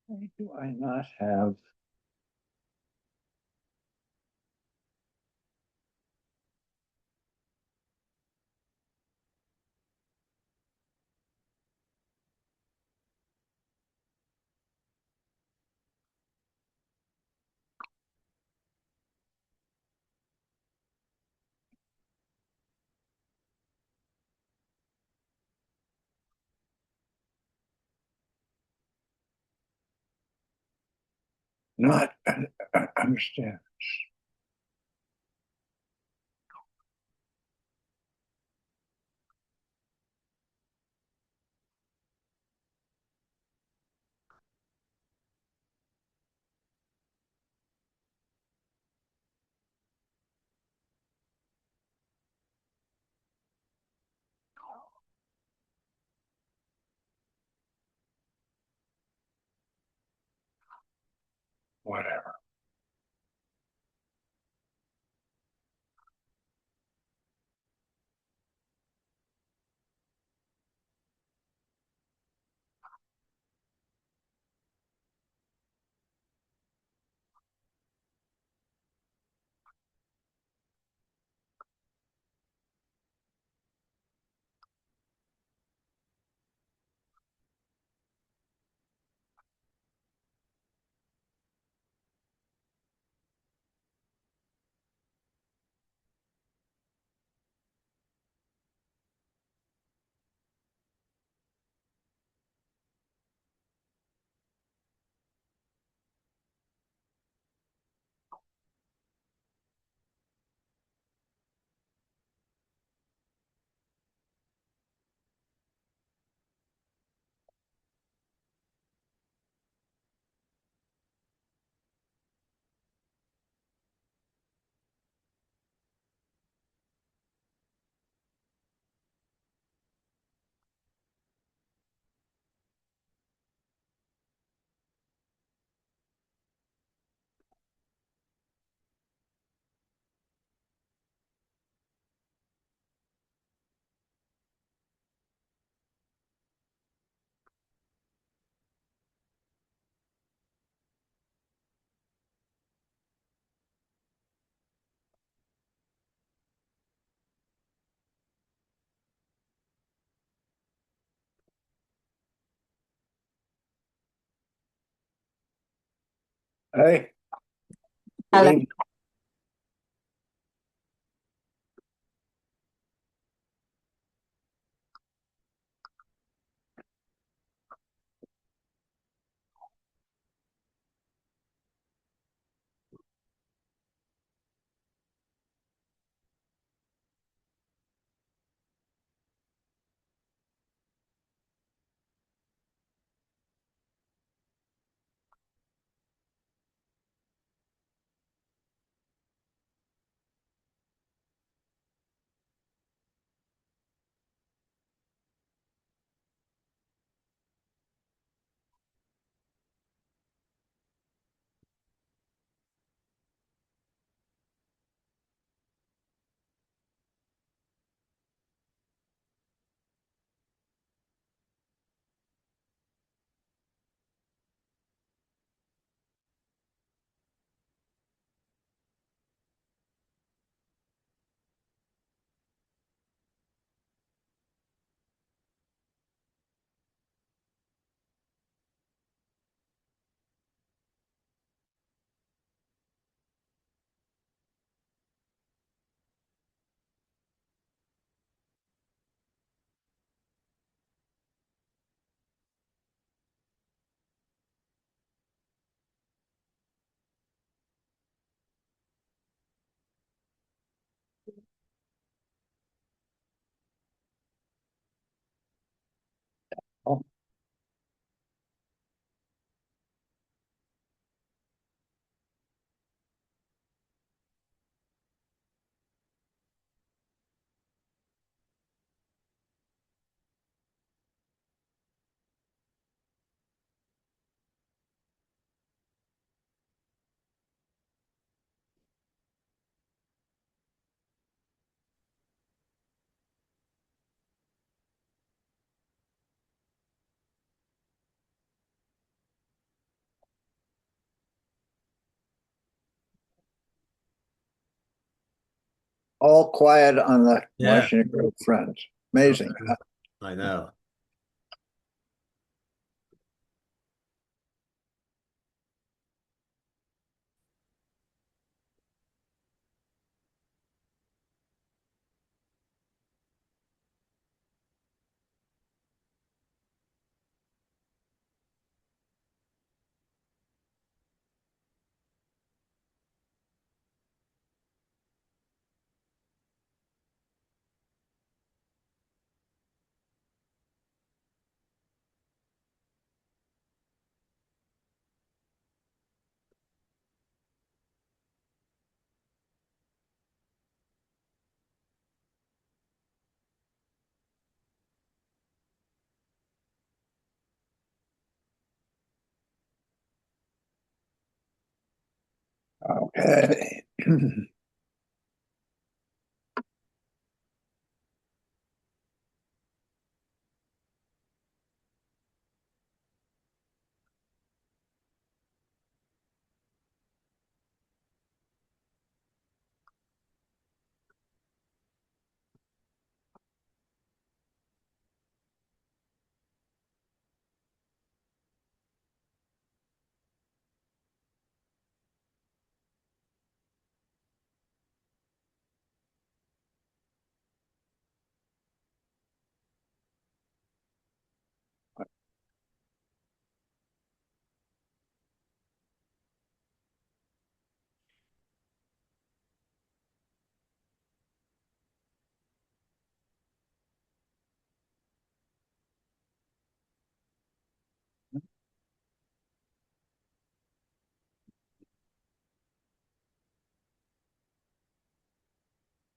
Why do I not have? Not understand. Whatever. Hey, Hello. getting all quiet on the Yeah, Washington Grove front. Amazing. I know. Okay.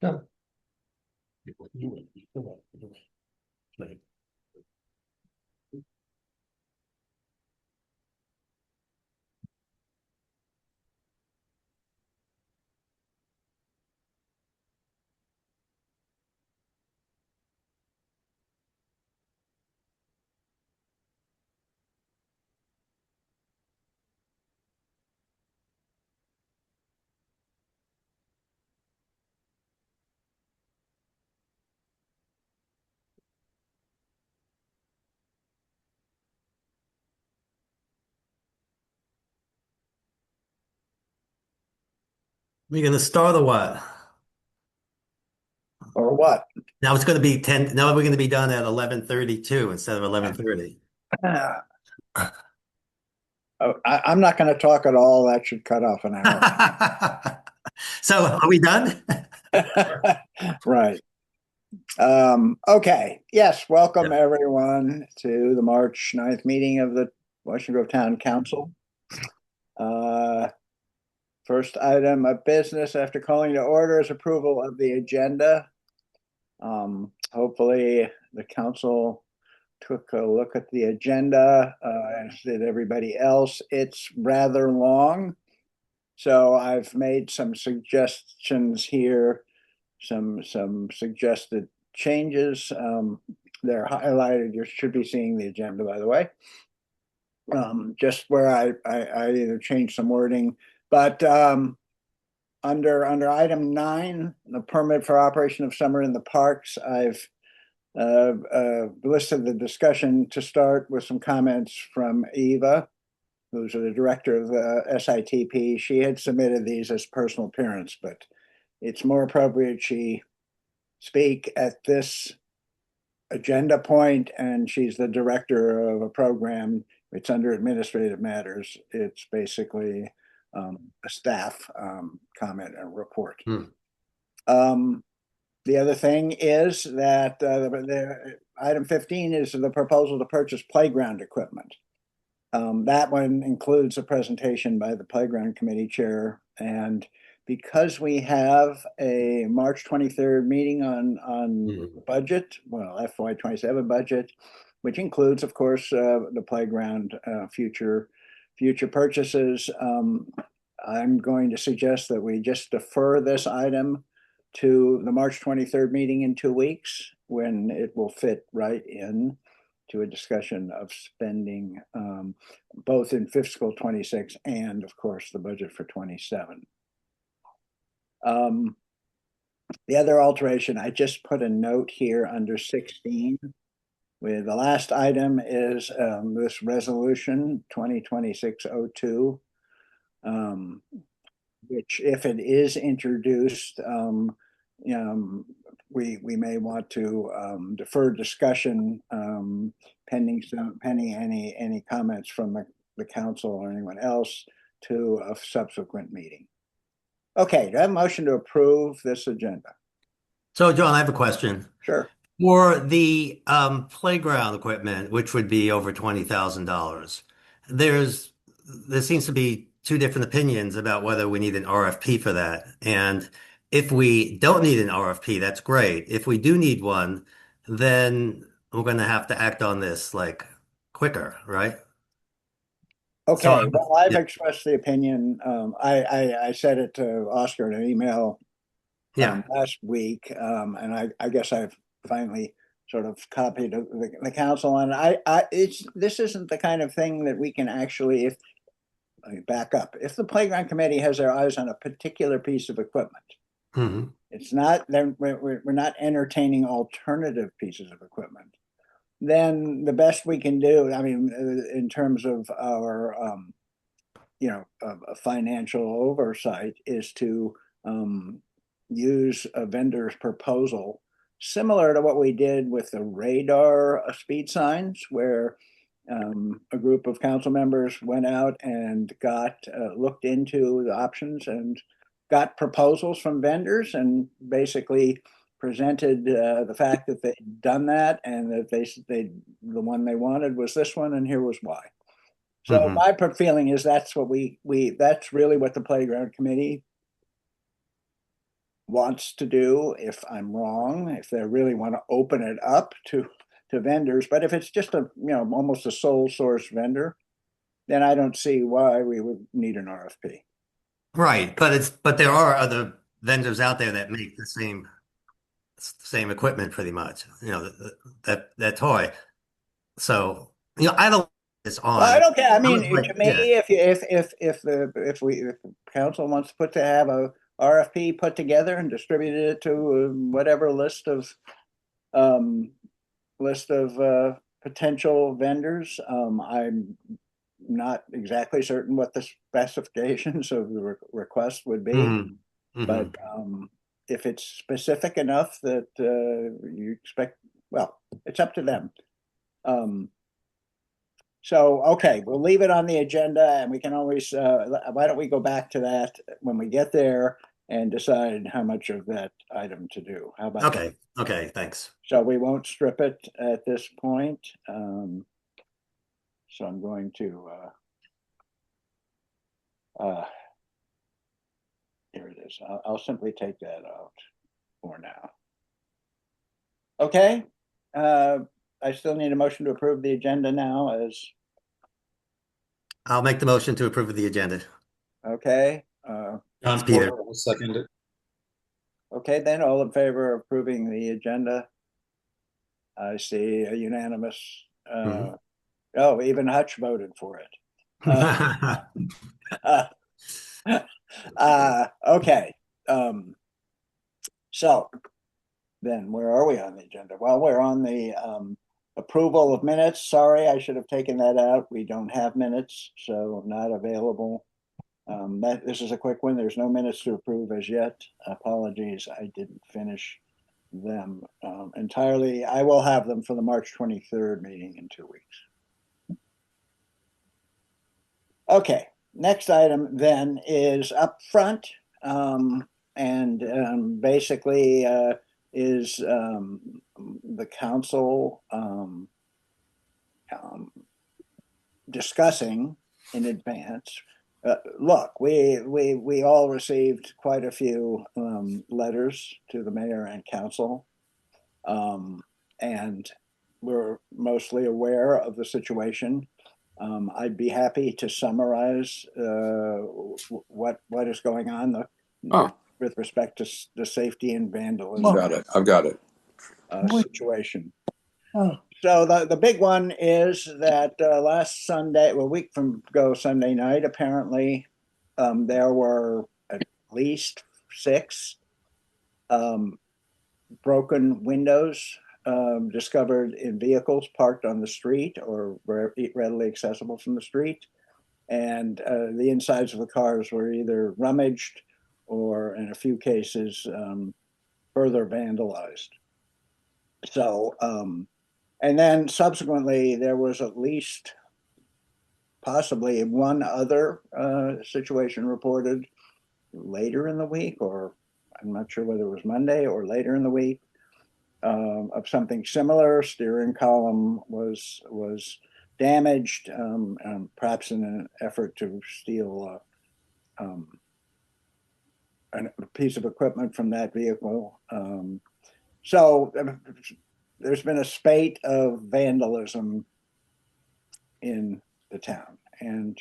Yeah. We gonna start or what? Or what? Now it's gonna be 10. Now we're gonna be done at 11:32 instead of 11:30. Ah, I'm not going to talk at all. That should cut off an hour. So are we done? Right. Okay. Yes. Yeah. Welcome everyone to the March 9th meeting of the Washington Grove Town Council. Uh, First item of business after calling to order is approval of the agenda. Hopefully the council took a look at the agenda, as did everybody else. It's rather long. So I've made some suggestions here, some suggested changes. They're highlighted. You should be seeing the agenda, by the way. Just where I either changed some wording, but under item 9, the permit for operation of summer in the parks, I've listed the discussion to start with some comments from Eva, who's the director of the SITP. She had submitted these as personal appearance, but it's more appropriate she speak at this agenda point, and she's the director of a program. It's under administrative matters. It's basically a staff comment and report. Hmm. The other thing is that the item 15 is the proposal to purchase playground equipment. That one includes a presentation by the playground committee chair, and because we have a March 23rd meeting on Hmm. budget, well, FY27 budget, which includes, of course, the playground future purchases. I'm going to suggest that we just defer this item to the March 23rd meeting in 2 weeks, when it will fit right in to a discussion of spending, both in fiscal 26 and, of course, the budget for 27. The other alteration, I just put a note here under 16. With the last item is this resolution 2026-02, which if it is introduced, we may want to defer discussion pending any comments from the council or anyone else to a subsequent meeting. Okay, do I have a motion to approve this agenda? So, John, I have a question. Sure. For the playground equipment, which would be over $20,000, there seems to be two different opinions about whether we need an RFP for that. And if we don't need an RFP, that's great. If we do need one, then we're going to have to act on this like quicker, right? So, Okay, well, I've yeah, expressed the opinion. I said it to Oscar in an email yeah. last week, and I guess I've finally sort of copied the council. And this isn't the kind of thing that we can actually, if let me back up, if the playground committee has their eyes on a particular piece of equipment, Mhm. it's not then we're not entertaining alternative pieces of equipment. Then the best we can do, I mean, in terms of our a financial oversight, is to use a vendor's proposal similar to what we did with the radar speed signs, where a group of council members went out and got looked into the options and got proposals from vendors and basically presented the fact that they'd done that and that they the one they wanted was this one and here was why. So Mhm. my feeling is that's what we that's really what the playground committee wants to do. If I'm wrong, if they really want to open it up to vendors, but if it's just almost a sole source vendor, then I don't see why we would need an RFP. Right, but there are other vendors out there that make the same equipment pretty much. That toy. So, I don't it's Well, I on. don't care. I I mean, was like, to me, yeah. if council wants to have a RFP put together and distributed it to whatever um, list of potential vendors, I'm not exactly certain what the specifications of the request would be, Hmm. but Hmm. if it's specific enough that you expect, well, it's up to them. Um, so, okay, we'll leave it on the agenda and we can always, why don't we go back to that when we get there and decide how much of that item to do? How about that? Okay. Okay. Thanks. So we won't strip it at this point. So I'm going to, here it is. I'll simply take that out for now. Okay. Uh, I still need a motion to approve the agenda now as, I'll make the motion to approve of the agenda. okay. John's Peter. I'll second it. Okay, then all in favor of approving the agenda? I see a unanimous, Mhm. oh, even Hutch voted for it. Uh, uh, okay. So then where are we on the agenda? Well, we're on the approval of minutes. Sorry, I should have taken that out. We don't have minutes, so not available. This is a quick one. There's no minutes to approve as yet. Apologies, I didn't finish them entirely. I will have them for the March 23rd meeting in 2 weeks. Okay, next item then is up front, and basically is the council discussing in advance. Look, we all received quite a few letters to the mayor and council, and we're mostly aware of the situation. I'd be happy to summarize what is going on Oh, with respect to the safety and I've vandalism got it. I've got it. situation. So the big one is that last Sunday, well, a week from ago, Sunday night, apparently there were at least 6 um, broken windows discovered in vehicles parked on the street or readily accessible from the street. And the insides of the cars were either rummaged or, in a few cases, further vandalized. So, and then subsequently, there was at least possibly one other situation reported later in the week, or I'm not sure whether it was Monday or later in the week, of something similar. Steering column was damaged, perhaps in an effort to steal a piece of equipment from that vehicle. So there's been a spate of vandalism in the town, and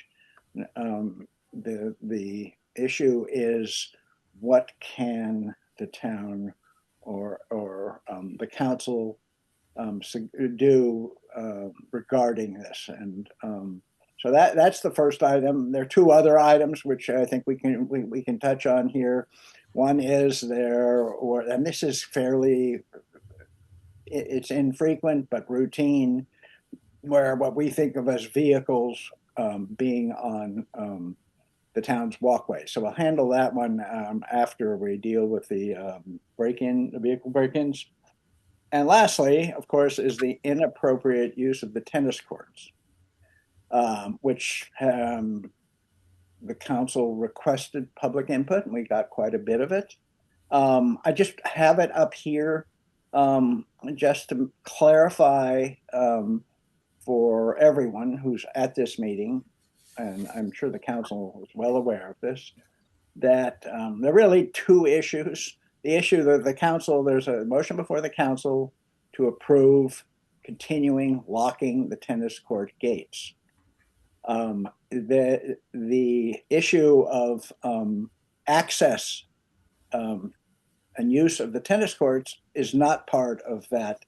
the issue is, what can the town or the council do regarding this? And so that's the first item. There are two other items which I think we can touch on here. One is and this is fairly, it's infrequent but routine, where what we think of as vehicles being on the town's walkway. So we'll handle that one after we deal with the the vehicle break-ins. And lastly, of course, is the inappropriate use of the tennis courts, which the council requested public input, and we got quite a bit of it. I just have it up here just to clarify for everyone who's at this meeting, and I'm sure the council is well aware of this, that there are really two issues. The issue that there's a motion before the council to approve continuing locking the tennis court gates. The issue of access and use of the tennis courts is not part of that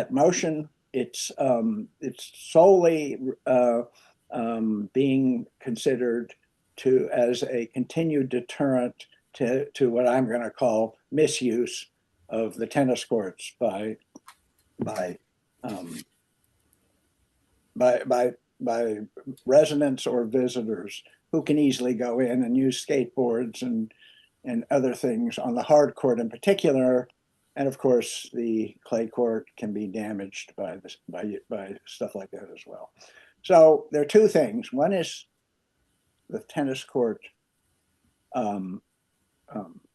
motion. It's solely being considered as a continued deterrent to what I'm going to call misuse of the tennis courts by residents or visitors who can easily go in and use skateboards and other things on the hard court in particular. And of course, the clay court can be damaged by stuff like that as well. So there are two things. One is the tennis court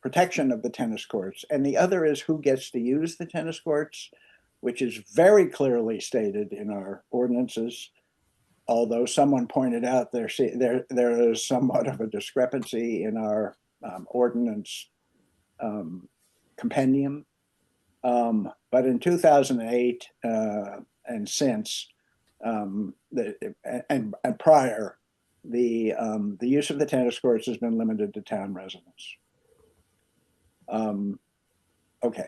protection of the tennis courts, and the other is who gets to use the tennis courts, which is very clearly stated in our ordinances. Although someone pointed out there is somewhat of a discrepancy in our ordinance compendium. But in 2008 and since, and prior, the use of the tennis courts has been limited to town residents. Okay.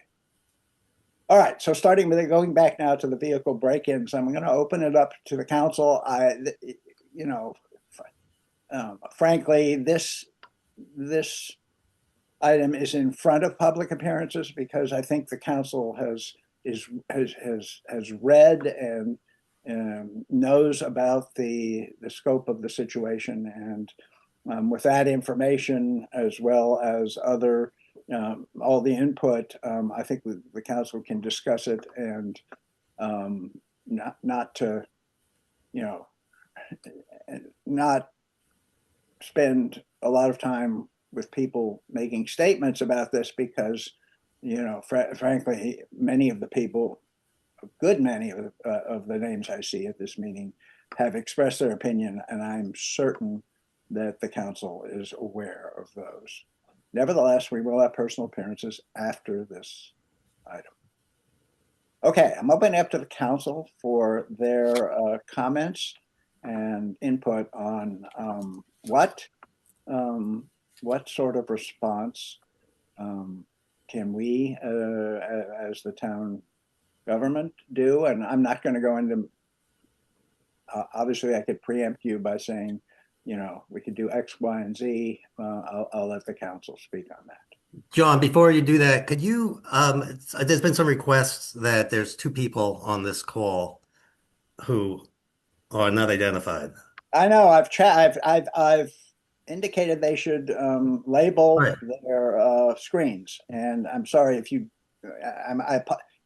All right. So starting with going back now to the vehicle break-ins, I'm going to open it up to the council. Frankly, this item is in front of public appearances because I think the council has read and knows about the scope of the situation, and with that information as well as other all the input, I think the council can discuss it and not to not spend a lot of time with people making statements about this, because frankly, many of the people, a good many of the names I see at this meeting, have expressed their opinion, and I'm certain that the council is aware of those. Nevertheless, we will have personal appearances after this item. Okay, I'm opening up to the council for their comments and input on what sort of response can we, as the town government, do? And I'm not going to go into, obviously I could preempt you by saying, we could do X, Y, and Z. I'll let the council speak on that. John, before you do that, could you, there's been some requests that there's two people on this call who are not identified. I know I've indicated they should label Right. their screens, and I'm sorry if you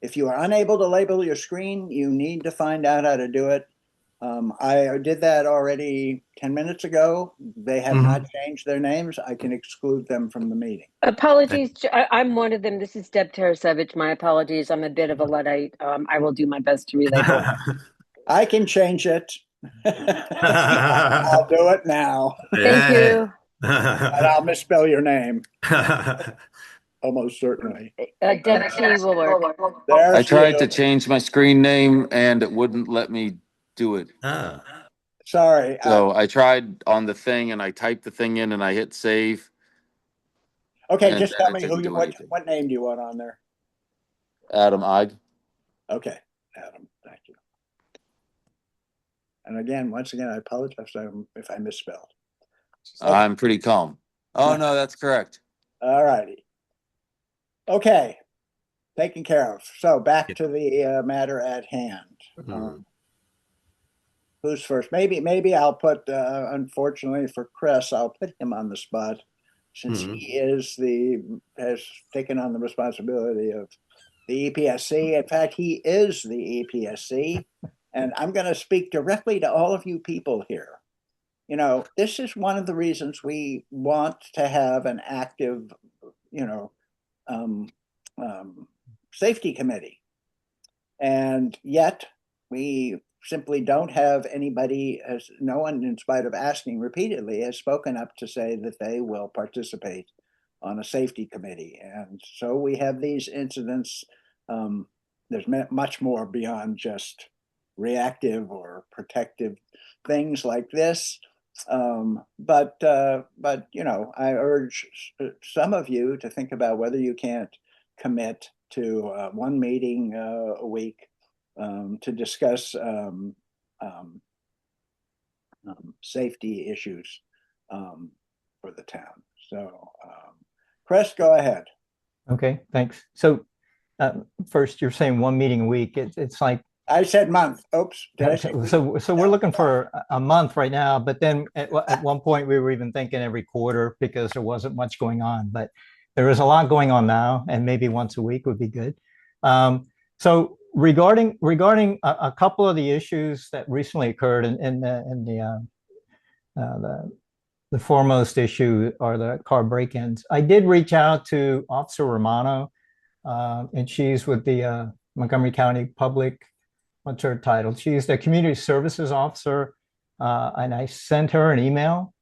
if you are unable to label your screen, you need to find out how to do it. I did that already 10 minutes ago. They have not Mhm. changed their names. I can exclude them from the meeting. Apologies. I'm one of them. This is Deb Tarasevich. My apologies. I'm a bit of a Luddite. I will do my best to relabel. I can change it. I'll do it now, Thank Yeah. you. and I'll misspell your name almost certainly. Deb T will work. There I she tried to is. change my screen name and it wouldn't let me do it. Ah. Sorry. So I tried on the thing and I typed the thing in and I hit save Okay, and just then tell it me didn't do anything. what name do you want on there? Adam Ig. Okay, Adam, thank you. And again, once again, I apologize if I misspelled. Okay. I'm pretty calm. Oh no, that's correct. All righty. Okay, taken care of. So back to the matter at hand. Mhm. Who's first? Maybe I'll put. Unfortunately for Chris, I'll put him on the spot since Mhm. he has taken on the responsibility of the EPSC. In fact, he is the EPSC, and I'm going to speak directly to all of you people here. You know, this is one of the reasons we want to have an active, you know, um, safety committee. And yet we simply don't have anybody, as no one, in spite of asking repeatedly, has spoken up to say that they will participate on a safety committee. And so we have these incidents. There's much more beyond just reactive or protective things like this. But you know, I urge some of you to think about whether you can't commit to one meeting a week to discuss um, safety issues for the town. So, Chris, go ahead. Okay, thanks. So first, you're saying one meeting a week. It's like I said month. Oops, did I say week? so we're looking for a month right now. But then at one point we were even thinking every quarter because there wasn't much going on. But there is a lot going on now, and maybe once a week would be good. So regarding a couple of the issues that recently occurred in the foremost issue are the car break-ins. I did reach out to Officer Romano, and she's with the Montgomery County Public, what's her title? She's the Community Services Officer, and I sent her an email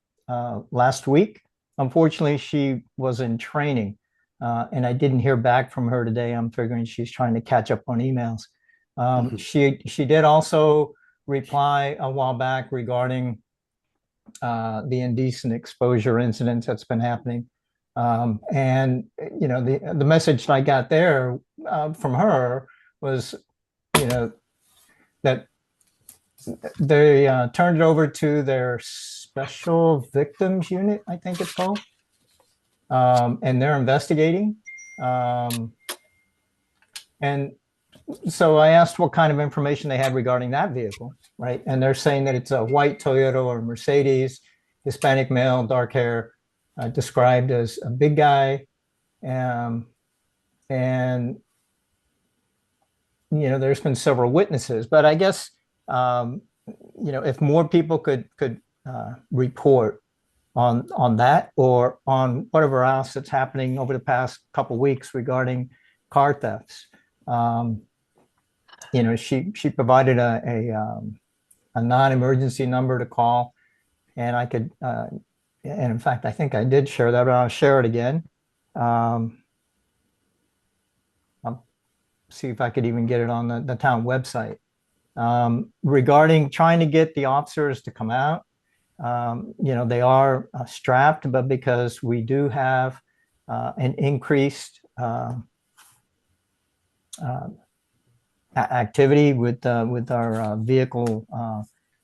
last week. Unfortunately, she was in training, and I didn't hear back from her today. I'm figuring she's trying to catch up on emails. She did also reply a while back regarding the indecent exposure incidents that's been happening. And you know, the message that I got there from her was, you know, that they turned it over to their special victims unit, I think it's called, and they're investigating. And so I asked what kind of information they had regarding that vehicle, right? And they're saying that it's a white Toyota or Mercedes, Hispanic male, dark hair, described as a big guy. And you know, there's been several witnesses, but I guess you know, if more people could report on that or on whatever else that's happening over the past couple of weeks regarding car thefts. You know, she provided a non-emergency number to call, and I could, and in fact, I think I did share that, but I'll share it again. I'll see if I could even get it on the town website. Regarding trying to get the officers to come out, you know, they are strapped, but because we do have an increased activity with our vehicle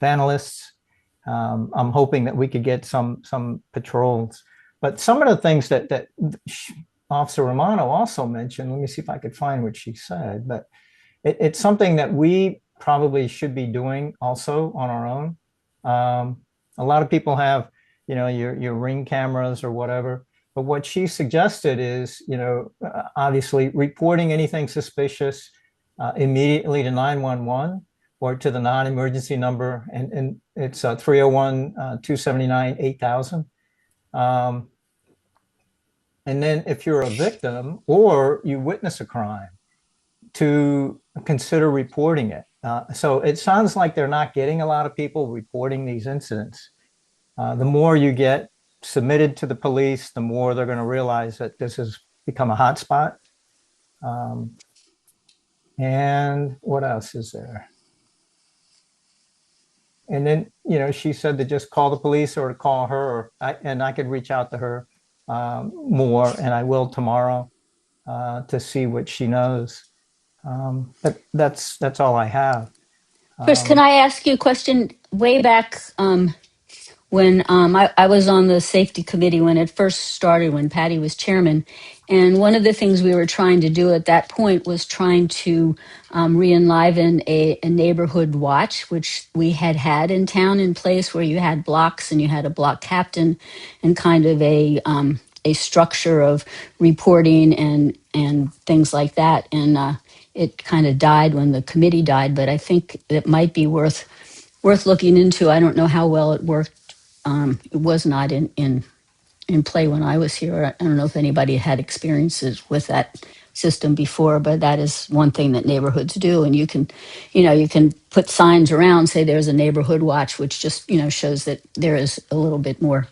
vandalists, I'm hoping that we could get some patrols. But some of the things that Officer Romano also mentioned, let me see if I could find what she said, but it's something that we probably should be doing also on our own. A lot of people have, your Ring cameras or whatever, but what she suggested is, obviously reporting anything suspicious immediately to 911 or to the non-emergency number, and it's 301 279 8000. And then if you're a victim or you witness a crime, to consider reporting it. So it sounds like they're not getting a lot of people reporting these incidents. The more you get submitted to the police, the more they're going to realize that this has become a hot spot. And what else is there? And then, she said to just call the police or to call her, and I could reach out to her more, and I will tomorrow to see what she knows. But that's all I have. Chris, can I ask you a question? Way back when I was on the safety committee when it first started, when Patty was chairman, and one of the things we were trying to do at that point was trying to re-enliven a neighborhood watch, which we had in town in place, where you had blocks and you had a block captain and kind of a structure of reporting and things like that. And it kind of died when the committee died, but I think it might be worth looking into. I don't know how well it worked. It was not in play when I was here. I don't know if anybody had experiences with that system before, but that is one thing that neighborhoods do. And you can put signs around, say there's a neighborhood watch, which just, shows that there is a little bit more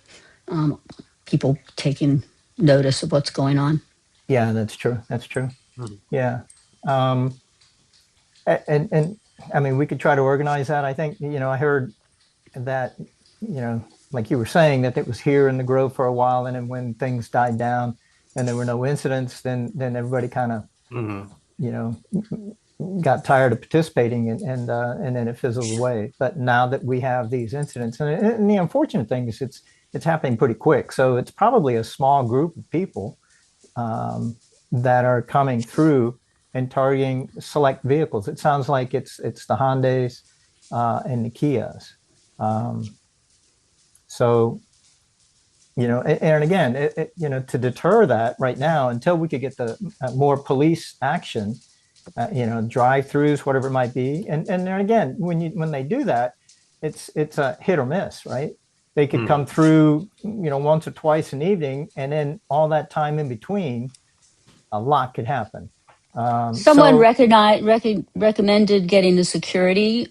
people taking notice of what's going on. Yeah, that's true. That's true. Mhm. Yeah. And I mean, we could try to organize that. I think, I heard that, like you were saying, that it was here in the Grove for a while, and then when things died down and there were no incidents, then everybody kind of, got tired of participating, and then it fizzled away. But now that we have these incidents, and the unfortunate thing is it's happening pretty quick. So it's probably a small group of people that are coming through and targeting select vehicles. It sounds like it's the Hyundais and the Kias. So, and again, to deter that right now, until we could get the more police action, drive-throughs, whatever it might be, and then again, when they do that, it's a hit or miss, right? They could come through, once or twice in the evening, and then all that time in between, a lot could happen. Someone recommended getting a security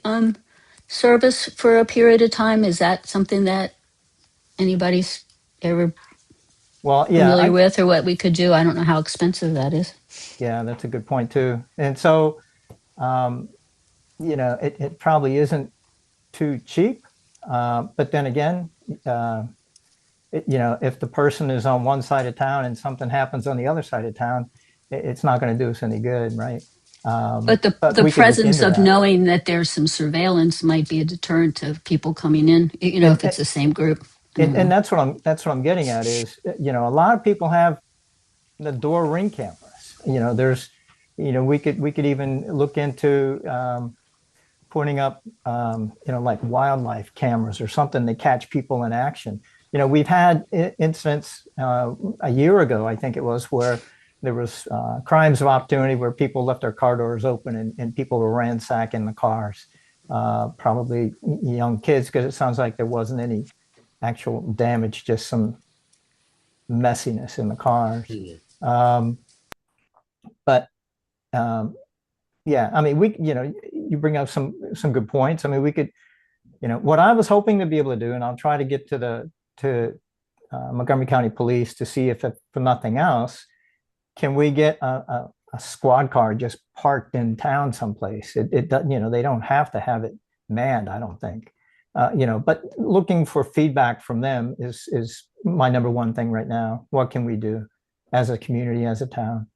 service for a period of time. Is that something that anybody's ever familiar with, or what we could do? I don't know how expensive that is. Yeah, that's a good point too. And so, it probably isn't too cheap. But then again, if the person is on one side of town and something happens on the other side of town, it's not going to do us any good, right? But the presence of knowing that there's some surveillance might be a deterrent to people coming in, if it's the same group. And that's what I'm getting at is, a lot of people have the door Ring cameras. There's, we could even look into putting up, like wildlife cameras or something to catch people in action. We've had incidents a year ago, I think it was, where there was crimes of opportunity where people left their car doors open and people were ransacking the cars, probably young kids, because it sounds like there wasn't any actual damage, just some messiness in the cars. Yeah, I mean, you bring up some good points. I mean, we could, what I was hoping to be able to do, and I'll try to get to Montgomery County Police to see if for nothing else, can we get a squad car just parked in town someplace? It doesn't, they don't have to have it manned, I don't think. But looking for feedback from them is my number one thing right now. What can we do as a community, as a town?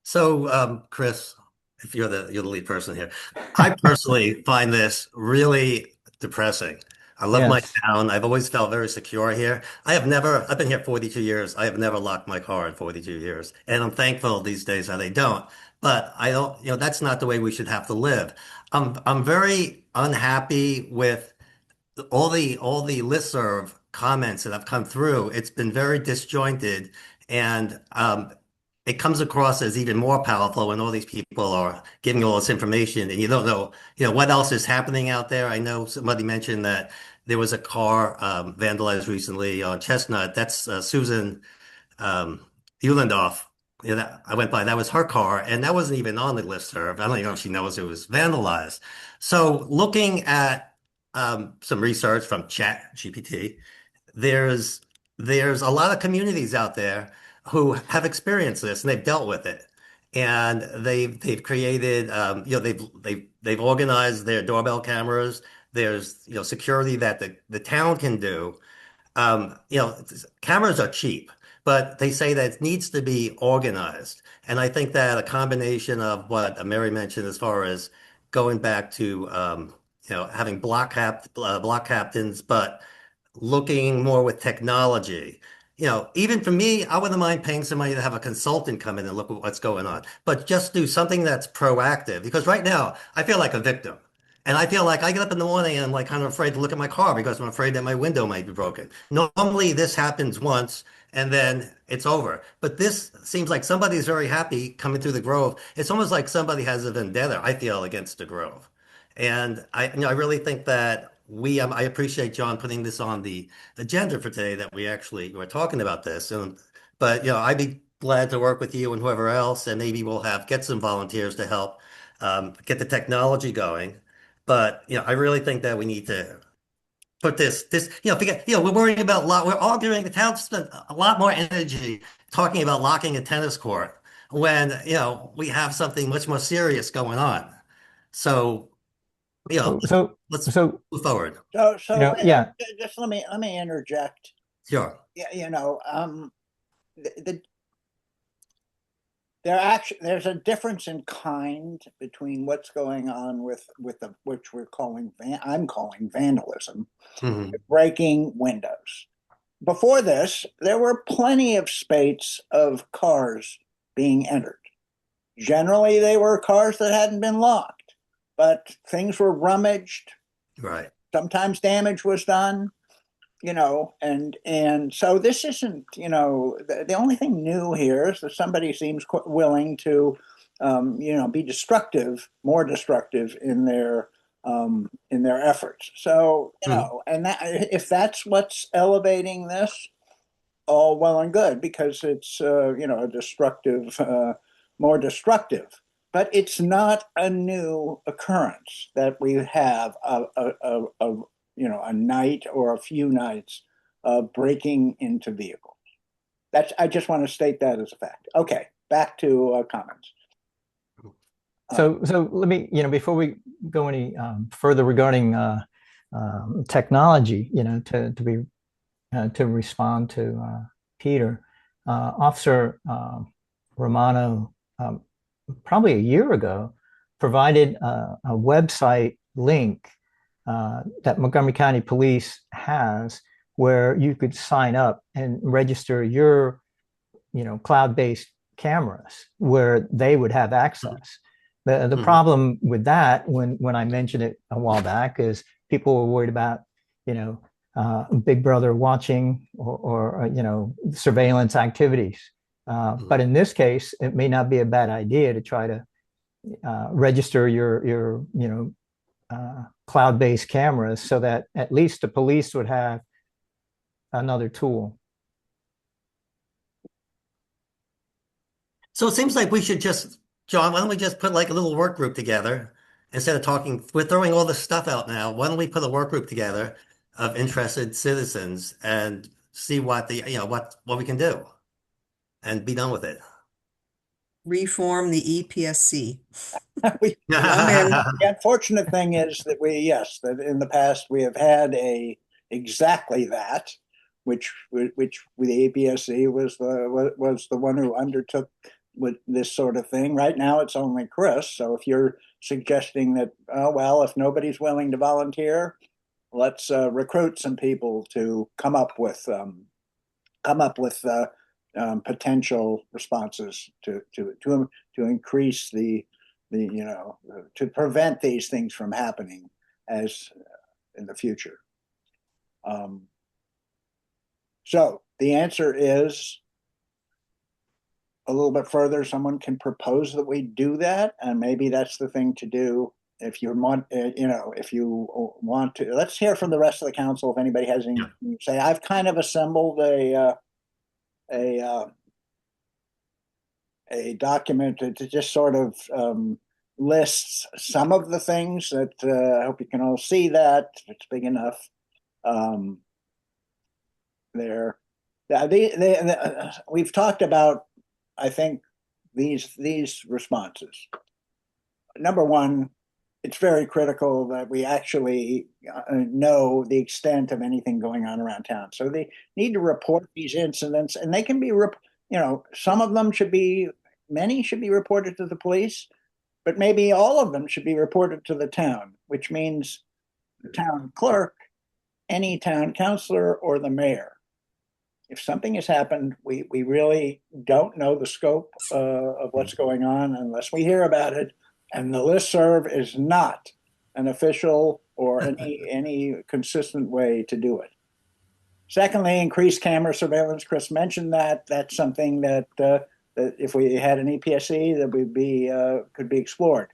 So, Chris, if you're the lead person here, I personally find this really depressing. I love my Yes. town. I've always felt very secure here. I've been here 42 years. I have never locked my car in 42 years. And I'm thankful these days that they don't. But I don't, that's not the way we should have to live. I'm very unhappy with all the listserv comments that have come through. It's been very disjointed, and it comes across as even more powerful when all these people are giving all this information, and you don't know, what else is happening out there. I know somebody mentioned that there was a car vandalized recently on Chestnut. That's Susan Ulendorf. I went by. That was her car, and that wasn't even on the listserv. I don't even know if she knows it was vandalized. So, looking at some research from Chat GPT, there's there's a lot of communities out there who have experienced this and they've dealt with it, and they've created they've organized their doorbell cameras. There's security that the town can do. Cameras are cheap, but they say that it needs to be organized. And I think that a combination of what Mary mentioned as far as going back to, having block captains, but looking more with technology. Even for me, I wouldn't mind paying somebody to have a consultant come in and look at what's going on, but just do something that's proactive. Because right now, I feel like a victim. And I feel like I get up in the morning and I'm like kind of afraid to look at my car because I'm afraid that my window might be broken. Normally, this happens once and then it's over. But this seems like somebody's very happy coming through the Grove. It's almost like somebody has a vendetta, I feel, against the Grove. And I really think that I appreciate John putting this on the agenda for today, that we actually were talking about this. But I'd be glad to work with you and whoever else, and maybe we'll get some volunteers to help get the technology going. But I really think that we need to put forget, we're worrying about we're arguing. The town spent a lot more energy talking about locking a tennis court when we have something much more serious going on. So So, so, let's so, move forward. yeah. Just let me interject. Sure. Yeah, the there's a difference in kind between what's going on with which I'm calling vandalism, Hmm. breaking windows. Before this, there were plenty of spates of cars being entered. Generally, they were cars that hadn't been locked, but things were rummaged. Right. Sometimes damage was done, and so this isn't, the only thing new here is that somebody seems willing to, be more destructive in their efforts. So, Mhm. and that if that's what's elevating this, all well and good, because it's a destructive, more destructive. But it's not a new occurrence that we have a night or a few nights breaking into vehicles. I just want to state that as a fact. Okay, back to comments. So let me, before we go any further regarding technology, to respond to Peter, Officer Romano, probably a year ago, provided a website link that Montgomery County Police has, where you could sign up and register your, cloud-based cameras where they would have access. The problem with that, when I mentioned it a while back, is people were worried about, Big Brother watching or surveillance activities. But in this case, it may not be a bad idea to try to register your cloud-based cameras, so that at least the police would have another tool. So it seems like we should John, why don't we just put like a little work group together instead of talking? We're throwing all this stuff out now. Why don't we put a work group together of interested citizens and see what what we can do and be done with it? Reform the EPSC. The unfortunate thing is that that in the past we have had exactly that, which the APSC was the one who undertook with this sort of thing. Right now, it's only Chris. So if you're suggesting that, oh well, if nobody's willing to volunteer, let's recruit some people to come up with potential responses to increase the to prevent these things from happening as in the future. So the answer is a little bit further. Someone can propose that we do that, and maybe that's the thing to do. If you want, if you want to, let's hear from the rest of the council. If anybody has anything to say, I've kind of assembled a document to just sort of lists some of the things that I hope you can all see that it's big enough. We've talked about, I think, these responses. Number one, it's very critical that we actually know the extent of anything going on around town. So they need to report these incidents, and they can be, some of them many should be reported to the police, but maybe all of them should be reported to the town, which means the town clerk, any town councilor, or the mayor. If something has happened, we really don't know the scope of what's going on unless we hear about it. And the listserv is not an official or any consistent way to do it. Secondly, increased camera surveillance. Chris mentioned that. That's something that if we had an EPSC, that could be explored.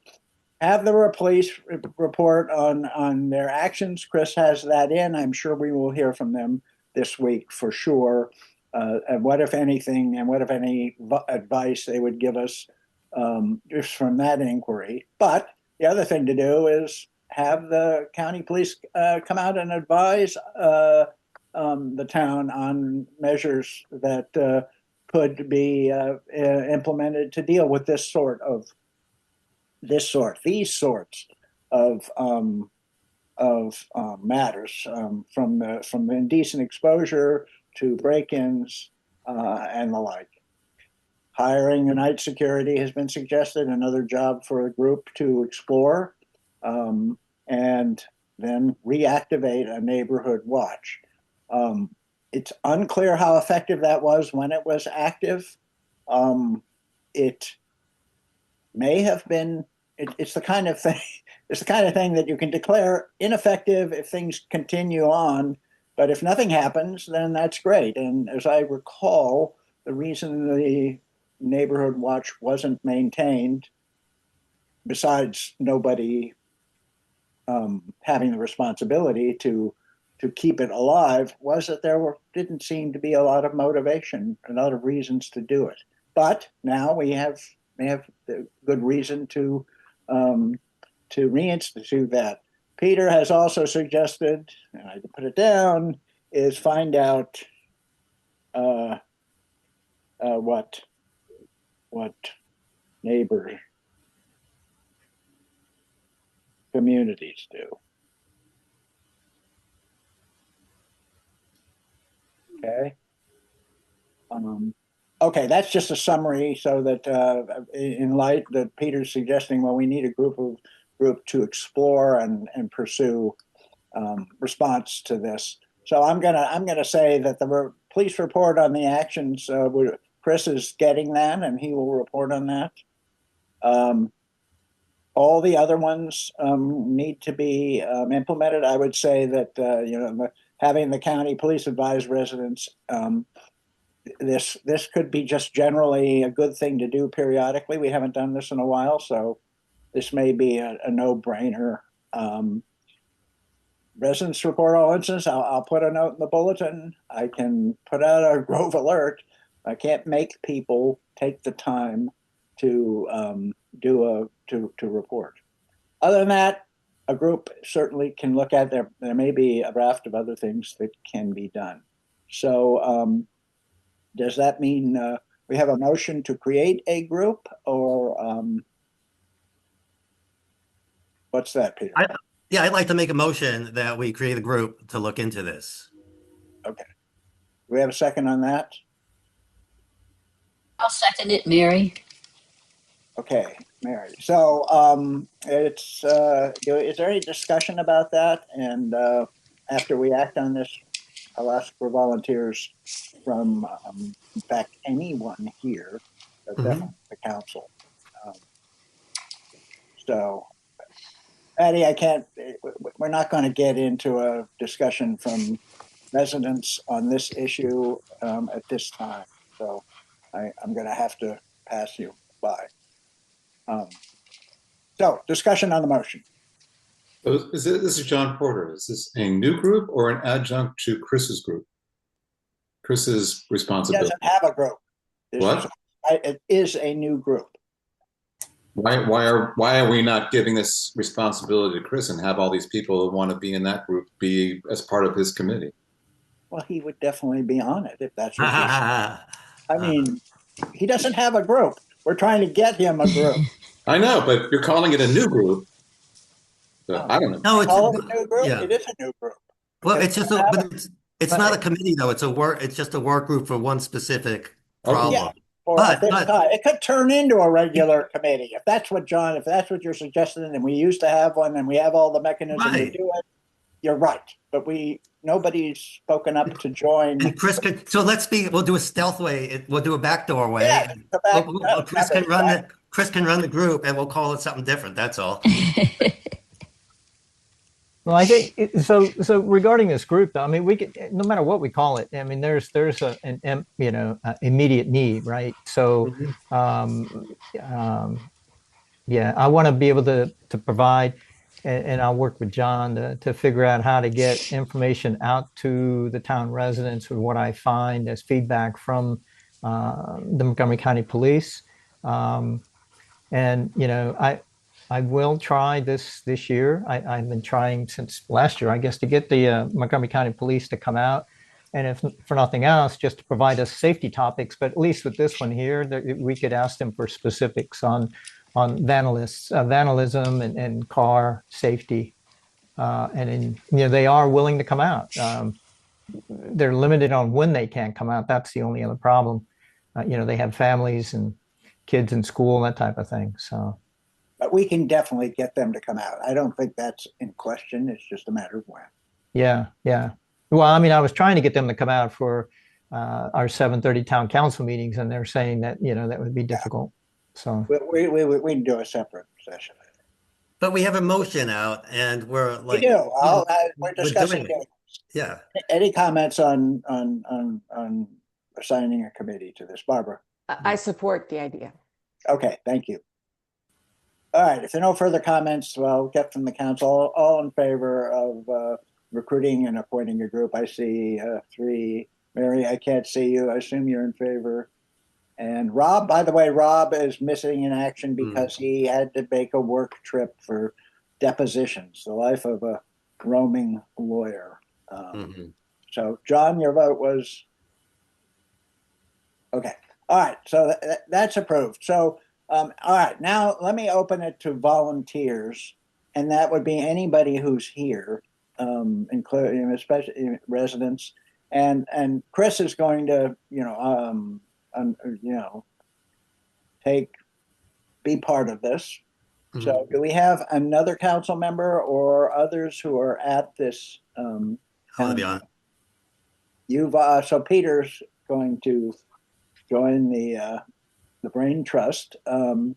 Have the police report on their actions. Chris has that in. I'm sure we will hear from them this week for sure. And what, if anything, and what, if any, advice they would give us just from that inquiry. But the other thing to do is have the county police come out and advise the town on measures that could be implemented to deal with these sorts of matters, from indecent exposure to break-ins and the like. Hiring a night security has been suggested, another job for a group to explore, and then reactivate a neighborhood watch. It's unclear how effective that was when it was active. It may have been. It's the kind of thing. It's the kind of thing that you can declare ineffective if things continue on. But if nothing happens, then that's great. And as I recall, the reason the neighborhood watch wasn't maintained, besides nobody having the responsibility to keep it alive, was that didn't seem to be a lot of motivation, a lot of reasons to do it. But now we have the good reason to reinstitute that. Peter has also suggested, and I put it down, is find out what neighbor communities do. Okay. Okay, that's just a summary, so that in light that Peter's suggesting, well, we need a group to explore and pursue response to this. So I'm gonna say that the police report on the actions, Chris is getting that, and he will report on that. All the other ones need to be implemented. I would say that having the county police advise residents, this could be just generally a good thing to do periodically. We haven't done this in a while, so this may be a no-brainer. Residents report all incidents. I'll put a note in the bulletin. I can put out a Grove alert. I can't make people take the time to report. Other than that, a group certainly can look at there. There may be a raft of other things that can be done. So does that mean we have a motion to create a group, or what's that, Peter? Yeah, I'd like to make a motion that we create a group to look into this. Okay. Do we have a second on that? I'll second it, Mary. Okay, Mary. So is there any discussion about that? And after we act on this, I'll ask for volunteers from, in fact, anyone here, but Mhm. definitely the council. Um, So, Patty, we're not going to get into a discussion from residents on this issue at this time. So I'm going to have to pass you by. So discussion on the motion. So this is John Porter. Is this a new group or an adjunct to Chris's group? Chris's He responsibility. doesn't have a group. What? It is a new group. Why are we not giving this responsibility to Chris and have all these people who want to be in that group be as part of his committee? Well, he would definitely be on it if that's what he's. I I mean, he doesn't have a group. We're trying to get him a group. I know, but you're calling it a new group. So, I don't know. No, Call it a new group? yeah. It is a new group. Well, Because it's just, we have but it's not a committee though. It's just a work group for one specific Okay. problem. Yeah. Or But- at this but- time, it could turn into a regular committee. If that's what you're suggesting, and we used to have one and we have all the mechanism to Right. do it, you're right. But nobody's spoken up to join. And Chris can, so we'll do a stealth way. We'll do a backdoor way. Yeah, and the back- Chris can run the group and we'll call it something different. That's all. Well, I think so. So regarding this group, though, I mean, we could, no matter what we call it. I mean, there's an immediate need, right? So, yeah, I want to be able to provide, and I'll work with John to figure out how to get information out to the town residents with what I find as feedback from the Montgomery County Police, and I will try this year. I've been trying since last year, I guess, to get the Montgomery County Police to come out, and if for nothing else, just to provide us safety topics. But at least with this one here, that we could ask them for specifics on vandalism and car safety, and they are willing to come out. They're limited on when they can come out. That's the only other problem. They have families and kids in school, that type of thing. So. But we can definitely get them to come out. I don't think that's in question. It's just a matter of when. Yeah. Well, I mean, I was trying to get them to come out for our 7:30 town council meetings, and they're saying that that would be difficult. So We can do a separate session. But we have a motion out and we're like, We do. We're we're discussing doing it. yeah. Any comments on assigning a committee to this, Barbara? I support the idea. Okay, thank you. All right, if there are no further comments, well, get from the council, all in favor of recruiting and appointing a group. I see 3. Mary, I can't see you. I assume you're in favor. And Rob, by the way, Rob is missing in action because he had to make a work trip for depositions, the life of a roaming lawyer. So, John, your vote was? Okay. All right, so that's approved. So, all right, now let me open it to volunteers, and that would be anybody who's here, including especially residents. And Chris is going to, be part of this. So, do we have another council member or others who are at this? I want to be on it. So Peter's going to join the Brain Trust. And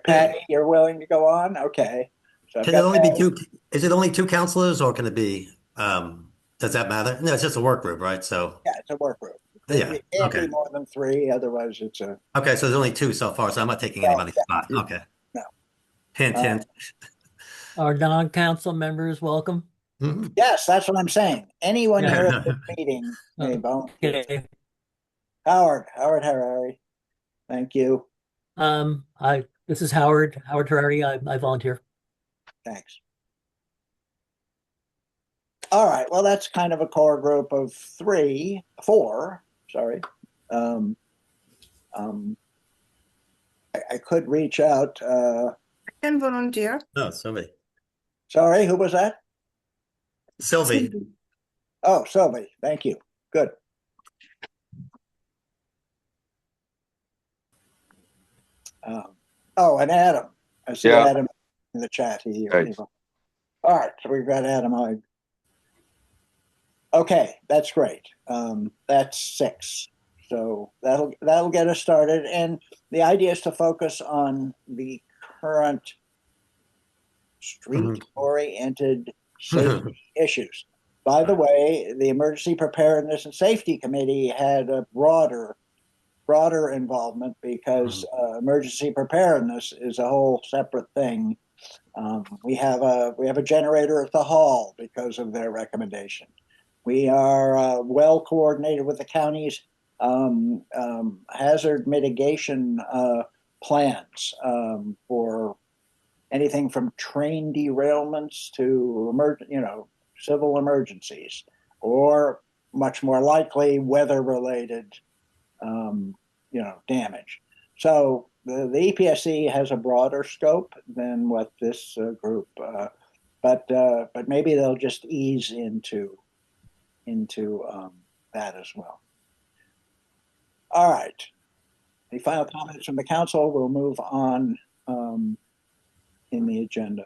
Patty, you're willing to go on? Okay. So Can it only be two? Is it only 2 counselors or can it be, does that matter? No, it's just a work group, right? So, Yeah, it's a work group. yeah, It can't okay. be more than 3, otherwise it's a. Okay, so there's only 2 so far, so I'm not taking anybody's spot. Okay. No. Hint, hint. Our non-council members, welcome. Mhm. Yes, that's what I'm saying. Anyone here at this meeting may volunteer. Okay. Howard Harari. Thank you. This is Howard Harari. I volunteer. Thanks. All right. Well, that's kind of a core group of 4. Sorry. I could reach out. I can volunteer. Oh, Sylvie. Sorry, who was that? Sylvie. Oh, Sylvie. Thank you. Good. And Adam. I see Yeah. Adam in the chat here. Right. All right, so we've got Adam. Okay, that's great. That's 6. So that'll get us started. And the idea is to focus on the current street-oriented safety issues. By the way, the Emergency Preparedness and Safety Committee had a broader involvement because emergency preparedness is a whole separate thing. We have a generator at the hall because of their recommendation. We are well coordinated with the county's hazard mitigation plans for anything from train derailments to civil emergencies, or much more likely weather-related damage. So the EPSC has a broader scope than what this group, but maybe they'll just ease into that as well. All right. Any final comments from the council? We'll move on in the agenda.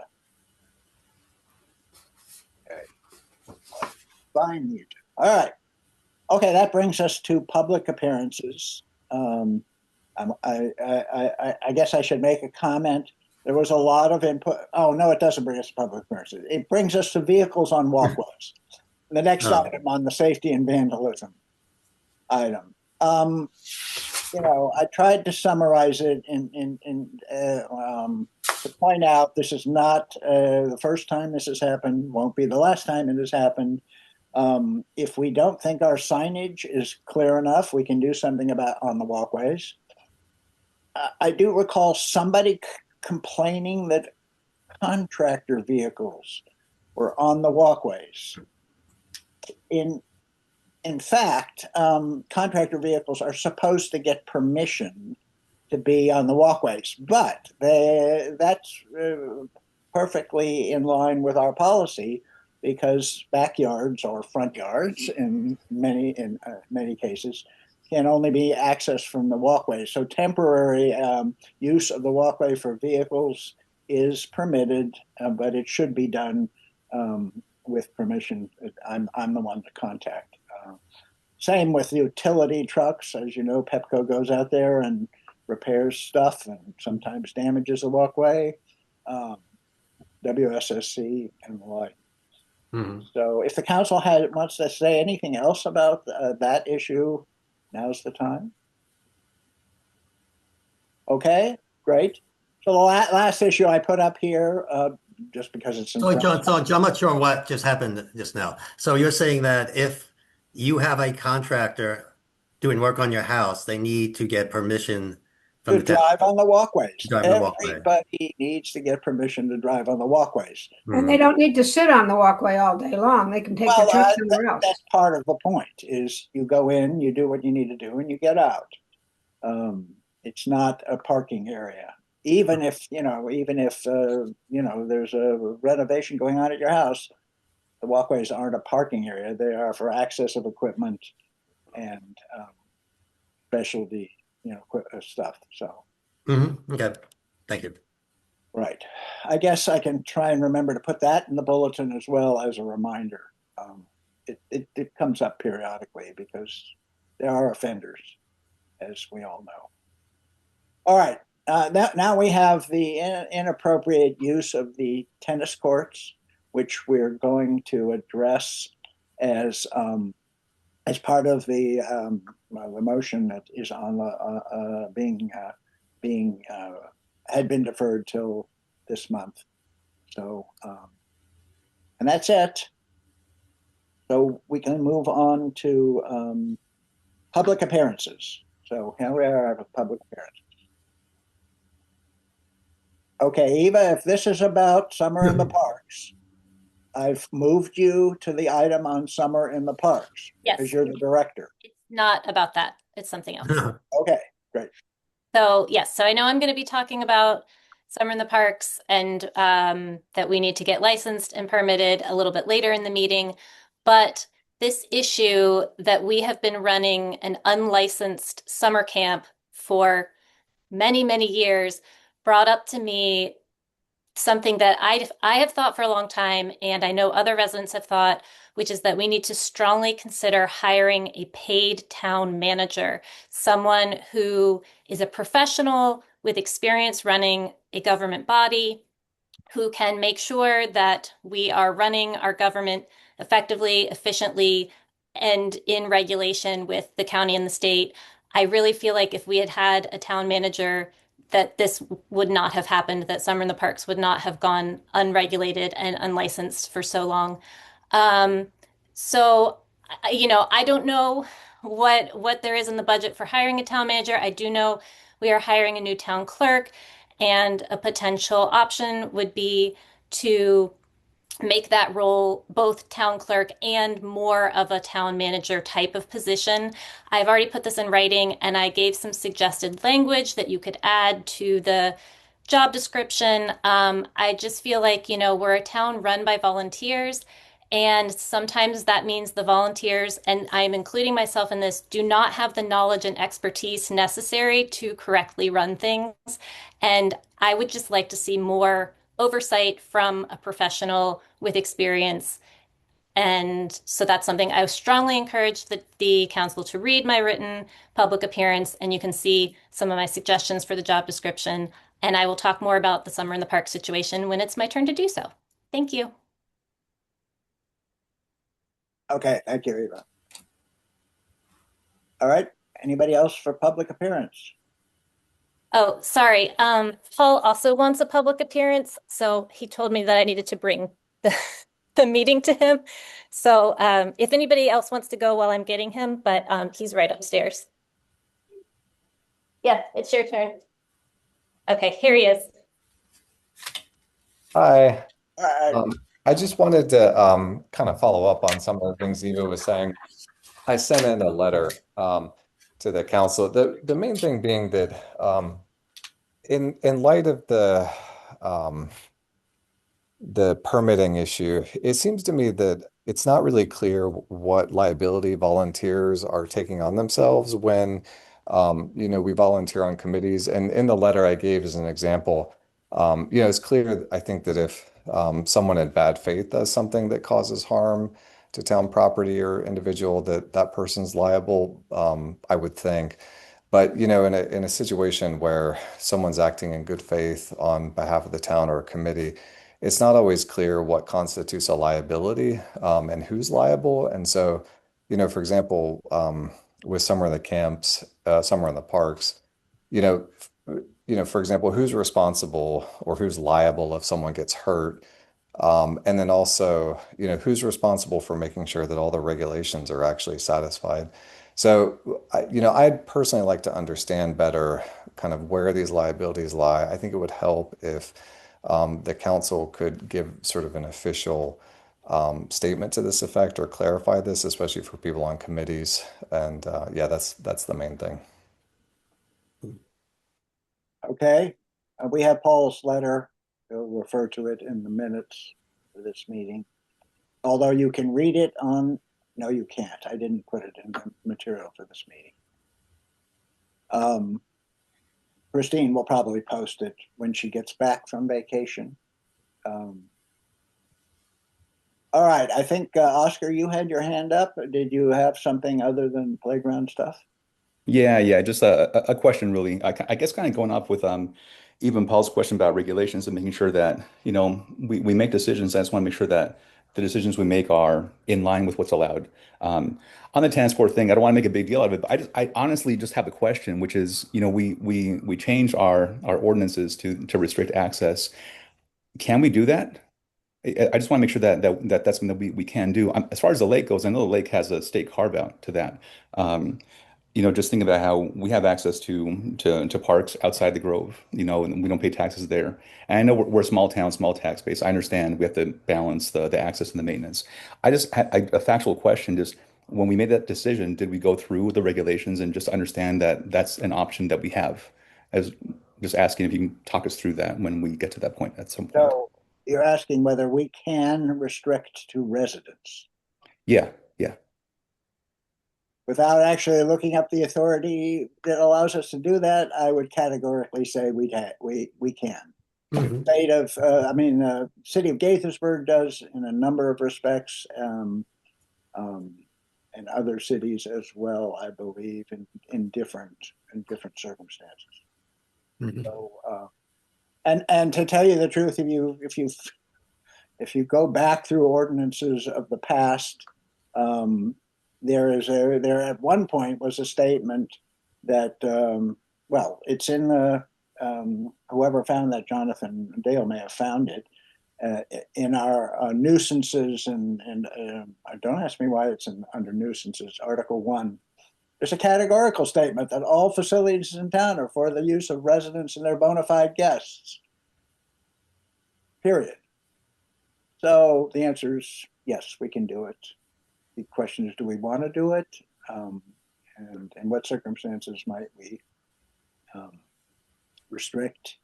Okay. Find the agenda. All right. Okay, that brings us to public appearances. I guess I should make a comment. There was a lot of input. Oh, no, it doesn't bring us to public appearances. It brings us to vehicles on walkways. The next item on the safety and vandalism item. I tried to summarize it to point out this is not the first time this has happened, won't be the last time it has happened. If we don't think our signage is clear enough, we can do something about on the walkways. I do recall somebody complaining that contractor vehicles were on the walkways. In fact, contractor vehicles are supposed to get permission to be on the walkways, but that's perfectly in line with our policy, because backyards or front yards in many cases can only be accessed from the walkway. So temporary use of the walkway for vehicles is permitted, but it should be done with permission. I'm the one to contact. Same with utility trucks. As you know, Pepco goes out there and repairs stuff and sometimes damages the walkway. WSSC and the like. So if the council wants to say anything else about that issue, now's the time. Okay, great. So the last issue I put up here, just because it's in So John, I'm not sure what just happened just now. So you're saying that if you have a contractor doing work on your house, they need to get permission from to drive on the walkways. walkway. Everybody needs to get permission to drive on the walkways. And they don't need to sit on the walkway all day long. They can take the truck somewhere else. That's part of the point, is you go in, you do what you need to do, and you get out. It's not a parking area. Even if there's a renovation going on at your house, the walkways aren't a parking area. They are for access of equipment and specialty stuff. So okay, thank you. Right. I guess I can try and remember to put that in the bulletin as well as a reminder. It comes up periodically because there are offenders, as we all know. All right. Now we have the inappropriate use of the tennis courts, which we're going to address as part of the motion that is on had been deferred till this month. So, and that's it. So we can move on to public appearances. So here we are at public appearances. Okay, Eva, if this is about summer in the parks, I've moved you to the item on summer in the parks. Yes. Because you're the director. It's not about that. It's something else. Okay, great. So yes, so I know I'm going to be talking about summer in the parks and that we need to get licensed and permitted a little bit later in the meeting. But this issue that we have been running an unlicensed summer camp for many, many years brought up to me something that I have thought for a long time, and I know other residents have thought, which is that we need to strongly consider hiring a paid town manager, someone who is a professional with experience running a government body, who can make sure that we are running our government effectively, efficiently, and in regulation with the county and the state. I really feel like if we had had a town manager, that this would not have happened, that Summer in the Parks would not have gone unregulated and unlicensed for so long. Um, so, I don't know what there is in the budget for hiring a town manager. I do know we are hiring a new town clerk, and a potential option would be to make that role both town clerk and more of a town manager type of position. I've already put this in writing, and I gave some suggested language that you could add to the job description. I just feel like, we're a town run by volunteers, and sometimes that means the volunteers, and I'm including myself in this, do not have the knowledge and expertise necessary to correctly run things. And I would just like to see more oversight from a professional with experience. And so that's something I strongly encourage the council to read my written public appearance, and you can see some of my suggestions for the job description. And I will talk more about the Summer in the Park situation when it's my turn to do so. Thank you. Okay, thank you, Eva. All right, anybody else for public appearance? Oh, sorry. Paul also wants a public appearance, so he told me that I needed to bring the meeting to him. So if anybody else wants to go while I'm getting him, but he's right upstairs. Yeah, it's your turn. Okay, here he is. Hi. All right. I just wanted to kind of follow up on some of the things Eva was saying. I sent in a letter to the council. The main thing being that in light of the permitting issue, it seems to me that it's not really clear what liability volunteers are taking on themselves when we volunteer on committees. And in the letter I gave as an example, it's clear, I think, that if someone in bad faith does something that causes harm to town property or individual, that person's liable, I would think. But, in a situation where someone's acting in good faith on behalf of the town or a committee, it's not always clear what constitutes a liability and who's liable. And so, for example, with Summer in the Camps, Summer in the Parks, for example, who's responsible or who's liable if someone gets hurt? And then also, who's responsible for making sure that all the regulations are actually satisfied? So, I'd personally like to understand better kind of where these liabilities lie. I think it would help if the council could give sort of an official statement to this effect or clarify this, especially for people on committees. And yeah, that's the main thing. Okay, we have Paul's letter. We'll refer to it in the minutes for this meeting. Although you can read it on, no, you can't. I didn't put it in the material for this meeting. Christine will probably post it when she gets back from vacation. All right, I think, Oscar, you had your hand up. Did you have something other than playground stuff? Yeah, just a question really. I guess kind of going off with even Paul's question about regulations and making sure that, we make decisions. I just want to make sure that the decisions we make are in line with what's allowed. On the tennis court thing, I don't want to make a big deal out of it, but I honestly just have a question, which is, we changed our ordinances to restrict access. Can we do that? I just want to make sure that that's something that we can do. As far as the lake goes, I know the lake has a state carve out to that. Just think about how we have access to parks outside the Grove, and we don't pay taxes there. And I know we're a small town, small tax base. I understand we have to balance the access and the maintenance. I just had a factual question, just when we made that decision, did we go through the regulations and just understand that that's an option that we have? As just asking if you can talk us through that when we get to that point at some point. So you're asking whether we can restrict to residents Yeah. without actually looking up the authority that allows us to do that. I would categorically say we can. Mhm. state of, city of Gaithersburg does in a number of respects, and other cities as well, I believe, in different circumstances. Mhm. So, and to tell you the truth, if you go back through ordinances of the past, there at one point was a statement that, it's in the, whoever found that, Jonathan Dale may have found it, in our nuisances, and don't ask me why it's under nuisances, Article 1. There's a categorical statement that all facilities in town are for the use of residents and their bona fide guests. Period. So the answer is yes, we can do it. The question is, do we want to do it? And in what circumstances might we restrict?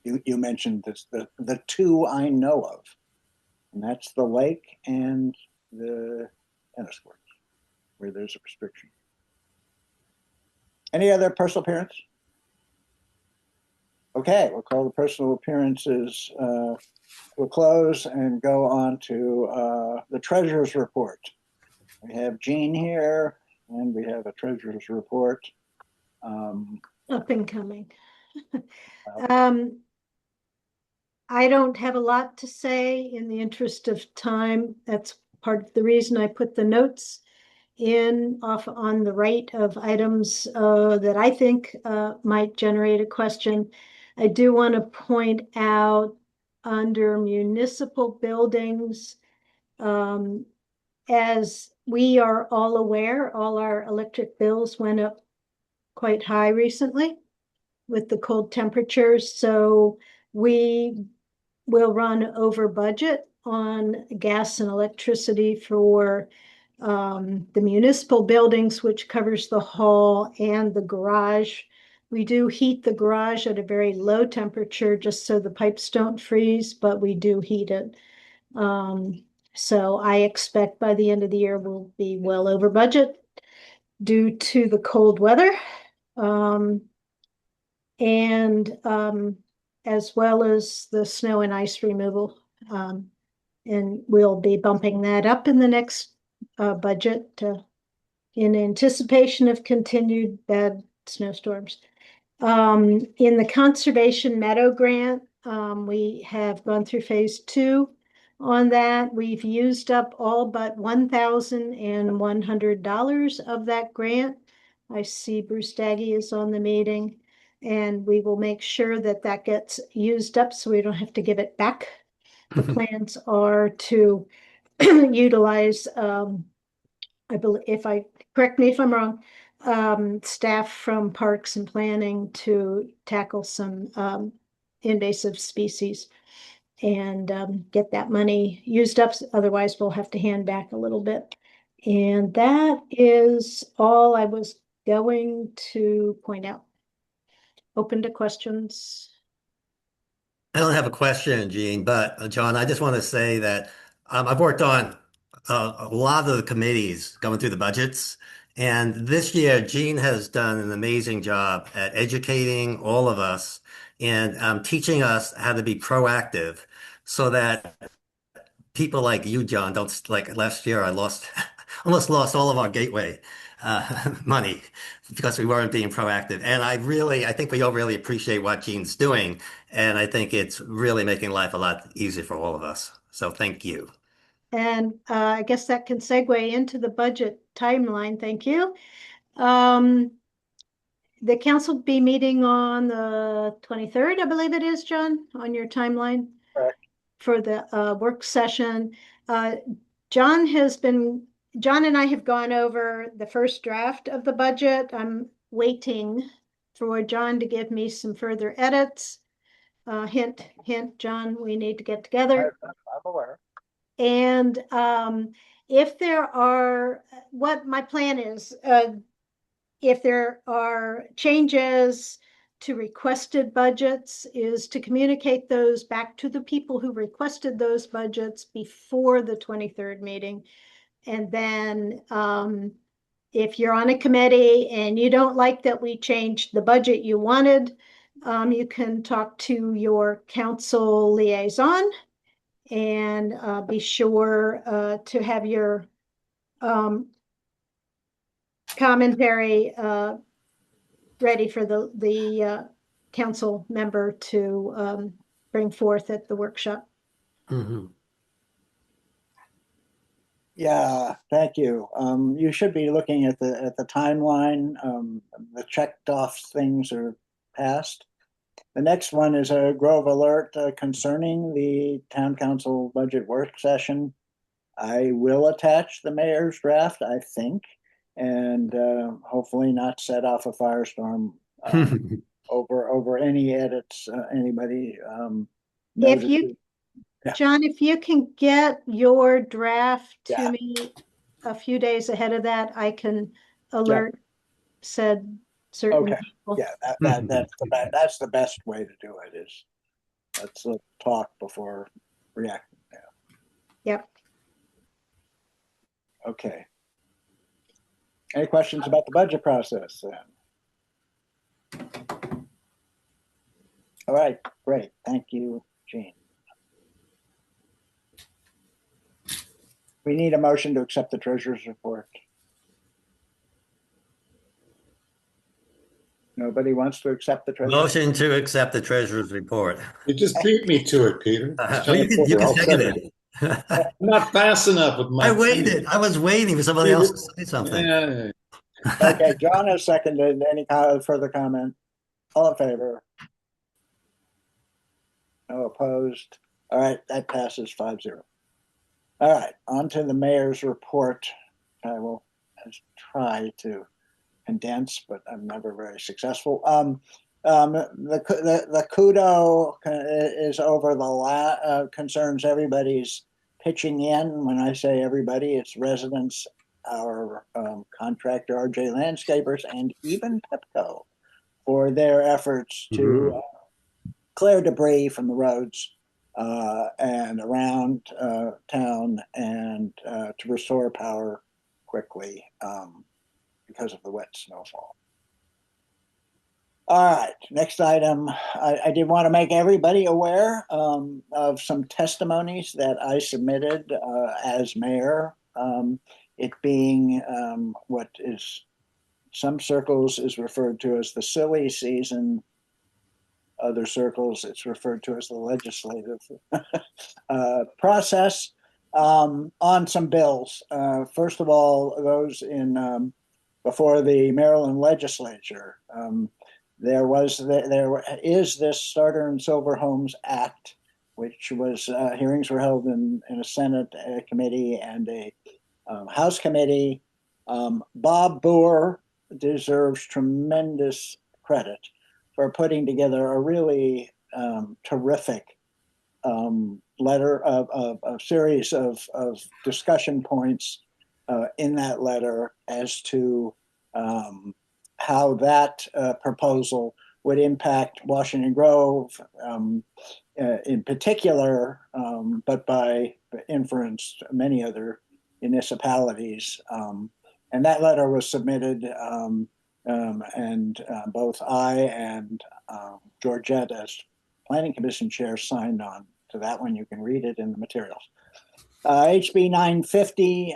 You mentioned this, the two I know of, and that's the lake and the tennis courts, where there's a restriction. Any other personal appearance? Okay, we'll call the personal appearances to a close and go on to the treasurer's report. We have Jean here, and we have a treasurer's report. Up and coming. I don't have a lot to say in the interest of time. That's part of the reason I put the notes in off on the right of items that I think might generate a question. I do want to point out under municipal buildings, as we are all aware, all our electric bills went up quite high recently with the cold temperatures. So we will run over budget on gas and electricity for the municipal buildings, which covers the hall and the garage. We do heat the garage at a very low temperature just so the pipes don't freeze, but we do heat it. So I expect by the end of the year we'll be well over budget due to the cold weather. As well as the snow and ice removal. And we'll be bumping that up in the next budget in anticipation of continued bad snowstorms. In the Conservation Meadow Grant, we have gone through phase 2 on that. We've used up all but $1,100 of that grant. I see Bruce Daggy is on the meeting, and we will make sure that that gets used up so we don't have to give it back. The plans are to utilize, I believe, correct me if I'm wrong, staff from Parks and Planning to tackle some invasive species and get that money used up. Otherwise, we'll have to hand back a little bit. And that is all I was going to point out. Open to questions. I don't have a question, Gene, but John, I just want to say that I've worked on a lot of the committees going through the budgets. And this year, Gene has done an amazing job at educating all of us and teaching us how to be proactive so that people like you, John, don't, like last year, I almost lost all of our gateway money because we weren't being proactive. And I think we all really appreciate what Gene's doing. And I think it's really making life a lot easier for all of us. So thank you. And I guess that can segue into the budget timeline. Thank you. The council will be meeting on the 23rd, I believe it is, John, on your timeline. Correct. For the work session. John and I have gone over the first draft of the budget. I'm waiting for John to give me some further edits. Hint, hint, John, we need to get together. I'm aware. And if there are, what my plan is, if there are changes to requested budgets, is to communicate those back to the people who requested those budgets before the 23rd meeting. And then if you're on a committee and you don't like that we changed the budget you wanted, You can talk to your council liaison and be sure to have your commentary ready for the council member to bring forth at the workshop. Mhm. Yeah, thank you. You should be looking at the timeline. The checked off things are passed. The next one is a Grove alert concerning the town council budget work session. I will attach the mayor's draft, I think, and hopefully not set off a firestorm over any edits anybody If noticed. you, Yeah. John, if you can get your draft to Yeah. me a few days ahead of that, I can alert said certain Okay. people. Yeah, that's the best way to do it is let's talk before reacting. Yeah. Yep. Okay. Any questions about the budget process then? All right, great. Thank you, Jean. We need a motion to accept the treasurer's report. Nobody wants to accept the treasurer's Motion to accept the treasurer's report. You just beat me to it, Peter. Well, you can second it. I'm not fast enough with my. I waited. I was waiting for somebody else to say something. Yeah. Okay, John has seconded. Any further comment? All in favor? No opposed? All right, that passes 5-0. All right, on to the mayor's report. I will try to condense, but I'm never very successful. The kudo is over concerns everybody's pitching in. When I say everybody, it's residents, our contractor, RJ Landscapers, and even Pepco for their efforts to clear debris from the roads and around town and to restore power quickly because of the wet snowfall. All right, next item. I did want to make everybody aware of some testimonies that I submitted as mayor. It being what is some circles is referred to as the silly season. Other circles, it's referred to as the legislative process on some bills. First of all, those in before the Maryland legislature. There is this Starter and Silver Homes Act, which was hearings were held in a Senate committee and a House committee. Bob Boer deserves tremendous credit for putting together a really terrific letter of a series of discussion points in that letter as to how that proposal would impact Washington Grove in particular, but by inference, many other municipalities. And that letter was submitted and both I and Georgette as Planning Commission Chair signed on to that one. You can read it in the materials. HB 950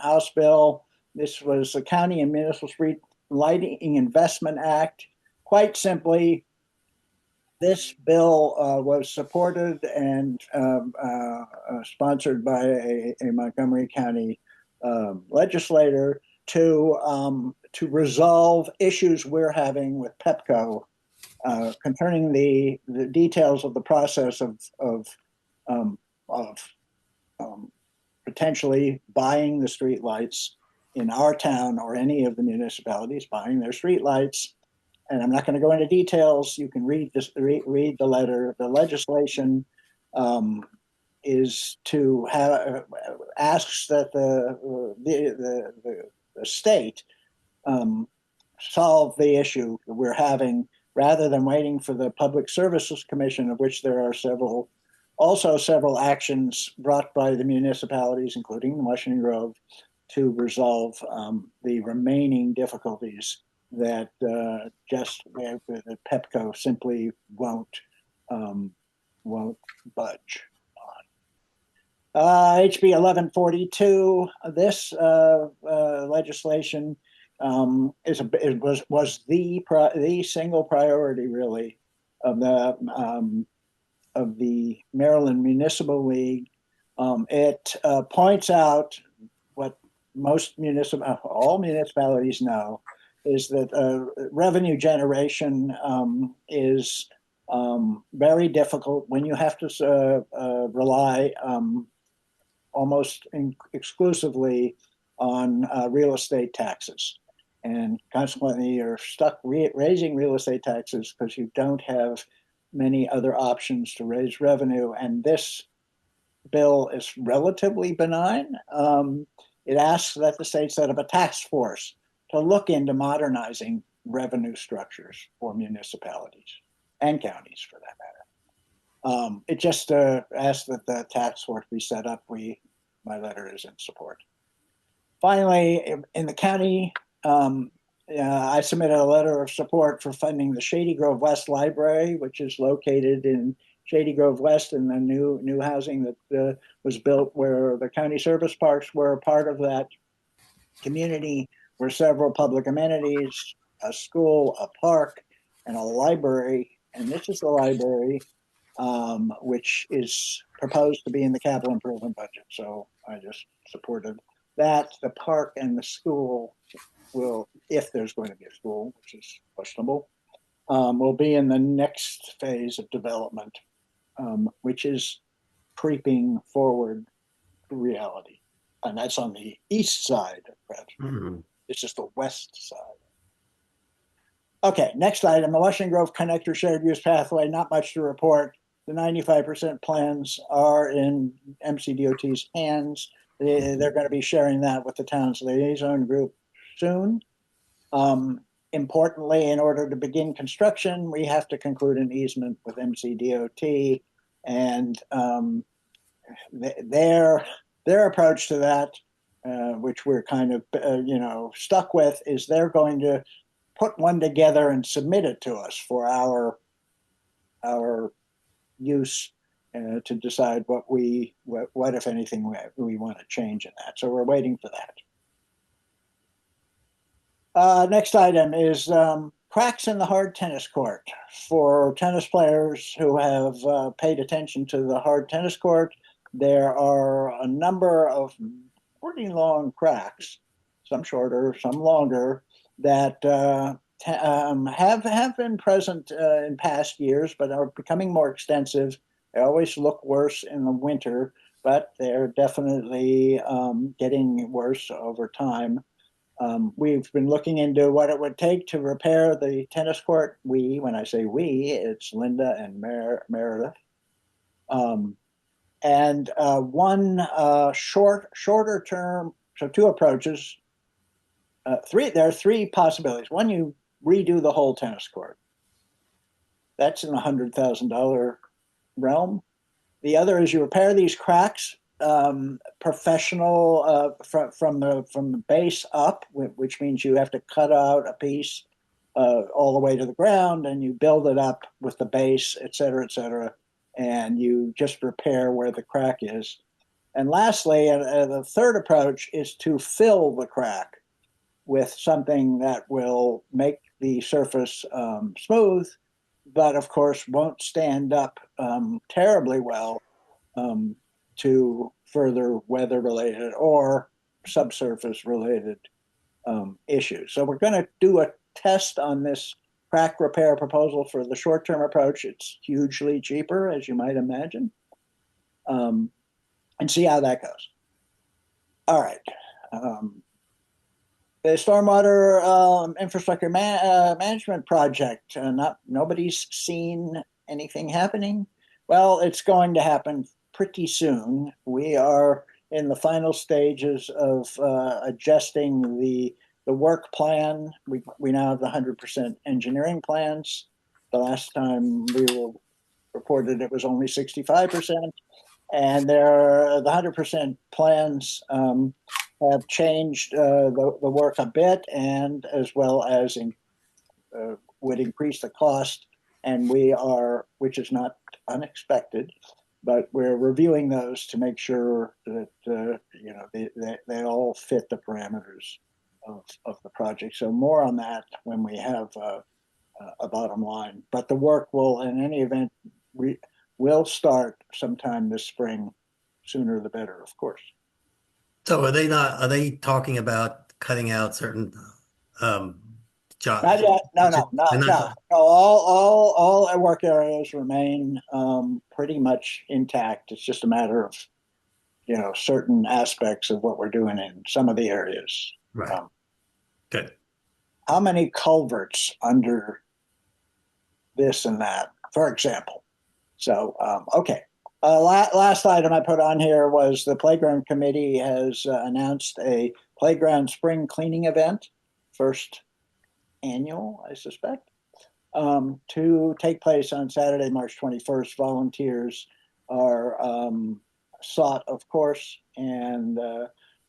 House Bill. This was the County and Municipal Street Lighting Investment Act. Quite simply, this bill was supported and sponsored by a Montgomery County legislator to resolve issues we're having with Pepco concerning the details of the process of potentially buying the street lights in our town or any of the municipalities, buying their street lights. And I'm not going to go into details. You can read this, read the letter. The legislation is to have asks that the state solve the issue that we're having, rather than waiting for the Public Services Commission, of which there are several actions brought by the municipalities, including Washington Grove, to resolve the remaining difficulties that that Pepco simply won't budge on. HB 1142. This legislation was the single priority, really, of the Maryland Municipal League. It points out what all municipalities know, is that revenue generation is very difficult when you have to rely almost exclusively on real estate taxes. And consequently, you're stuck raising real estate taxes because you don't have many other options to raise revenue. And this bill is relatively benign. It asks that the state set up a task force to look into modernizing revenue structures for municipalities and counties, for that matter. It just asks that the task force be set up. My letter is in support. Finally, in the county, I submitted a letter of support for funding the Shady Grove West Library, which is located in Shady Grove West, in the new housing that was built where the county service parks were a part of that community, where several public amenities, a school, a park, and a library. And this is the library, which is proposed to be in the capital improvement budget. So I just supported that. The park and the school will, if there's going to be a school, which is questionable, will be in the next phase of development, which is creeping forward to reality. And that's on the east side of Prattsburg. It's just the west side. Okay, next item, the Washington Grove Connector Shared Use Pathway. Not much to report. The 95% plans are in MCDOT's hands. They're going to be sharing that with the town's liaison group soon. Importantly, in order to begin construction, we have to conclude an easement with MCDOT, and their approach to that, which we're kind of stuck with, is they're going to put one together and submit it to us for our use to decide what if anything we want to change in that. So we're waiting for that. Next item is cracks in the hard tennis court. For tennis players who have paid attention to the hard tennis court, there are a number of pretty long cracks, some shorter, some longer, that have been present in past years, but are becoming more extensive. They always look worse in the winter, but they're definitely getting worse over time. We've been looking into what it would take to repair the tennis court. When I say we, it's Linda and Meredith. And one shorter term, so two approaches. There are three possibilities. One, you redo the whole tennis court. That's in the $100,000 realm. The other is you repair these cracks, professional from the base up, which means you have to cut out a piece all the way to the ground, and you build it up with the base, et cetera, and you just repair where the crack is. And lastly, the third approach is to fill the crack with something that will make the surface smooth, but of course won't stand up terribly well to further weather-related or subsurface-related issues. So we're going to do a test on this crack repair proposal for the short-term approach. It's hugely cheaper, as you might imagine, and see how that goes. All right. The stormwater infrastructure management project, nobody's seen anything happening. Well, it's going to happen pretty soon. We are in the final stages of adjusting the work plan. We now have the 100% engineering plans. The last time we were reported it was only 65%. And the 100% plans have changed the work a bit, and as well as would increase the cost. And we are, which is not unexpected, but we're reviewing those to make sure that they all fit the parameters of the project. So more on that when we have a bottom line. But the work will, in any event, will start sometime this spring. Sooner the better, of course. So are they talking about cutting out certain jobs? Not yet. No. All our work areas remain pretty much intact. It's just a matter of, certain aspects of what we're doing in some of the areas. Right. Good. How many culverts under this and that, for example? So, okay. Last item I put on here was the Playground Committee has announced a playground spring cleaning event, first annual, I suspect, to take place on Saturday, March 21st. Volunteers are sought, of course, and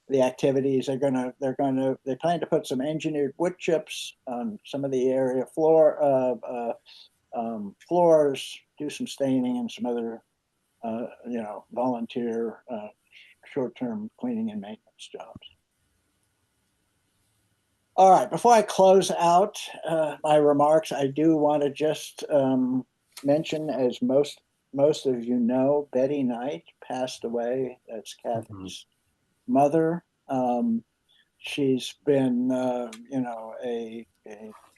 the activities they plan to put some engineered wood chips on some of the area floors, do some staining and some other volunteer short-term cleaning and maintenance jobs. All right, before I close out my remarks, I do want to just mention, as most of you know, Betty Knight passed away. That's Kathy's mother. She's been, a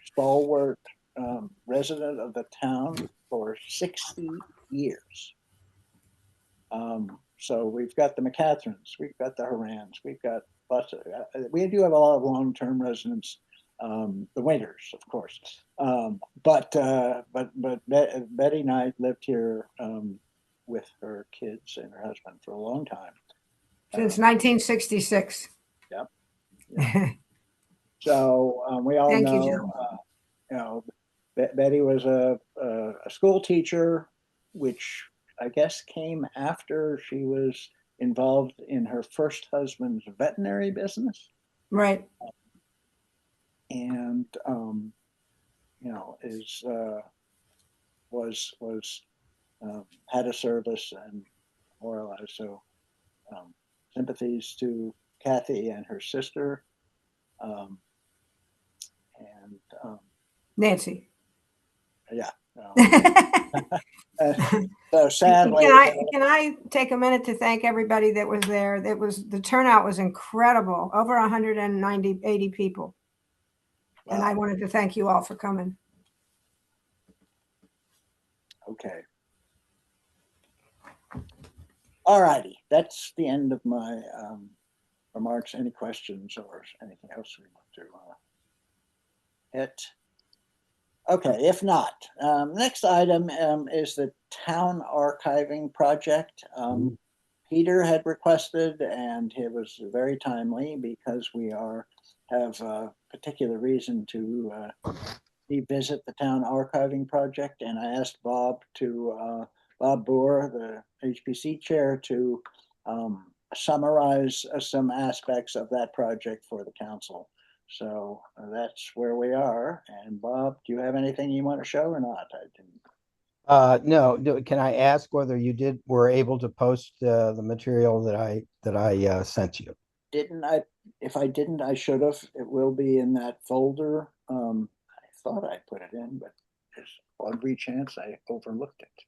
stalwart resident of the town for 60 years. So we've got the McCatherines, we've got the Horans, we've got we do have a lot of long-term residents, the Winters, of course. But Betty Knight lived here with her kids and her husband for a long time. Since 1966. Yep. So we all Thank know, you, Betty was a school teacher, which I guess came after she was involved in her first husband's veterinary business. Right. And, had a service and moralized. So sympathies to Kathy and her sister. Nancy. Yeah. So sadly, can I take a minute to thank everybody that was there? The turnout was incredible. Over 180 people. Wow. And I wanted to thank you all for coming. Okay. All righty. That's the end of my remarks. Any questions or anything else we want to hit? Okay, if not, next item is the town archiving project. Peter had requested, and it was very timely because we have a particular reason to revisit the town archiving project. And I asked Bob Boer, the HPC chair, to summarize some aspects of that project for the council. So that's where we are. And Bob, do you have anything you want to show or not? I didn't. No. Can I ask whether you were able to post the material that I sent you? Didn't I? If I didn't, I should have. It will be in that folder. I thought I put it in, but there's every chance I overlooked it.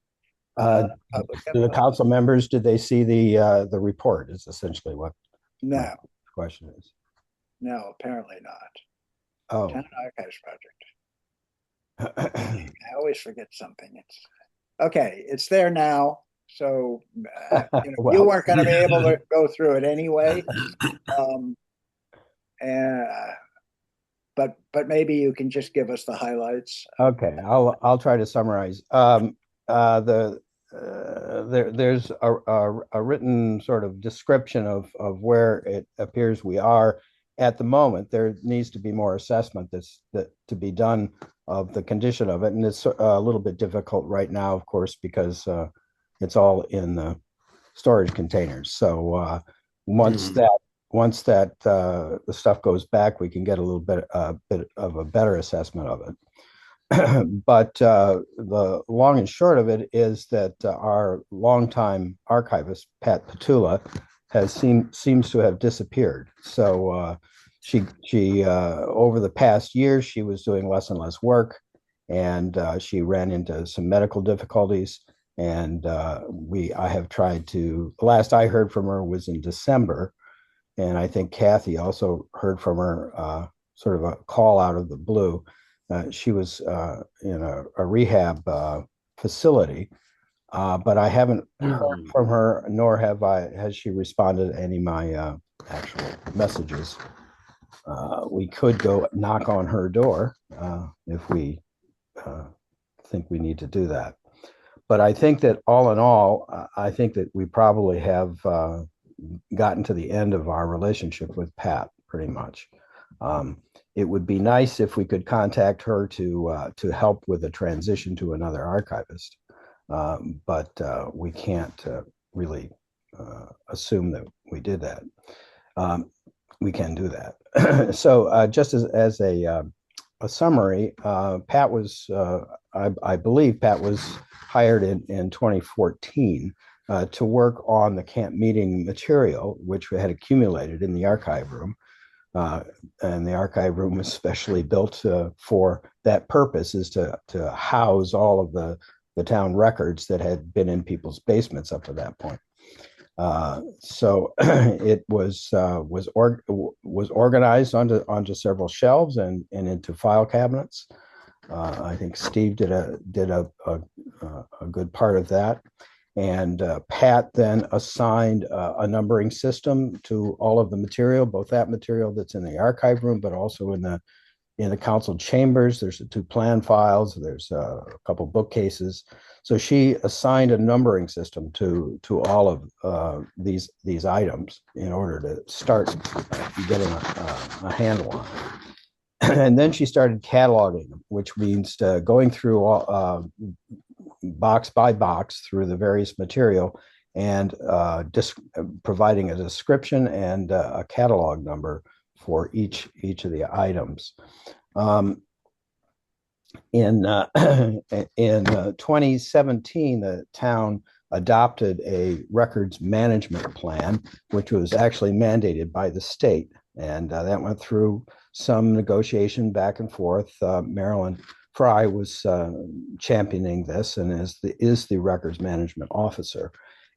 Do the council members, did they see the report? Is essentially what the question is. No, apparently not. Oh. Town Archives Project. I always forget something. It's there now. So well, you weren't going to be able to go through it anyway. But maybe you can just give us the highlights. Okay, I'll try to summarize. There's a written sort of description of where it appears we are at the moment. There needs to be more assessment to be done of the condition of it, and it's a little bit difficult right now, of course, because it's all in the storage containers. So once once that the stuff goes back, we can get a bit of a better assessment of it. But the long and short of it is that our longtime archivist, Pat Petula, seems to have disappeared. So she over the past years, she was doing less and less work, and she ran into some medical difficulties. And I have tried to. The last I heard from her was in December, and I think Kathy also heard from her, sort of a call out of the blue. She was in a rehab facility, but I haven't heard from her, nor has she responded to any of my actual messages. We could go knock on her door if we think we need to do that. But I think that all in all, I think that we probably have gotten to the end of our relationship with Pat, pretty much. It would be nice if we could contact her to help with the transition to another archivist, but we can't really assume that we did that. We can do that. So just as a summary, Pat was, I believe Pat was hired in 2014 to work on the camp meeting material, which had accumulated in the archive room. And the archive room was specially built for that purpose, is to house all of the town records that had been in people's basements up to that point. So it was organized onto several shelves and into file cabinets. I think Steve did a good part of that. And Pat then assigned a numbering system to all of the material, both that material that's in the archive room, but also in the council chambers. There's the 2 plan files. There's a couple bookcases. So she assigned a numbering system to all of these items in order to start getting a handle on it. And then she started cataloging them, which means going through all, box by box through the various material and providing a description and a catalog number for each of the items. In 2017, the town adopted a records management plan, which was actually mandated by the state, and that went through some negotiation back and forth. Marilyn Fry was championing this and is the records management officer.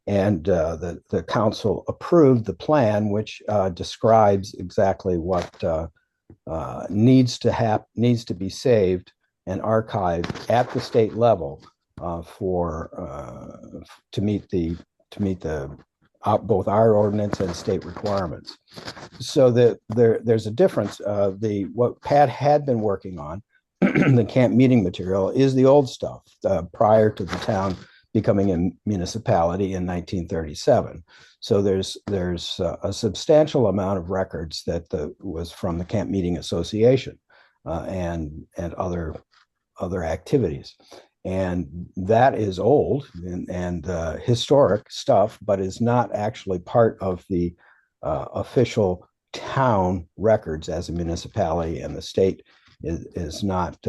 And the council approved the plan, which describes exactly what needs to be saved and archived at the state level to meet both our ordinance and state requirements. So there's a difference. What Pat had been working on, the camp meeting material, is the old stuff prior to the town becoming a municipality in 1937. So there's a substantial amount of records that was from the Camp Meeting Association and other activities. And that is old and historic stuff, but is not actually part of the official town records as a municipality, and the state is not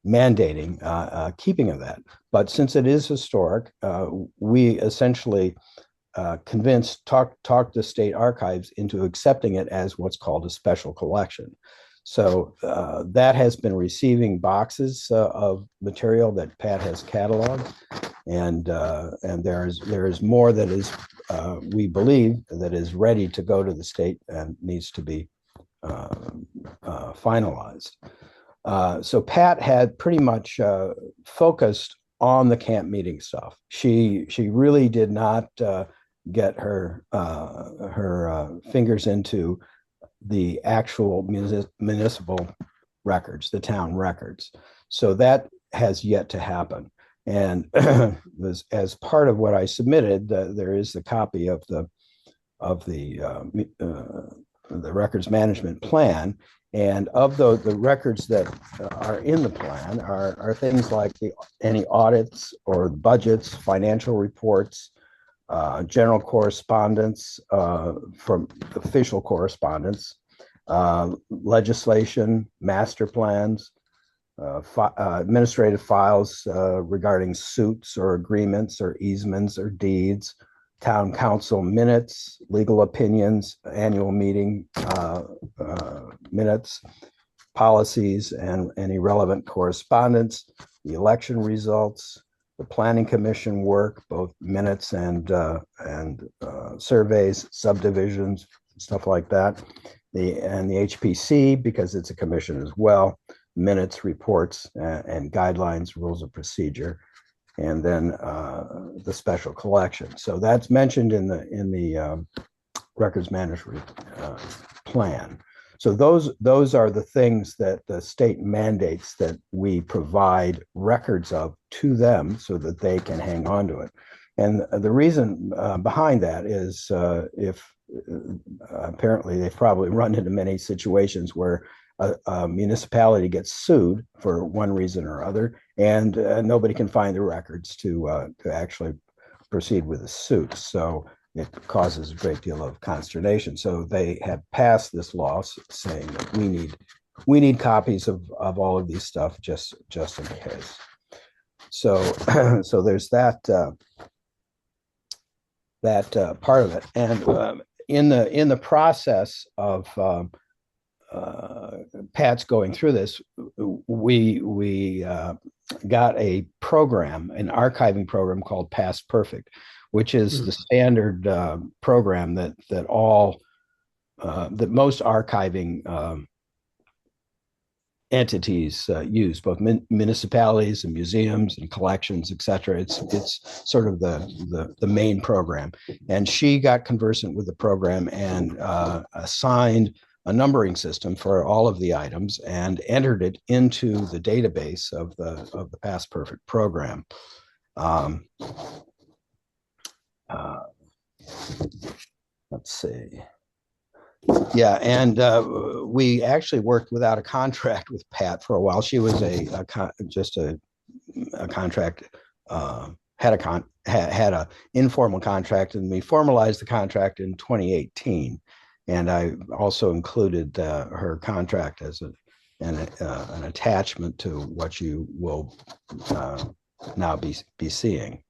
mandating keeping of that. But since it is historic, we essentially talked the state archives into accepting it as what's called a special collection. So that has been receiving boxes of material that Pat has cataloged, and there is more that is, we believe, that is ready to go to the state and needs to be finalized. So Pat had pretty much focused on the camp meeting stuff. She really did not get her fingers into the actual municipal records, the town records. So that has yet to happen. And as part of what I submitted, there is the copy of the records management plan. And of the records that are in the plan are things like any audits or budgets, financial reports, general correspondence from official correspondence, legislation, master plans, administrative files regarding suits or agreements or easements or deeds, town council minutes, legal opinions, annual meeting minutes, policies, and any relevant correspondence, the election results, the planning commission work, both minutes and surveys, subdivisions, stuff like that. The HPC, because it's a commission as well, minutes, reports, and guidelines, rules of procedure, and then the special collection. So that's mentioned in the records management plan. So those are the things that the state mandates that we provide records of to them so that they can hang on to it. And the reason behind that is if apparently they've probably run into many situations where a municipality gets sued for one reason or other, and nobody can find the records to actually proceed with the suit. So it causes a great deal of consternation. So they have passed this law saying that we need copies of all of these stuff just in case. So so there's that part of it. And in the process of Pat's going through this, we got a program, an archiving program called Past Perfect, which is the standard program that most archiving entities use, both municipalities and museums and collections, et cetera. It's sort of the main program. And she got conversant with the program and assigned a numbering system for all of the items and entered it into the database of the Past Perfect program. Let's see. Yeah, and we actually worked without a contract with Pat for a while. She was just a contract, had a informal contract, and we formalized the contract in 2018. And I also included her contract as an attachment to what you will now be seeing.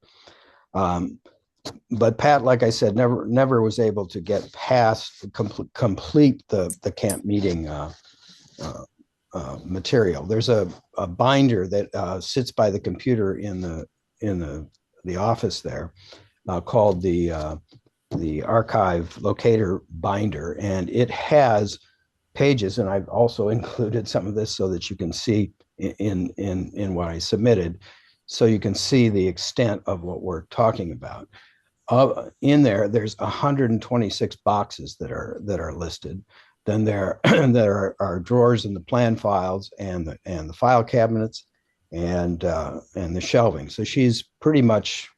But Pat, like I said, never was able to get past complete the camp meeting material. There's a binder that sits by the computer in the office there called the archive locator binder, and it has pages, and I've also included some of this so that you can see in what I submitted, so you can see the extent of what we're talking about. In there's 126 boxes that are listed. Then there are drawers in the plan files and the file cabinets and the shelving. So she's pretty much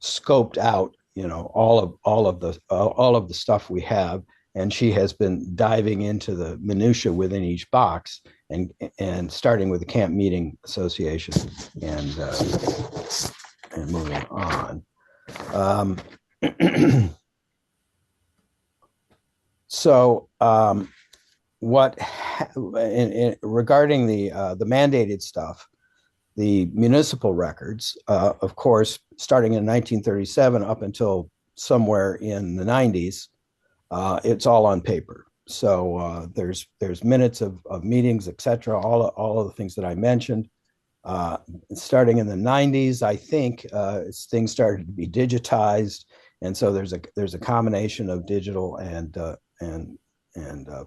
scoped out, all of the stuff we have, and she has been diving into the minutia within each box and starting with the Camp Meeting Association and moving on. So regarding the mandated stuff, the municipal records, of course, starting in 1937 up until somewhere in the 90s, it's all on paper. So there's minutes of meetings, etc. All of the things that I mentioned. Starting in the 90s, I think things started to be digitized, and so there's a combination of digital and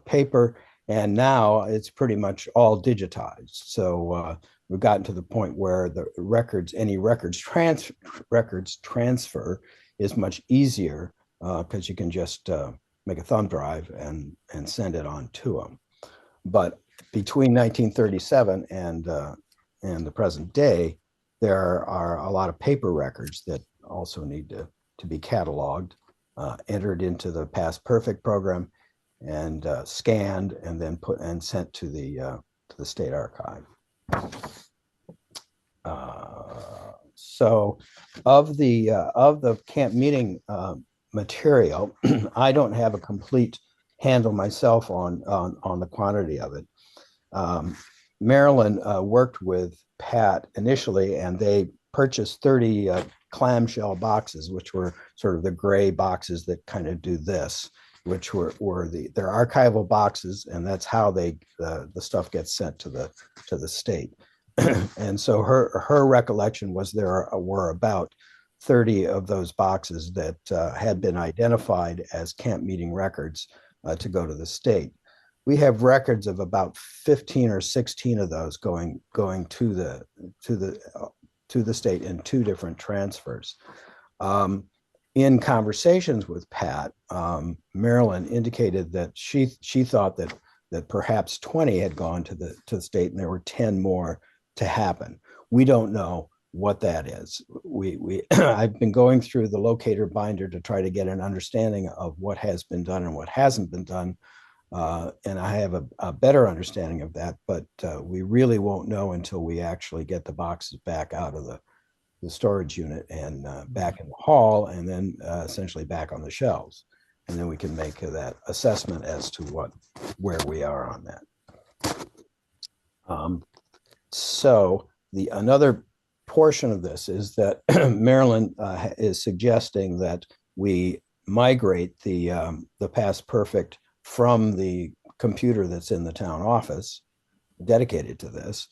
paper, and now it's pretty much all digitized. So we've gotten to the point where any records transfer is much easier because you can just make a thumb drive and send it on to them. But between 1937 and the present day, there are a lot of paper records that also need to be cataloged, entered into the Past Perfect program, and scanned, and then sent to the state archive. So of the camp meeting material, I don't have a complete handle myself on the quantity of it. Marilyn worked with Pat initially, and they purchased 30 clamshell boxes, which were sort of the gray boxes that kind of do this, which were their archival boxes, and that's how the stuff gets sent to the state. And so her recollection was there were about 30 of those boxes that had been identified as camp meeting records to go to the state. We have records of about 15 or 16 of those going to the state in two different transfers. In conversations with Pat, Marilyn indicated that she thought that perhaps 20 had gone to the state and there were 10 more to happen. We don't know what that is. I've been going through the locator binder to try to get an understanding of what has been done and what hasn't been done. And I have a better understanding of that, but we really won't know until we actually get the boxes back out of the storage unit and back in the hall, and then essentially back on the shelves. And then we can make that assessment as to where we are on that. So another portion of this is that Marilyn is suggesting that we migrate the Past Perfect from the computer that's in the town office dedicated to this,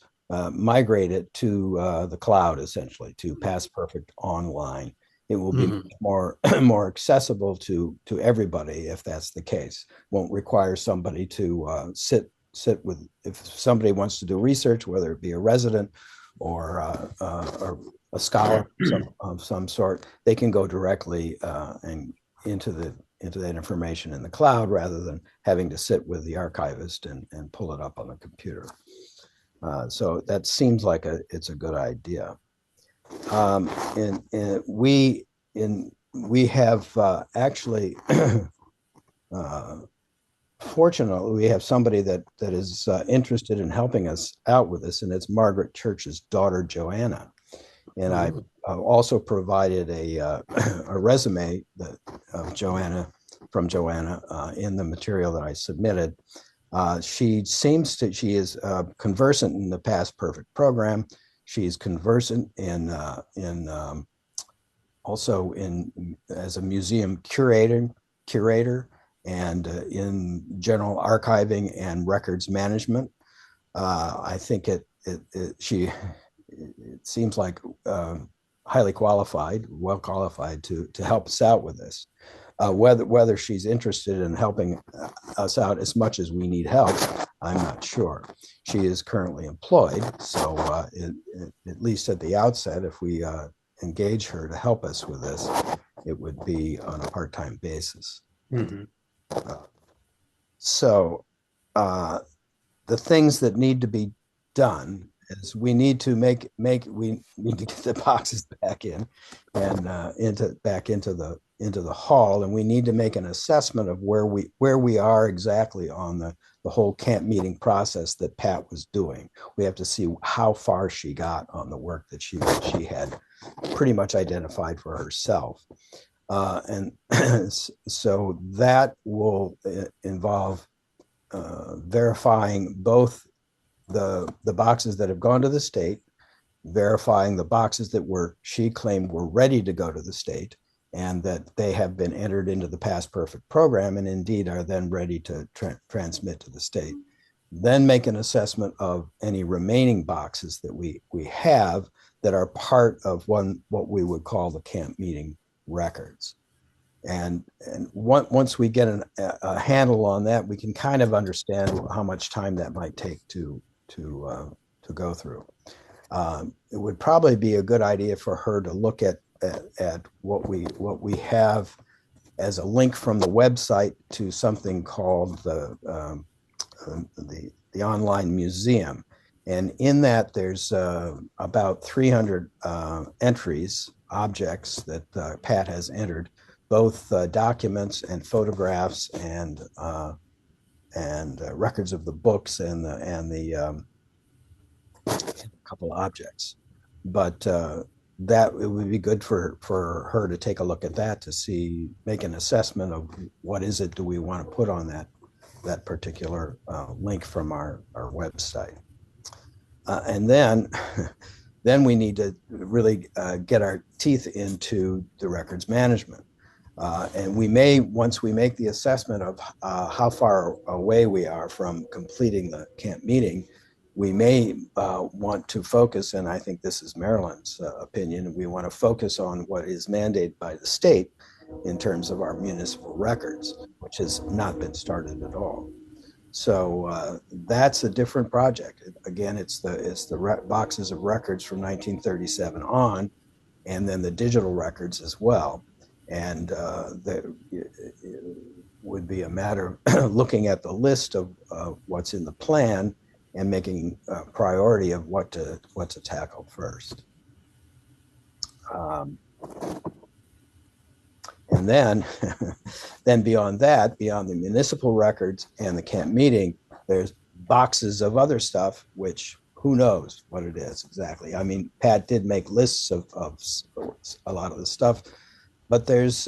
migrate it to the cloud, essentially, to Past Perfect Online. It will be more accessible to everybody if that's the case. Won't require somebody to sit with, if somebody wants to do research, whether it be a resident or a scholar of some sort, they can go directly and into that information in the cloud rather than having to sit with the archivist and pull it up on the computer. So that seems like it's a good idea. And we have actually fortunately, we have somebody that is interested in helping us out with this, and it's Margaret Church's daughter, Joanna. And I also provided a resume of Joanna in the material that I submitted. She is conversant in the Past Perfect program. She's conversant in also as a museum curator and in general archiving and records management. I think it seems like highly qualified, well qualified to help us out with this. Whether she's interested in helping us out as much as we need help, I'm not sure. She is currently employed, so at least at the outset, if we engage her to help us with this, it would be on a part-time basis. So the things that need to be done is we need to get the boxes back in and back into the hall, and we need to make an assessment of where we are exactly on the whole camp meeting process that Pat was doing. We have to see how far she got on the work that she had pretty much identified for herself. And so that will involve verifying both the boxes that have gone to the state, verifying the boxes that she claimed were ready to go to the state, and that they have been entered into the Past Perfect program and indeed are then ready to transmit to the state. Then make an assessment of any remaining boxes that we have that are part of what we would call the camp meeting records. And once we get a handle on that, we can kind of understand how much time that might take to go through. It would probably be a good idea for her to look at what we have as a link from the website to something called the online museum. And in that, there's about 300 entries, objects that Pat has entered, both documents and photographs and records of the books and the couple objects. But that it would be good for her to take a look at that to see, make an assessment of what is it do we want to put on that particular link from our website. And then we need to really get our teeth into the records management. And we may, once we make the assessment of how far away we are from completing the camp meeting, we may want to focus, and I think this is Marilyn's opinion, we want to focus on what is mandated by the state in terms of our municipal records, which has not been started at all. So that's a different project. Again, it's the boxes of records from 1937 on, and then the digital records as well. And it would be a matter of looking at the list of what's in the plan and making a priority of what to tackle first. And then, then beyond that, beyond the municipal records and the camp meeting, there's boxes of other stuff, which who knows what it is exactly. I mean, Pat did make lists of a lot of the stuff, but there's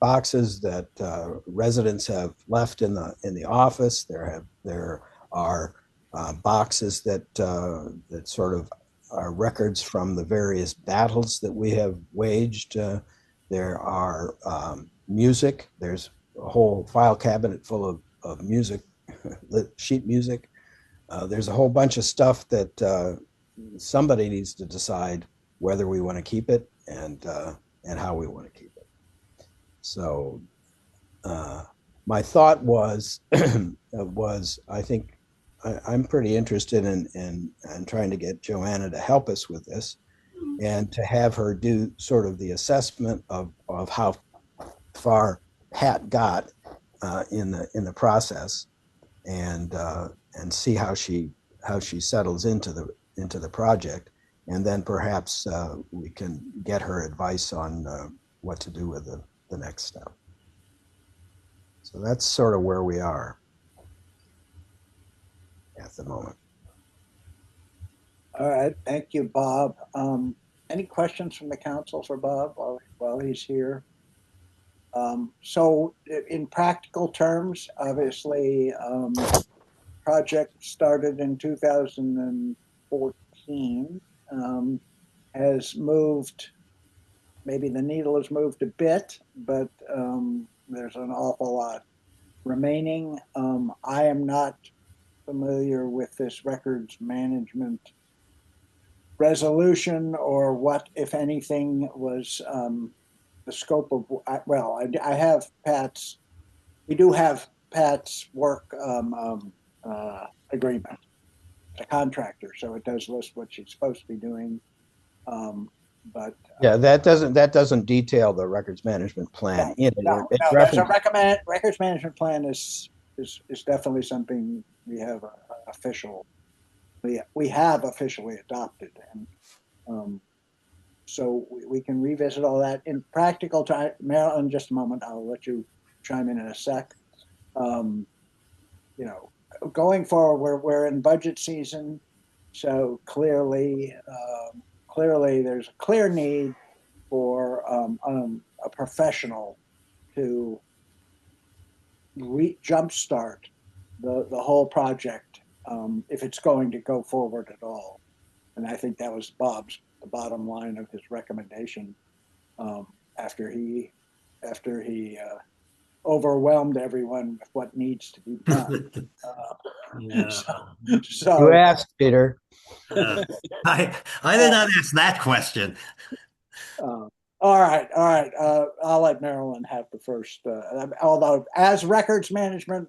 boxes that residents have left in the office. There are boxes that sort of are records from the various battles that we have waged. There are music. There's a whole file cabinet full of music, sheet music. There's a whole bunch of stuff that somebody needs to decide whether we want to keep it and how we want to keep it. So my thought was I think I'm pretty interested in trying to get Joanna to help us with this and to have her do sort of the assessment of how far Pat got in the process and see how she settles into the project, and then perhaps we can get her advice on what to do with the next step. So that's sort of where we are at the moment. All right, thank you, Bob. Any questions from the council for Bob while he's here? So in practical terms, obviously, project started in 2014, has moved, maybe the needle has moved a bit, but there's an awful lot remaining. I am not familiar with this records management resolution or what, if anything, was the scope of, well, I have Pat's, we do have Pat's work agreement, a contractor, so it does list what she's supposed to be doing. But yeah, that doesn't detail the records management plan. There's a records management plan is definitely something we have we have officially adopted, and so we can revisit all that in practical time. Marilyn, just a moment, I'll let you chime in a sec. You know, going forward, we're in budget season, so clearly there's a clear need for a professional to jumpstart the whole project if it's going to go forward at all. And I think that was the bottom line of his recommendation after he overwhelmed everyone with what needs to be done. So you asked, Peter. I did not ask that question. All right. I'll let Marilyn have the first. Although, as records management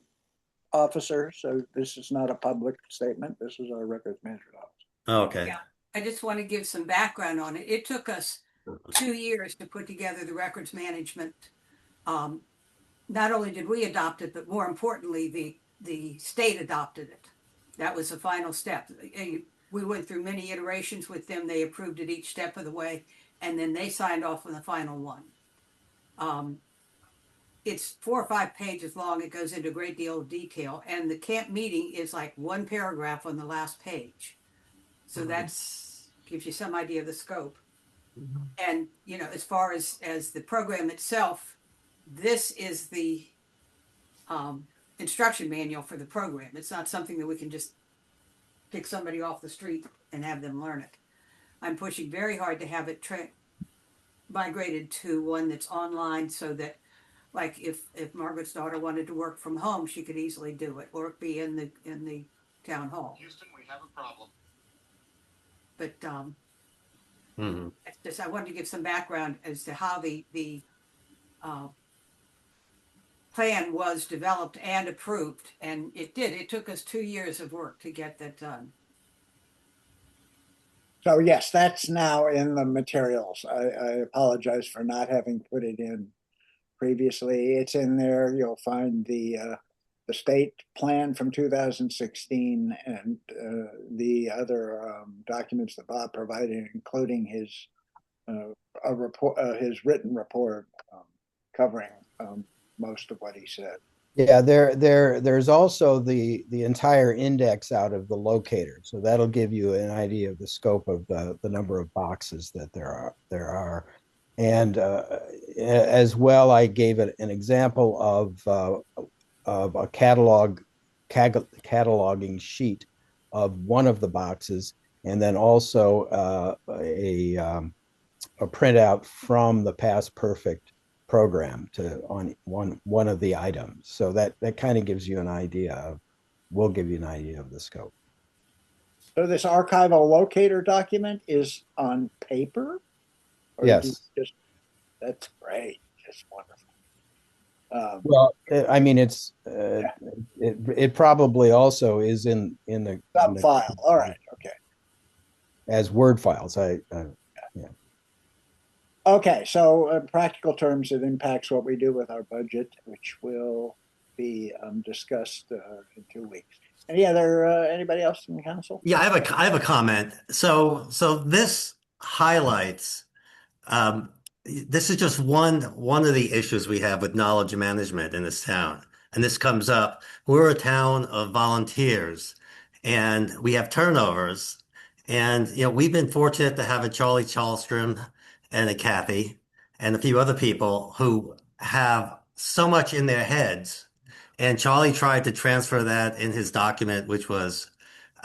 officer, so this is not a public statement. This is our records management officer. Okay. Yeah, I just want to give some background on it. It took us 2 years to put together the records management. Not only did we adopt it, but more importantly, the state adopted it. That was the final step. We went through many iterations with them. They approved it each step of the way, and then they signed off on the final one. It's 4 or 5 pages long. It goes into a great deal of detail, and the camp meeting is like one paragraph on the last page. So that's, gives you some idea of the scope. And, you know, as far as the program itself, this is the instruction manual for the program. It's not something that we can just pick somebody off the street and have them learn it. I'm pushing very hard to have it migrated to one that's online, so that, like, if Margaret's daughter wanted to work from home, she could easily do it, or be in the town hall. Houston, we have a problem. But it's just, I wanted to give some background as to how the plan was developed and approved, and it took us 2 years of work to get that done. So yes, that's now in the materials. I apologize for not having put it in previously. It's in there. You'll find the state plan from 2016 and the other documents that Bob provided, including his his written report covering most of what he said. Yeah, there's also the entire index out of the locator, so that'll give you an idea of the scope of the number of boxes that there are, and as well, I gave it an example of a cataloging sheet of one of the boxes, and then also a printout from the Past Perfect program on one of the items. So that kind of gives you an idea will give you an idea of the scope. So this archival locator document is on paper? Or Yes. That's great. Just wonderful. Well, I mean, it probably also is in the file. All right. Okay. As Word files. Okay, so in practical terms, it impacts what we do with our budget, which will be discussed in 2 weeks. Anybody else in the council? Yeah, I have a comment. So this highlights this is just one of the issues we have with knowledge management in this town. And this comes up. We're a town of volunteers and we have turnovers. And you know, we've been fortunate to have a Charlie Charlstrom and a Kathy and a few other people who have so much in their heads. And Charlie tried to transfer that in his document, which was,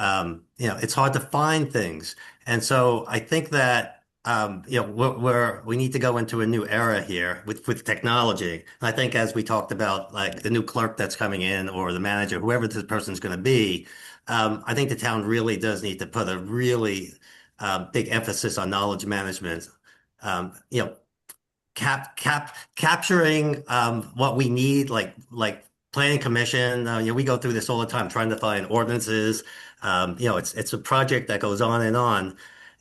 you know, it's hard to find things. And so I think that, you know, we need to go into a new era here with technology. And I think as we talked about, like the new clerk that's coming in or the manager, whoever this person's going to be, I think the town really does need to put a really big emphasis on knowledge management. You know, capturing what we need, like planning commission. You know, we go through this all the time, trying to find ordinances. You know, it's a project that goes on,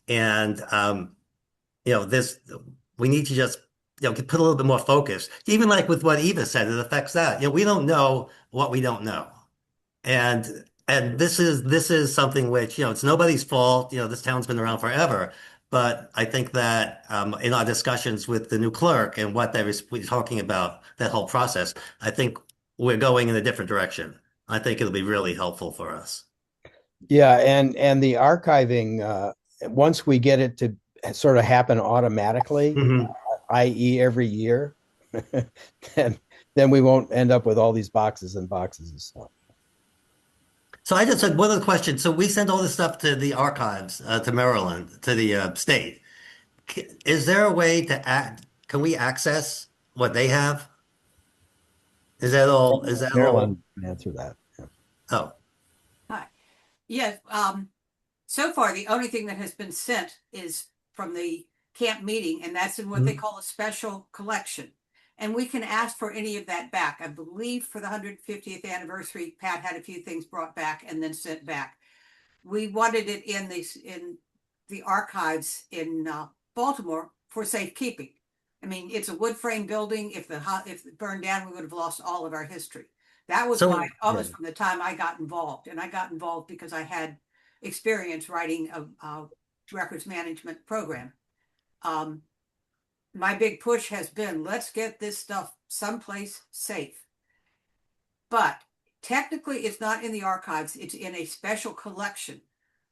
and you know, we need to just, you know, put a little bit more focus. Even like with what Eva said, it affects that. You know, we don't know what we don't know, and this is something which, you know, it's nobody's fault. You know, this town's been around forever. But I think that in our discussions with the new clerk and what they were talking about, that whole process, I think we're going in a different direction. I think it'll be really helpful for us. Yeah, and the archiving, once we get it to sort of happen automatically, i.e. every year, then we won't end up with all these boxes and boxes of stuff. So I just had one other question. So we send all this stuff to the archives, to Maryland, to the state. Is there a way can we access what they have? Is that all? Maryland can answer that. Yeah. Oh. Hi. Yes. So far, the only thing that has been sent is from the camp meeting, and that's in what they call a special collection. And we can ask for any of that back. I believe for the 150th anniversary, Pat had a few things brought back and then sent back. We wanted it in the archives in Baltimore for safekeeping. I mean, it's a wood frame building. If it burned down, we would have lost all of our history. That was why almost from the time I got involved, and I got involved because I had experience writing a records management program. My big push has been, let's get this stuff someplace safe. But technically it's not in the archives, it's in a special collection.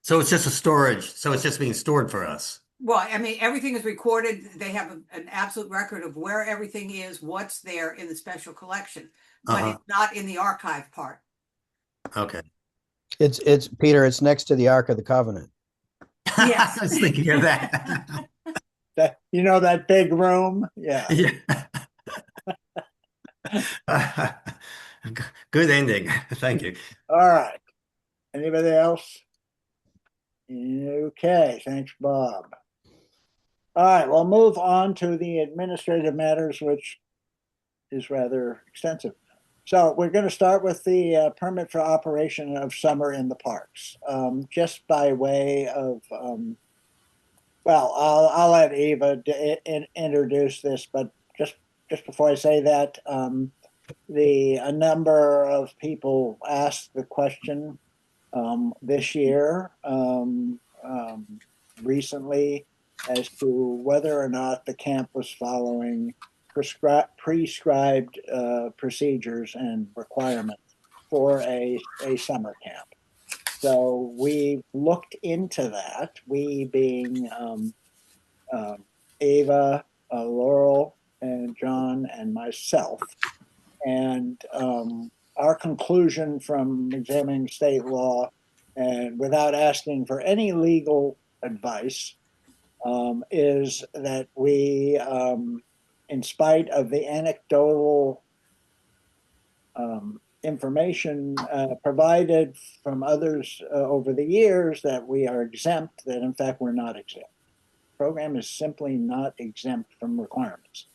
So it's just a storage. So it's just being stored for us. Well, I mean, everything is recorded. They have an absolute record of where everything is, what's there in the special collection, but Uh-huh. it's not in the archive part. Okay. It's Peter, it's next to the Ark of the Covenant. Yes. I was thinking of that. That, you know, that big room? Yeah. Yeah. Good ending. Thank you. All right. Anybody else? Okay, thanks, Bob. All right, we'll move on to the administrative matters, which is rather extensive. So we're going to start with the permit for operation of summer in the parks. Just by way of, well, I'll let Eva introduce this, but just before I say that, a number of people asked the question this year, recently, as to whether or not the camp was following prescribed procedures and requirements for a summer camp. So we looked into that, we being Ava, Laurel, and John, and myself. And our conclusion from examining state law and without asking for any legal advice is that we, in spite of the anecdotal information provided from others over the years, that we are exempt, that in fact we're not exempt. The program is simply not exempt from requirements.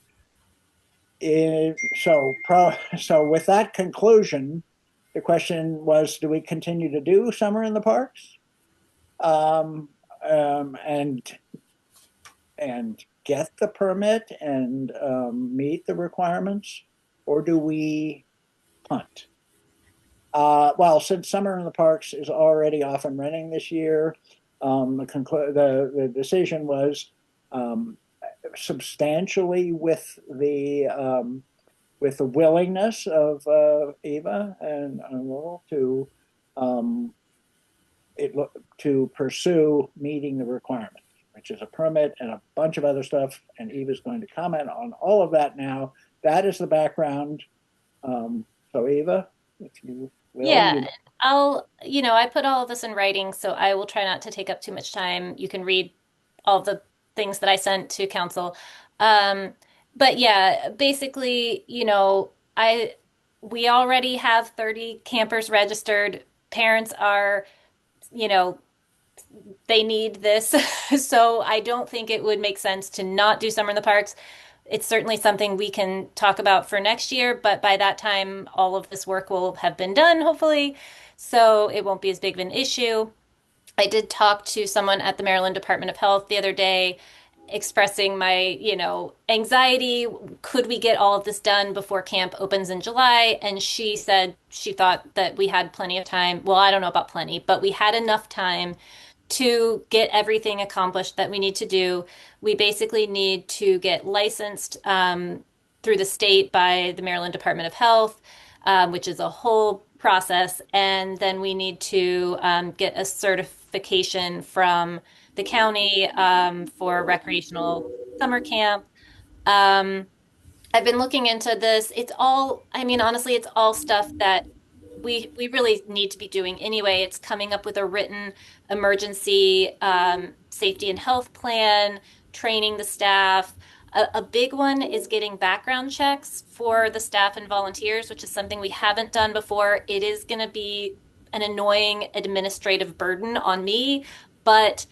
So with that conclusion, the question was, do we continue to do summer in the parks? And get the permit and meet the requirements, or do we punt? Well, since summer in the parks is already off and running this year, the decision was substantially with the willingness of Eva and Laurel to pursue meeting the requirements, which is a permit and a bunch of other stuff. And Eva's going to comment on all of that now. That is the background. So Eva, if you will. Yeah, I put all of this in writing, so I will try not to take up too much time. You can read all the things that I sent to council. But yeah, basically, we already have 30 campers registered. Parents are, they need this. So I don't think it would make sense to not do summer in the parks. It's certainly something we can talk about for next year, but by that time, all of this work will have been done, hopefully. So it won't be as big of an issue. I did talk to someone at the Maryland Department of Health the other day, expressing my, anxiety. Could we get all of this done before camp opens in July? And she said she thought that we had plenty of time. Well, I don't know about plenty, but we had enough time to get everything accomplished that we need to do. We basically need to get licensed through the state by the Maryland Department of Health, which is a whole process. And then we need to get a certification from the county for recreational summer camp. I've been looking into this. Honestly, it's all stuff that we really need to be doing anyway. It's coming up with a written emergency safety and health plan, training the staff. A big one is getting background checks for the staff and volunteers, which is something we haven't done before. It is going to be an annoying administrative burden on me, but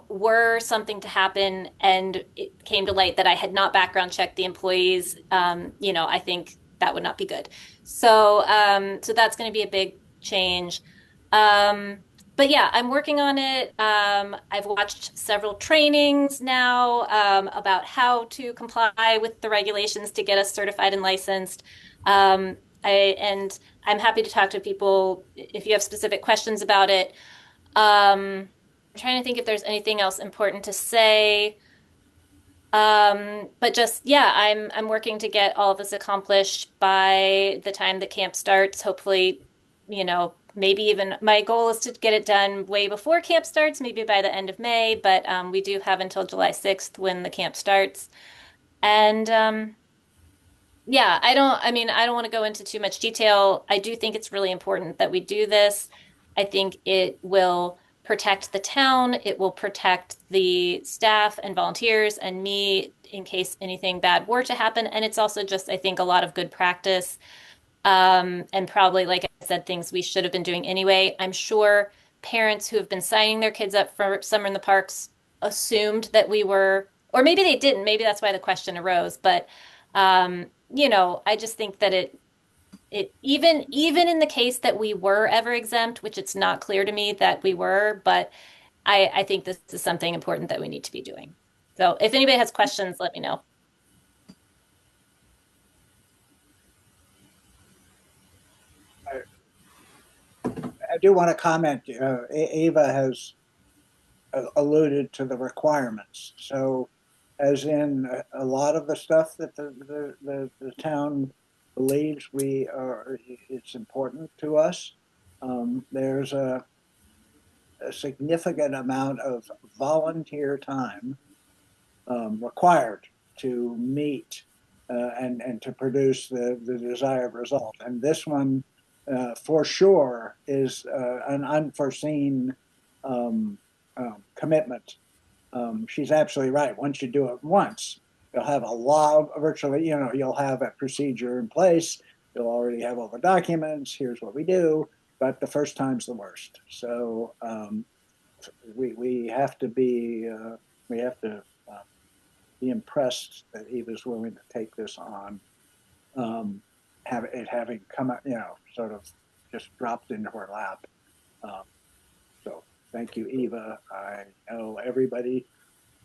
were something to happen and it came to light that I had not background checked the employees, I think that would not be good. So that's going to be a big change. But yeah, I'm working on it. I've watched several trainings now about how to comply with the regulations to get us certified and licensed. And I'm happy to talk to people if you have specific questions about it. I'm trying to think if there's anything else important to say. But just, yeah, I'm working to get all of this accomplished by the time the camp starts. Hopefully, maybe even my goal is to get it done way before camp starts, maybe by the end of May, but we do have until July 6th when the camp starts. And yeah, I don't want to go into too much detail. I do think it's really important that we do this. I think it will protect the town. It will protect the staff and volunteers and me in case anything bad were to happen. And it's also just, I think, a lot of good practice. And probably, like I said, things we should have been doing anyway. I'm sure parents who have been signing their kids up for Summer in the Parks assumed that we were, or maybe they didn't. Maybe that's why the question arose. But I just think that even in the case that we were ever exempt, which it's not clear to me that we were, but I think this is something important that we need to be doing. So if anybody has questions, let me know. I do want to comment. Eva has alluded to the requirements. So, as in a lot of the stuff that the town believes it's important to us, there's a significant amount of volunteer time required to meet and to produce the desired result. And this one, for sure, is an unforeseen commitment. She's absolutely right. Once you do it once, you'll have a lot of virtually, you'll have a procedure in place. You'll already have all the documents. Here's what we do. But the first time's the worst. So we have to be be impressed that Eva's willing to take this on. Having come out, sort of just dropped into her lap. So thank you, Eva. I know everybody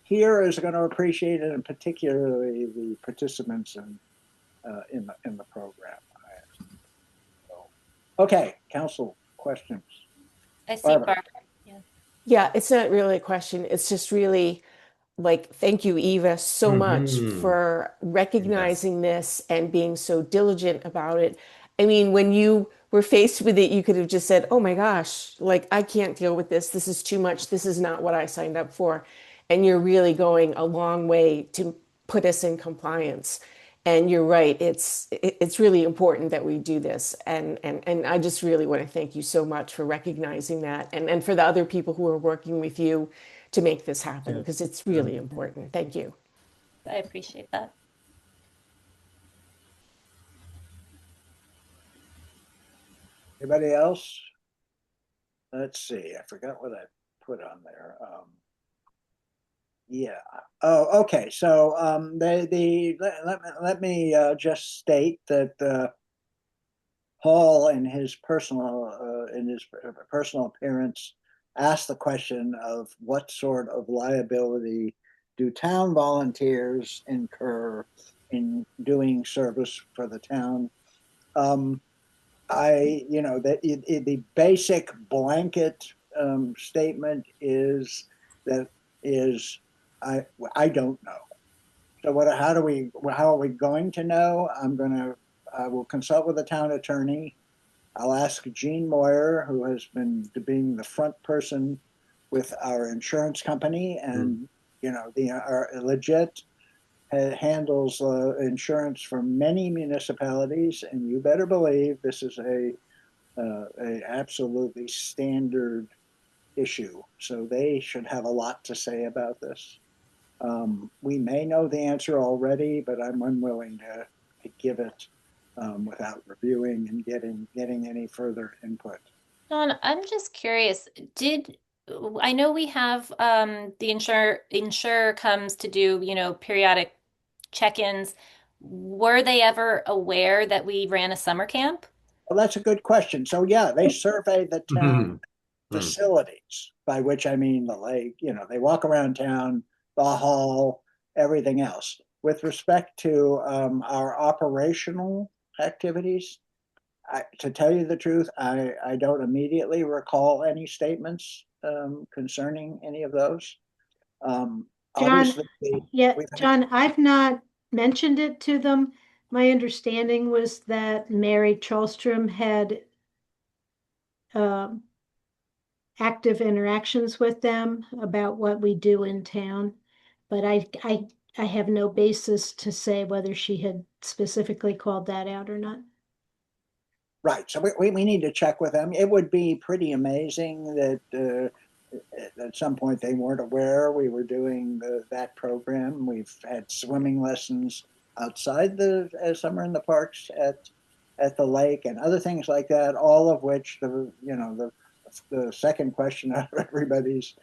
here is going to appreciate it, and particularly the participants in the program. Okay, council questions. I see Barbara. Barbara. Yeah, it's not really a question. It's just really like, thank you, Eva, so much for recognizing this and being so diligent about it. I mean, when you were faced with it, you could have just said, oh my gosh, like, I can't deal with this. This is too much. This is not what I signed up for. And you're really going a long way to put us in compliance. And you're right. It's really important that we do this. And I just really want to thank you so much for recognizing that, and for the other people who are working with you to make this happen, because it's really important. Thank you. I appreciate that. Anybody else? Let's see. I forgot what I put on there. Yeah. Oh, okay. So let me just state that Paul, in his personal appearance, asked the question of what sort of liability do town volunteers incur in doing service for the town. The basic blanket statement is I don't know. So how are we going to know? I will consult with the town attorney. I'll ask Jean Moyer, who has been being the front person with our insurance company, and our legit handles insurance for many municipalities, and you better believe this is a absolutely standard issue. So they should have a lot to say about this. We may know the answer already, but I'm unwilling to give it without reviewing and getting any further input. John, I'm just curious. I know we have the insurer comes to do, periodic check-ins. Were they ever aware that we ran a summer camp? Well, that's a good question. So yeah, they survey the town facilities, by which I mean the lake. They walk around town, the hall, everything else. With respect to our operational activities, to tell you the truth, I don't immediately recall any statements concerning any of those. John, obviously, John, I've not mentioned it to them. My understanding was that Mary Charlstrom had active interactions with them about what we do in town. But I have no basis to say whether she had specifically called that out or not. Right. So we need to check with them. It would be pretty amazing that at some point they weren't aware we were doing that program. We've had swimming lessons outside the Summer in the Parks at the lake and other things like that. All of which the second question out of everybody's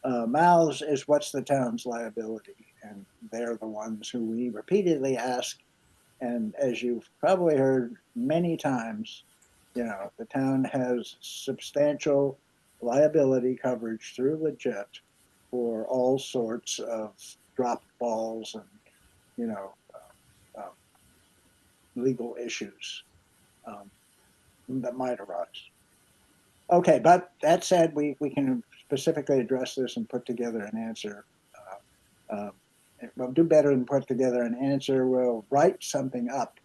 mouths is what's the town's liability, and they're the ones who we repeatedly ask. And as you've probably heard many times, the town has substantial liability coverage through Legit for all sorts of dropped balls and, legal issues that might arise. Okay, but that said, we can specifically address this and put together an answer. We'll do better than put together an answer. We'll write something up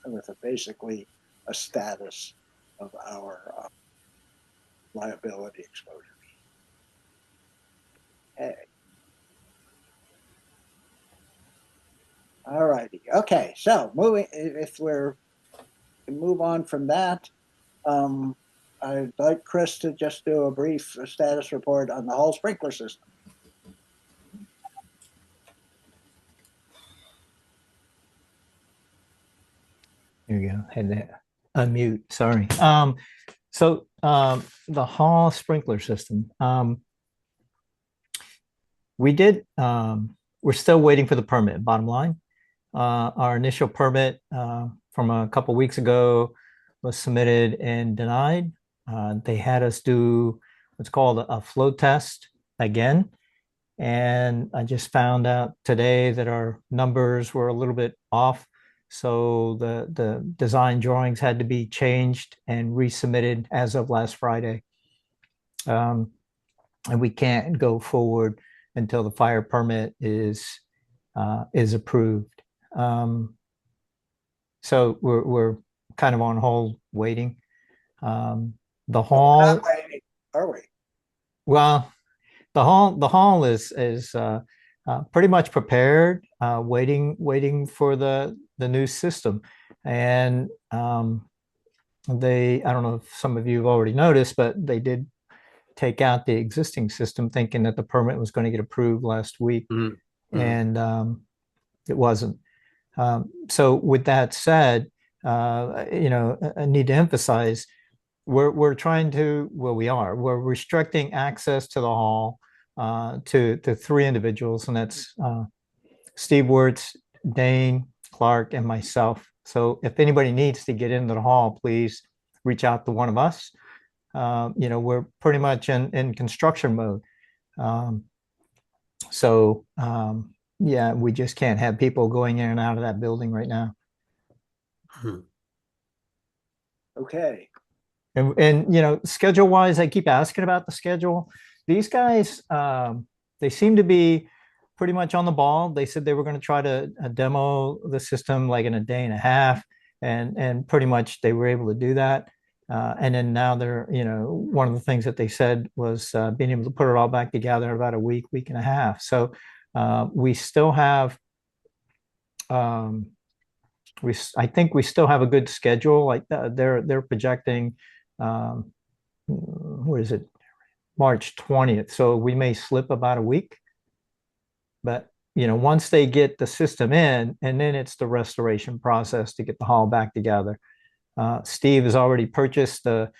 with basically a status of our liability exposures. Okay. All righty. Okay, so if we're move on from that, I'd like Chris to just do a brief status report on the Hall sprinkler system. Here you go. Had to unmute. Sorry. The Hall sprinkler system. We're still waiting for the permit, bottom line. Our initial permit from a couple weeks ago was submitted and denied. They had us do what's called a flow test again. And I just found out today that our numbers were a little bit off. So the design drawings had to be changed and resubmitted as of last Friday. And we can't go forward until the fire permit is approved. So we're kind of on hold waiting. The hall, not waiting, are we? well, the hall is pretty much prepared, waiting for the new system. And I don't know if some of you have already noticed, but they did take out the existing system thinking that the permit was going to get approved last week. Mm-hmm. And it wasn't. So with that said, I need to emphasize we're restricting access to the hall to 3 individuals, and that's Steve Wirtz, Dane Clark, and myself. So if anybody needs to get into the hall, please reach out to one of us. We're pretty much in construction mode. Yeah, we just can't have people going in and out of that building right now. Okay. And schedule wise, I keep asking about the schedule. These guys, they seem to be pretty much on the ball. They said they were going to try to demo the system like in a day and a half, and pretty much they were able to do that. And then now they're, one of the things that they said was being able to put it all back together in about a week and a half. So we still have, I think we still have a good schedule. Like they're projecting, what is it, March 20th. So we may slip about a week, but once they get the system in, and then it's the restoration process to get the hall back together. Steve has already purchased the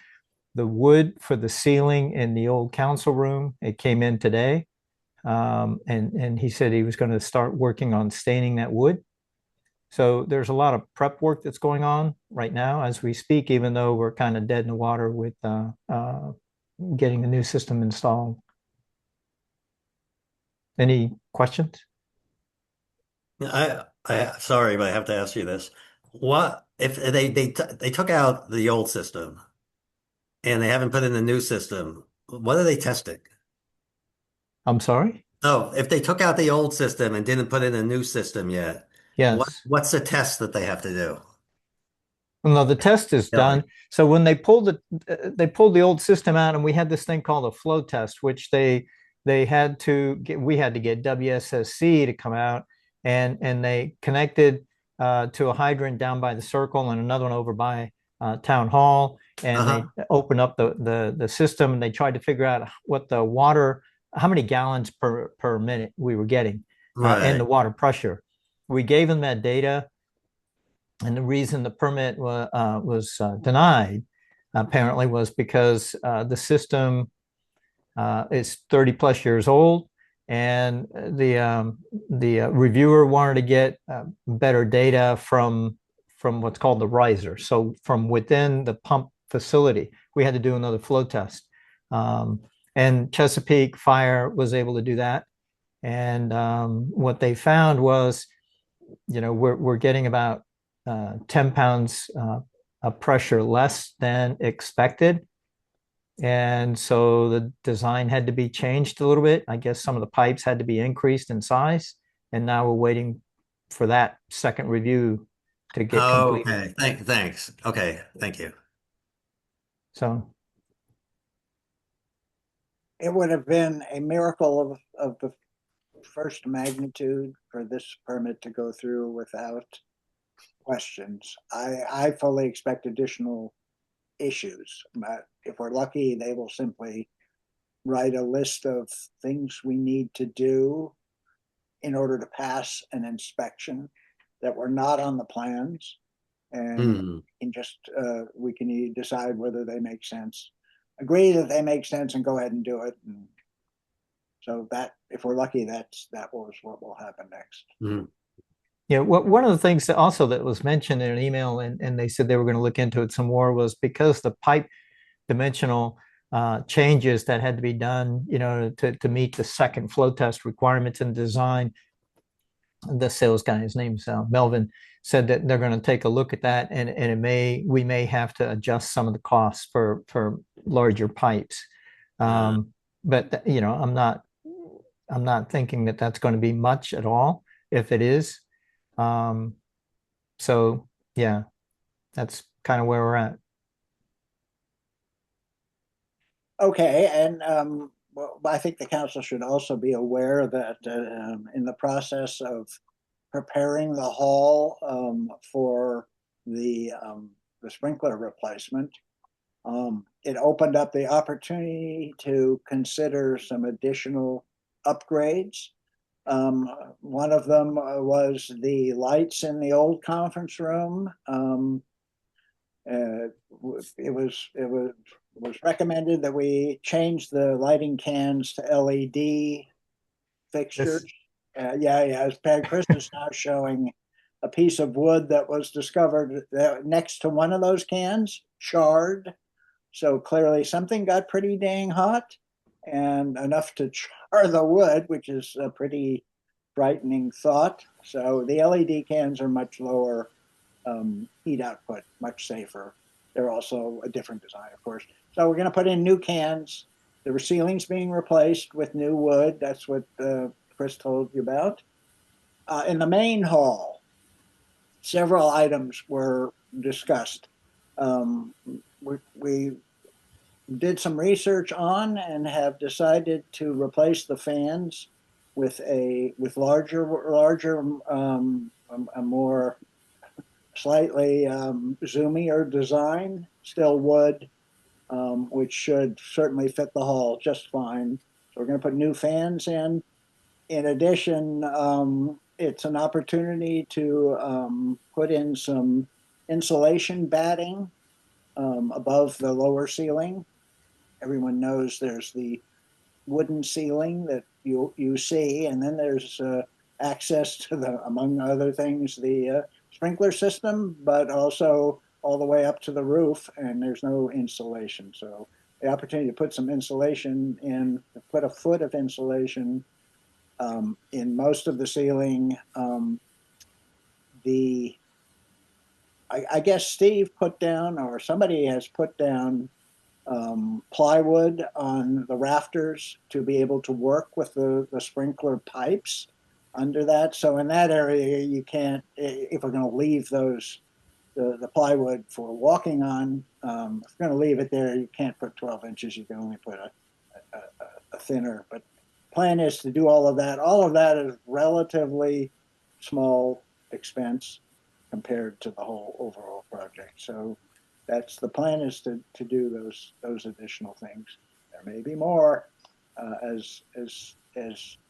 wood for the ceiling in the old council room. It came in today. And he said he was going to start working on staining that wood. So there's a lot of prep work that's going on right now as we speak, even though we're kind of dead in the water with getting the new system installed. Any questions? Sorry, but I have to ask you this. What if they took out the old system and they haven't put in the new system? What are they testing? I'm sorry? Oh, if they took out the old system and didn't put in a new system yet, yes. What's the test that they have to do? Well, no, the test is Really? done. So when they pulled the old system out, and we had this thing called a flow test, which we had to get WSSC to come out, and they connected to a hydrant down by the circle and another one over by town hall, and they opened up the system, and they tried to figure out what the water, how many gallons per minute we were getting, and the water pressure. We gave them that data. And the reason the permit was denied apparently was because the system is 30 plus years old, and the reviewer wanted to get better data from what's called the riser. So from within the pump facility, we had to do another flow test. And Chesapeake Fire was able to do that. And what they found was, we're getting about 10 pounds of pressure less than expected. And so the design had to be changed a little bit. I guess some of the pipes had to be increased in size. And now we're waiting for that second review to get completed. Okay, thanks. Okay, thank you. So it would have been a miracle of the first magnitude for this permit to go through without questions. I fully expect additional issues, but if we're lucky, they will simply write a list of things we need to do in order to pass an inspection that were not on the plans, and we can decide whether they make sense, agree that they make sense, and go ahead and do it. And so that, if we're lucky, that was what will happen next. Yeah, one of the things that was mentioned in an email, and they said they were going to look into it some more, was because the pipe dimensional changes that had to be done, to meet the second flow test requirements in design. The sales guy, his name's Melvin, said that they're going to take a look at that, and we may have to adjust some of the costs for larger pipes. But I'm not thinking that that's going to be much at all. If it is. So yeah, that's kind of where we're at. Okay, and well, I think the council should also be aware that in the process of preparing the hall for the sprinkler replacement, it opened up the opportunity to consider some additional upgrades. One of them was the lights in the old conference room. It was recommended that we change the lighting cans to LED fixtures. As Chris is now showing a piece of wood that was discovered next to one of those cans, charred. So clearly something got pretty dang hot, and enough to char the wood, which is a pretty frightening thought. So the LED cans are much lower heat output, much safer. They're also a different design, of course. So we're going to put in new cans. The ceiling's being replaced with new wood. That's what Chris told you about. In the main hall, several items were discussed. We did some research on and have decided to replace the fans with larger, a more slightly zoomier design, still wood, which should certainly fit the hall just fine. So we're going to put new fans in. In addition, it's an opportunity to put in some insulation batting above the lower ceiling. Everyone knows there's the wooden ceiling that you see, and then there's access to among other things, the sprinkler system, but also all the way up to the roof, and there's no insulation. So the opportunity to put some insulation in, put a foot of insulation in most of the ceiling. I guess Steve put down, or somebody has put down, plywood on the rafters to be able to work with the sprinkler pipes under that. So in that area, you can't, if we're going to leave those the plywood for walking on. If you're going to leave it there, you can't put 12 inches. You can only put a thinner. But plan is to do all of that. All of that is relatively small expense compared to the whole overall project. So that's the plan, is to do those additional things. There may be more as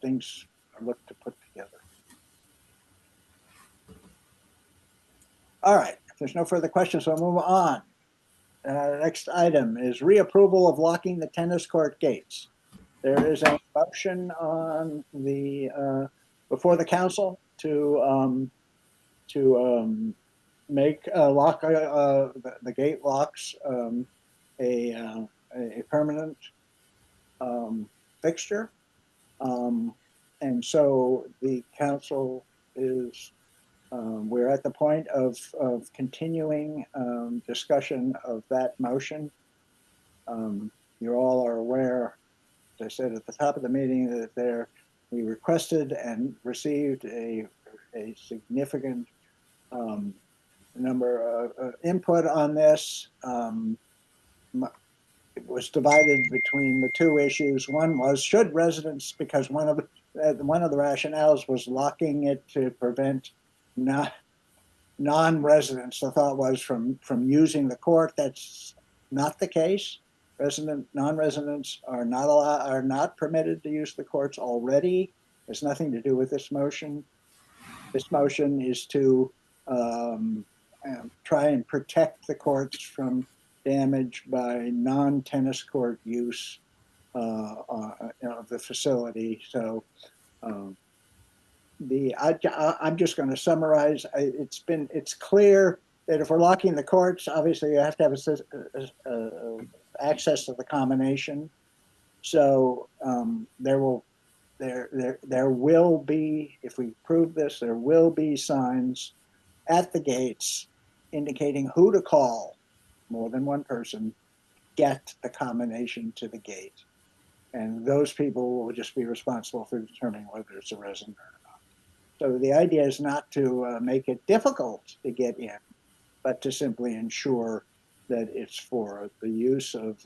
things are looked to put together. All right, if there's no further questions, we'll move on. Next item is reapproval of locking the tennis court gates. There is a motion on the before the council to make lock the gate locks a permanent fixture, and so the council is. We're at the point of continuing discussion of that motion. You all are aware, as I said at the top of the meeting, that we requested and received a significant number of input on this. It was divided between the two issues. One was, should residents, because one of the rationales was locking it to prevent non-residents, the thought was, from using the court. That's not the case. Non-residents are not permitted to use the courts already. There's nothing to do with this motion. This motion is to try and protect the courts from damage by non-tennis court use of the facility. So I'm just going to summarize. It's clear that if we're locking the courts, obviously you have to have access to the combination. So there will be, if we prove this, there will be signs at the gates indicating who to call, more than one person, get the combination to the gate. And those people will just be responsible for determining whether it's a resident or not. So the idea is not to make it difficult to get in, but to simply ensure that it's for the use of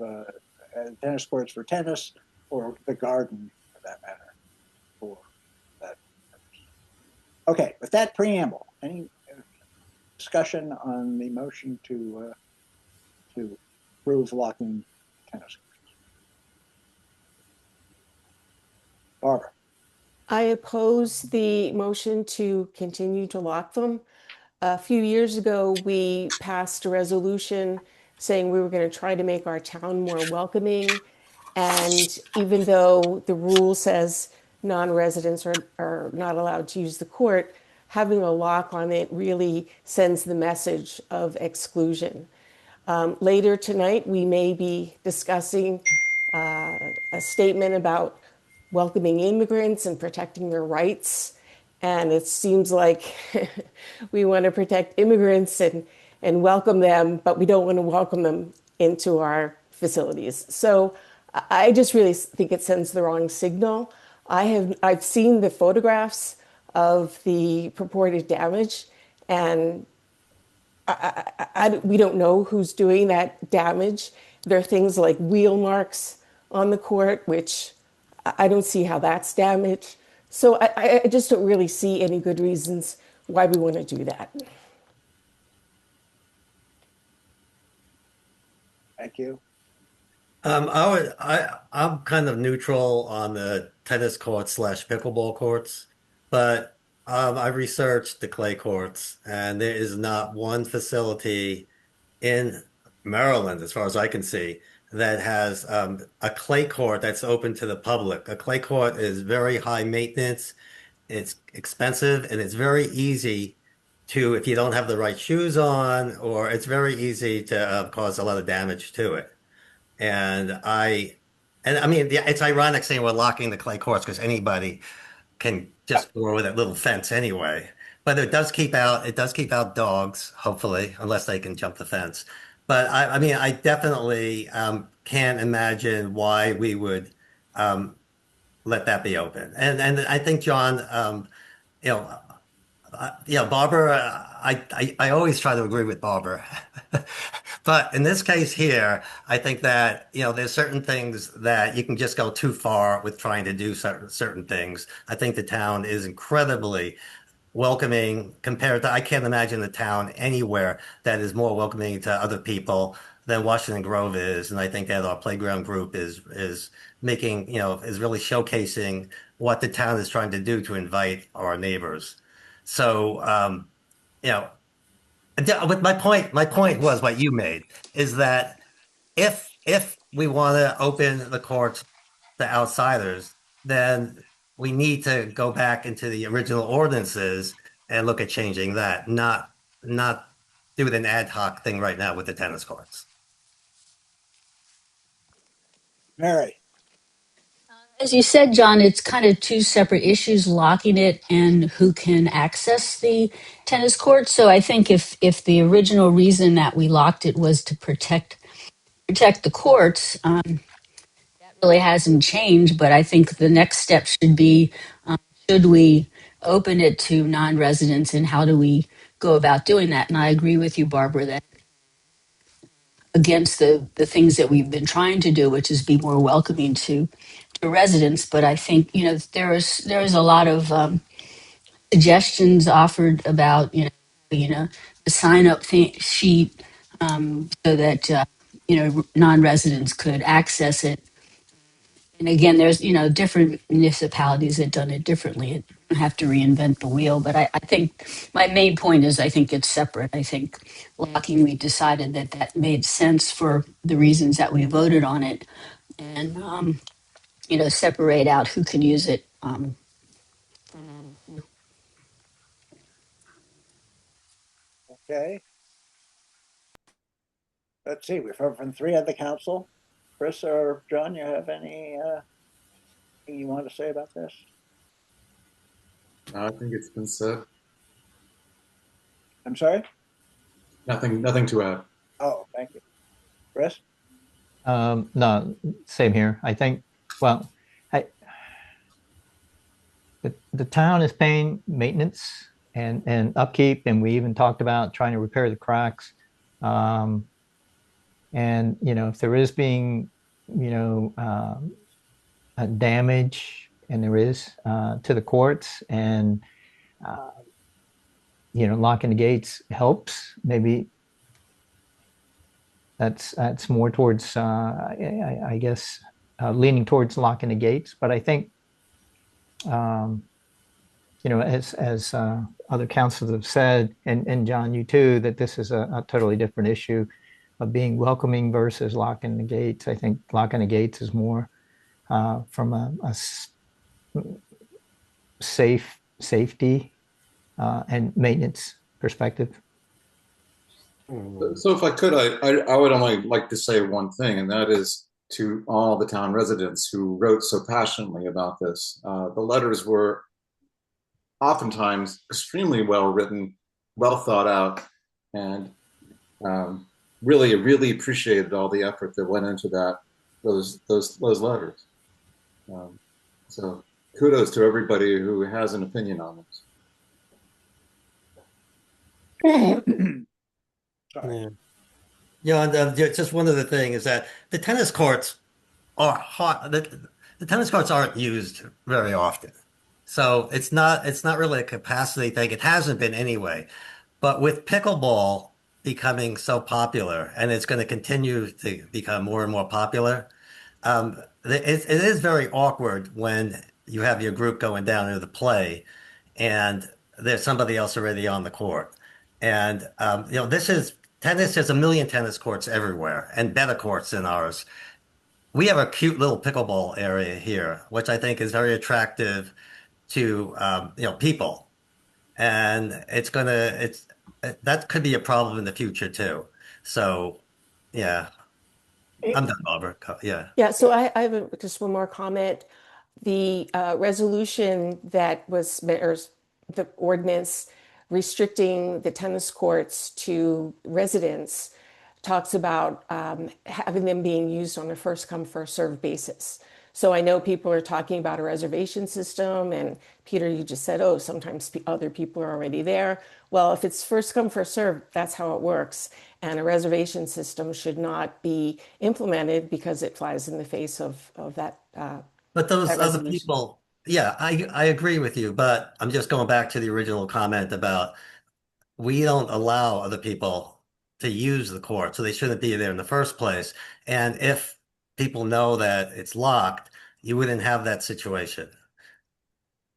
tennis courts for tennis, or the garden for that matter, for that purpose. Okay, with that preamble, any discussion on the motion to approve locking tennis courts? Barbara. I oppose the motion to continue to lock them. A few years ago, we passed a resolution saying we were going to try to make our town more welcoming. And even though the rule says non-residents are not allowed to use the court, having a lock on it really sends the message of exclusion. Later tonight, we may be discussing a statement about welcoming immigrants and protecting their rights. And it seems like we want to protect immigrants and welcome them, but we don't want to welcome them into our facilities. So I just really think it sends the wrong signal. I've seen the photographs of the purported damage, and we don't know who's doing that damage. There are things like wheel marks on the court, which I don't see how that's damage. So I just don't really see any good reasons why we want to do that. Thank you. I'm kind of neutral on the tennis courts / pickleball courts, but I researched the clay courts, and there is not one facility in Maryland, as far as I can see, that has a clay court that's open to the public. A clay court is very high maintenance, it's expensive, and it's very easy to, if you don't have the right shoes on, or it's very easy to cause a lot of damage to it. And I mean, it's ironic saying we're locking the clay courts because anybody can just go over that little fence anyway. But it does keep out dogs, hopefully, unless they can jump the fence. But I mean, I definitely can't imagine why we would let that be open. And I think, John, Yeah, Barbara, I always try to agree with Barbara. But in this case here, I think that, there's certain things that you can just go too far with trying to do certain things. I think the town is incredibly welcoming compared to, I can't imagine a town anywhere that is more welcoming to other people than Washington Grove is. And I think that our playground group is making, is really showcasing what the town is trying to do to invite our neighbors. So, you know, but my point was what you made is that if we want to open the courts to outsiders, then we need to go back into the original ordinances and look at changing that, not do an ad hoc thing right now with the tennis courts. Mary. As you said, John, it's kind of two separate issues, locking it and who can access the tennis court. So I think if the original reason that we locked it was to protect the courts, that really hasn't changed. But I think the next step should be, should we open it to non-residents, and how do we go about doing that? And I agree with you, Barbara, that against the things that we've been trying to do, which is be more welcoming to residents. But I think there is a lot of suggestions offered about the sign up sheet, so that non-residents could access it. And again, there's different municipalities that done it differently. It don't have to reinvent the wheel. But I think my main point is I think it's separate. I think locking, we decided that made sense for the reasons that we voted on it, and separate out who can use it. Okay. Let's see, we've heard from three of the council. Chris or John, you have any thing you want to say about this? I think it's been said. I'm sorry? Nothing to add. Oh, thank you. Chris? No, same here. I think, well, the town is paying maintenance and upkeep, and we even talked about trying to repair the cracks. And if there is being, a damage, and there is to the courts, and locking the gates helps. Maybe that's more towards, I guess, leaning towards locking the gates. But I think, as other councils have said, and John, you too, that this is a totally different issue of being welcoming versus locking the gates. I think locking the gates is more from a safety and maintenance perspective. So if I could, I would only like to say one thing, and that is to all the town residents who wrote so passionately about this. The letters were oftentimes extremely well written, well thought out, and really appreciated all the effort that went into those letters. So kudos to everybody who has an opinion on this. Yeah, and just one other thing is that the tennis courts are hot. The tennis courts aren't used very often, so it's not really a capacity thing. It hasn't been anyway. But with pickleball becoming so popular, and it's going to continue to become more and more popular, it is very awkward when you have your group going down into the play, and there's somebody else already on the court. And tennis. There's a million tennis courts everywhere, and better courts than ours. We have a cute little pickleball area here, which I think is very attractive to people, and that could be a problem in the future too. So, yeah, I'm done, Barbara. Yeah. Yeah, so I have just one more comment. The resolution that was, or the ordinance restricting the tennis courts to residents talks about having them being used on a first come, first served basis. So I know people are talking about a reservation system, and Peter, you just said, oh, sometimes other people are already there. Well, if it's first come, first served, that's how it works. And a reservation system should not be implemented because it flies in the face of that. But those That other resolution. people, yeah, I agree with you, but I'm just going back to the original comment about we don't allow other people to use the court, so they shouldn't be there in the first place. And if people know that it's locked, you wouldn't have that situation.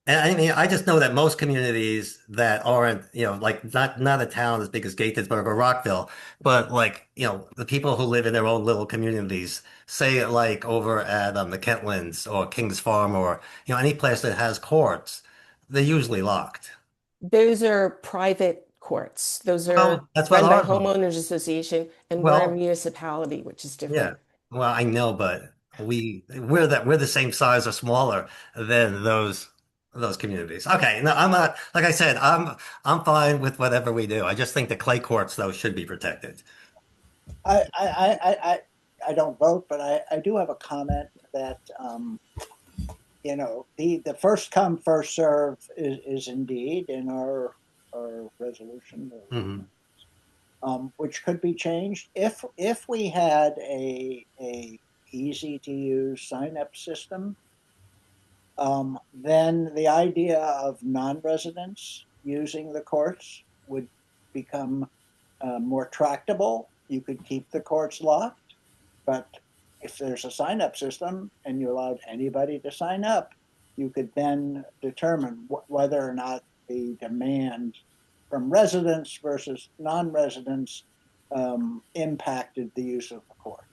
And I mean, I just know that most communities that aren't, like not a town as big as Gaithersburg or Rockville, but like, the people who live in their own little communities, say like over at the Kentlands or Kings Farm or, any place that has courts, they're usually locked. Those are private courts. Those are Well, that's what run by ours are. homeowners association, and we're a Well, municipality, which is yeah. different. Well, I know, but we're the same size or smaller than those communities. Okay, no, I'm not, like I said, I'm fine with whatever we do. I just think the clay courts though should be protected. I don't vote, but I do have a comment that the first come first serve is indeed in our resolution, Mhm. which could be changed if we had a easy to use sign up system. Then the idea of non-residents using the courts would become more tractable. You could keep the courts locked, but if there's a sign up system and you allowed anybody to sign up, you could then determine whether or not the demand from residents versus non-residents impacted the use of the courts.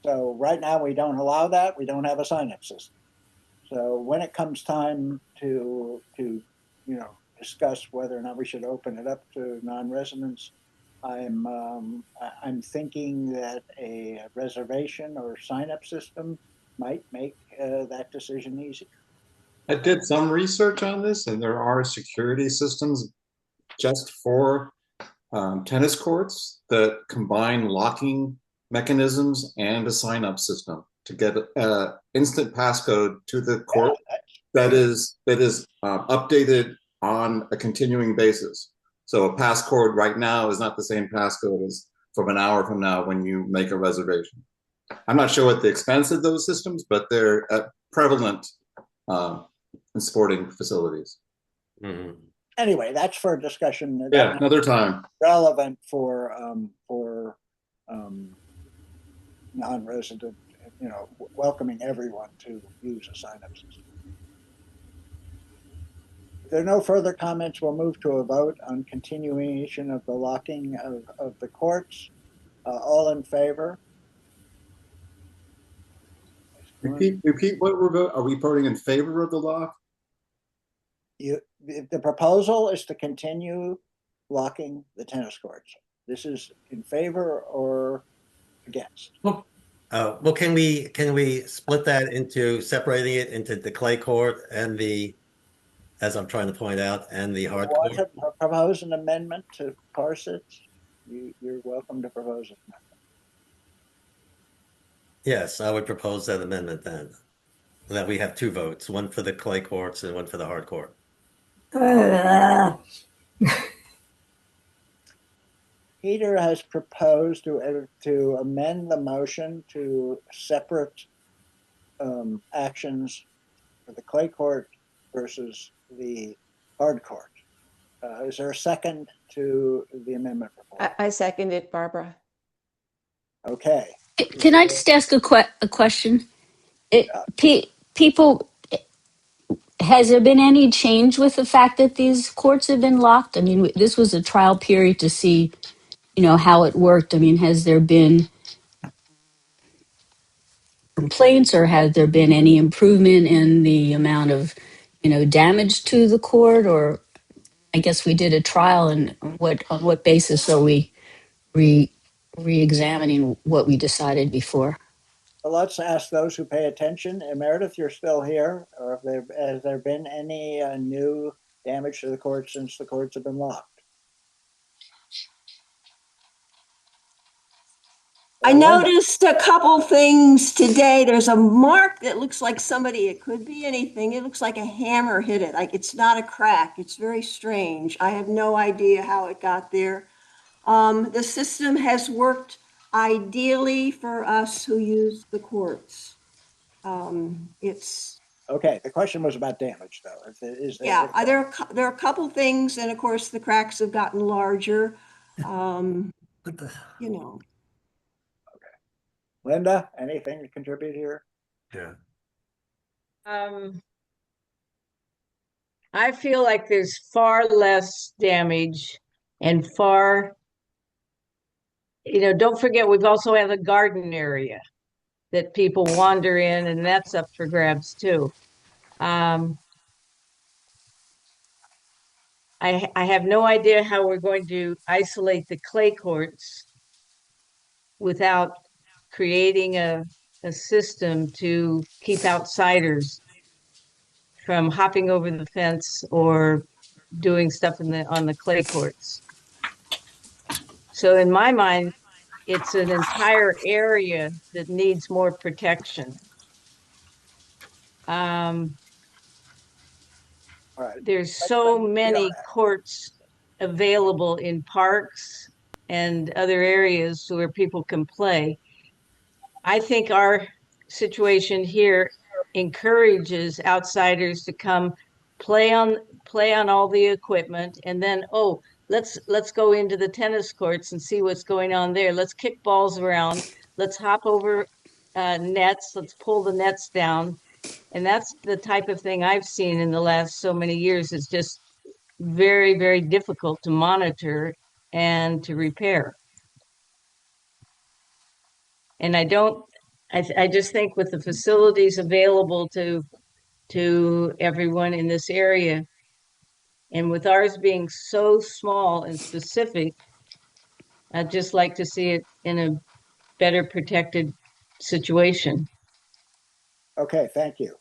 So right now we don't allow that. We don't have a sign up system. So when it comes time to discuss whether or not we should open it up to non-residents, I'm thinking that a reservation or sign-up system might make that decision easier. I did some research on this, and there are security systems just for tennis courts that combine locking mechanisms and a sign-up system to get instant passcode to the court that is updated on a continuing basis. So a passcode right now is not the same passcode as from an hour from now when you make a reservation. I'm not sure what the expense of those systems, but they're prevalent in sporting facilities. Mhm. Anyway, that's for a discussion. Yeah, another time. Relevant for non-resident, welcoming everyone to use a sign-up system. If there are no further comments, we'll move to a vote on continuation of the locking of the courts. All in favor? Repeat what we're voting. Are we voting in favor of the lock? The proposal is to continue locking the tennis courts. This is in favor or against? Well, can we split that into separating it into the clay court and as I'm trying to point out, and the hard Want court? to propose an amendment to parse it? You're welcome to propose an amendment. Yes, I would propose that amendment then, that we have two votes, one for the clay courts and one for the hard court. Peter has proposed to amend the motion to separate actions for the clay court versus the hard court. Is there a second to the amendment proposal? I second it, Barbara. Okay. Can I just ask a question? People, has there been any change with the fact that these courts have been locked? I mean, this was a trial period to see, how it worked. I mean, has there been complaints, or has there been any improvement in the amount of, damage to the court? Or I guess we did a trial, and on what basis are we re-examining what we decided before? Well, let's ask those who pay attention. Meredith, you're still here. Or has there been any new damage to the court since the courts have been locked? I Linda? noticed a couple things today. There's a mark that looks like somebody, it could be anything. It looks like a hammer hit it. Like it's not a crack. It's very strange. I have no idea how it got there. The system has worked ideally for us who use the courts. It's, Okay, the question was about damage, though. If there is yeah, there are a couple things, and of course the cracks have gotten larger. You know. Linda, anything to contribute here? Yeah. I feel like there's far less damage and far, don't forget, we've also have a garden area that people wander in, and that's up for grabs too. I have no idea how we're going to isolate the clay courts without creating a system to keep outsiders from hopping over the fence or doing stuff on the clay courts. So in my mind, it's an entire area that needs more protection. There's so many courts available in parks and other areas where people can play. I think our situation here encourages outsiders to come play on all the equipment, and then let's go into the tennis courts and see what's going on there. Let's kick balls around. Let's hop over nets. Let's pull the nets down. And that's the type of thing I've seen in the last so many years. It's just very, very difficult to monitor and to repair. And I just think with the facilities available to everyone in this area, and with ours being so small and specific, I'd just like to see it in a better protected situation. Okay, thank you.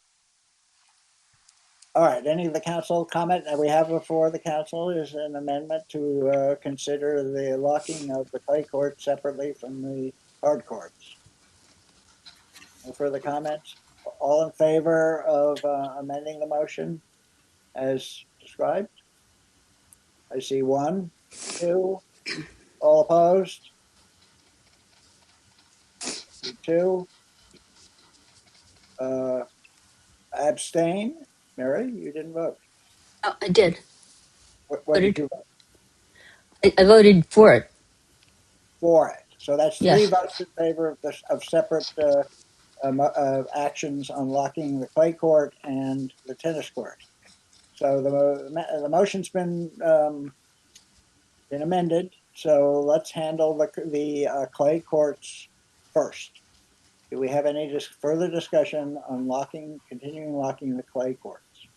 All right, any of the council comment that we have before the council is an amendment to consider the locking of the clay court separately from the hard courts. No further comments? All in favor of amending the motion as described? I see 1, 2, all opposed? 2, abstain? Mary, you didn't vote. Oh, I did. What did you vote? I voted for it. For it. So that's 3 Yes. votes in favor of separate actions on locking the clay court and the tennis court. So the motion's been amended. So let's handle the clay courts first. Do we have any further discussion on continuing locking the clay courts?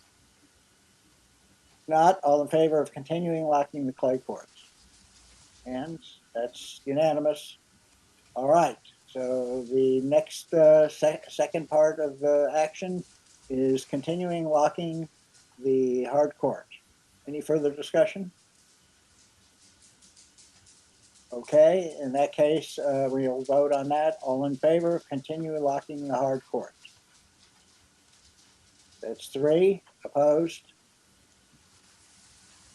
If not, all in favor of continuing locking the clay courts? And that's unanimous. All right. So the next second part of the action is continuing locking the hard court. Any further discussion? Okay, in that case, we'll vote on that. All in favor of continuing locking the hard court? That's 3. Opposed?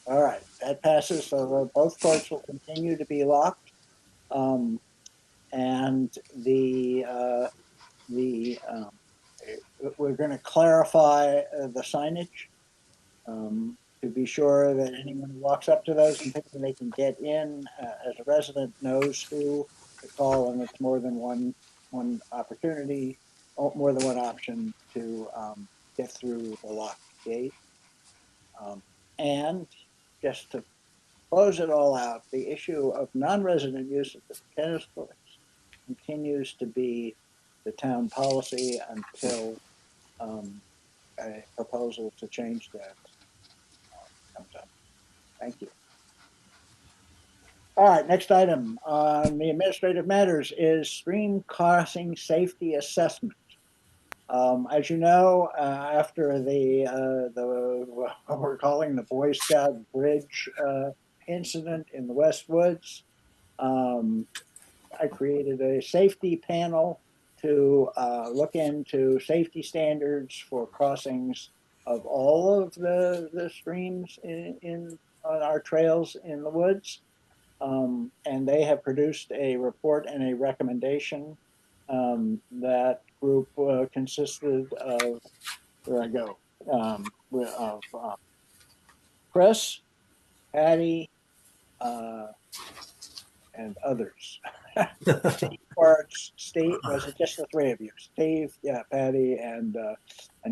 All right, that passes. So both courts will continue to be locked. And we're going to clarify the signage to be sure that anyone who walks up to those and thinking they can get in as a resident knows who to call, and it's more than one opportunity, more than one option to get through the locked gate. And just to close it all out, the issue of non-resident use of the tennis courts continues to be the town policy until a proposal to change that comes up. Thank you. All right, next item on the administrative matters is stream crossing safety assessment. As you know, after what we're calling the Boy Scout Bridge incident in the West Woods, I created a safety panel to look into safety standards for crossings of all of the streams on our trails in the woods. And they have produced a report and a recommendation. That group consisted of, where I go, of Chris, Patty, and others. Steve Quartz, Steve, was it just the three of you? Steve, yeah, Patty, and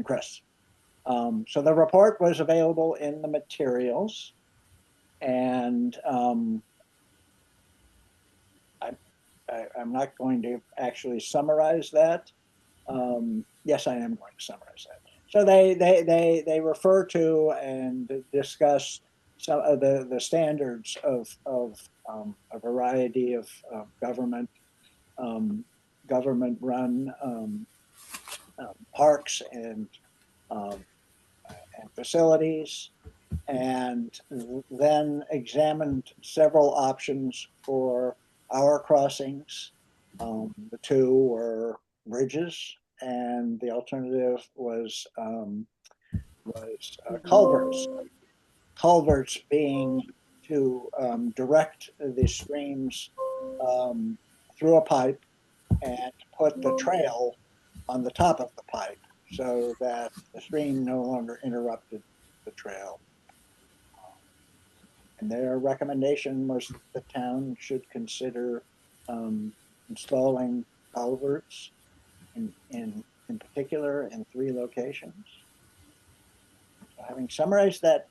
Chris. So the report was available in the materials, and I'm not going to actually summarize that. Yes, I am going to summarize that. So they refer to and discuss some of the standards of a variety of government run parks and facilities, and then examined several options for our crossings. The two were bridges, and the alternative was culverts. Culverts being to direct the streams through a pipe and put the trail on the top of the pipe so that the stream no longer interrupted the trail. And their recommendation was that the town should consider installing culverts in particular in 3 locations. So having summarized that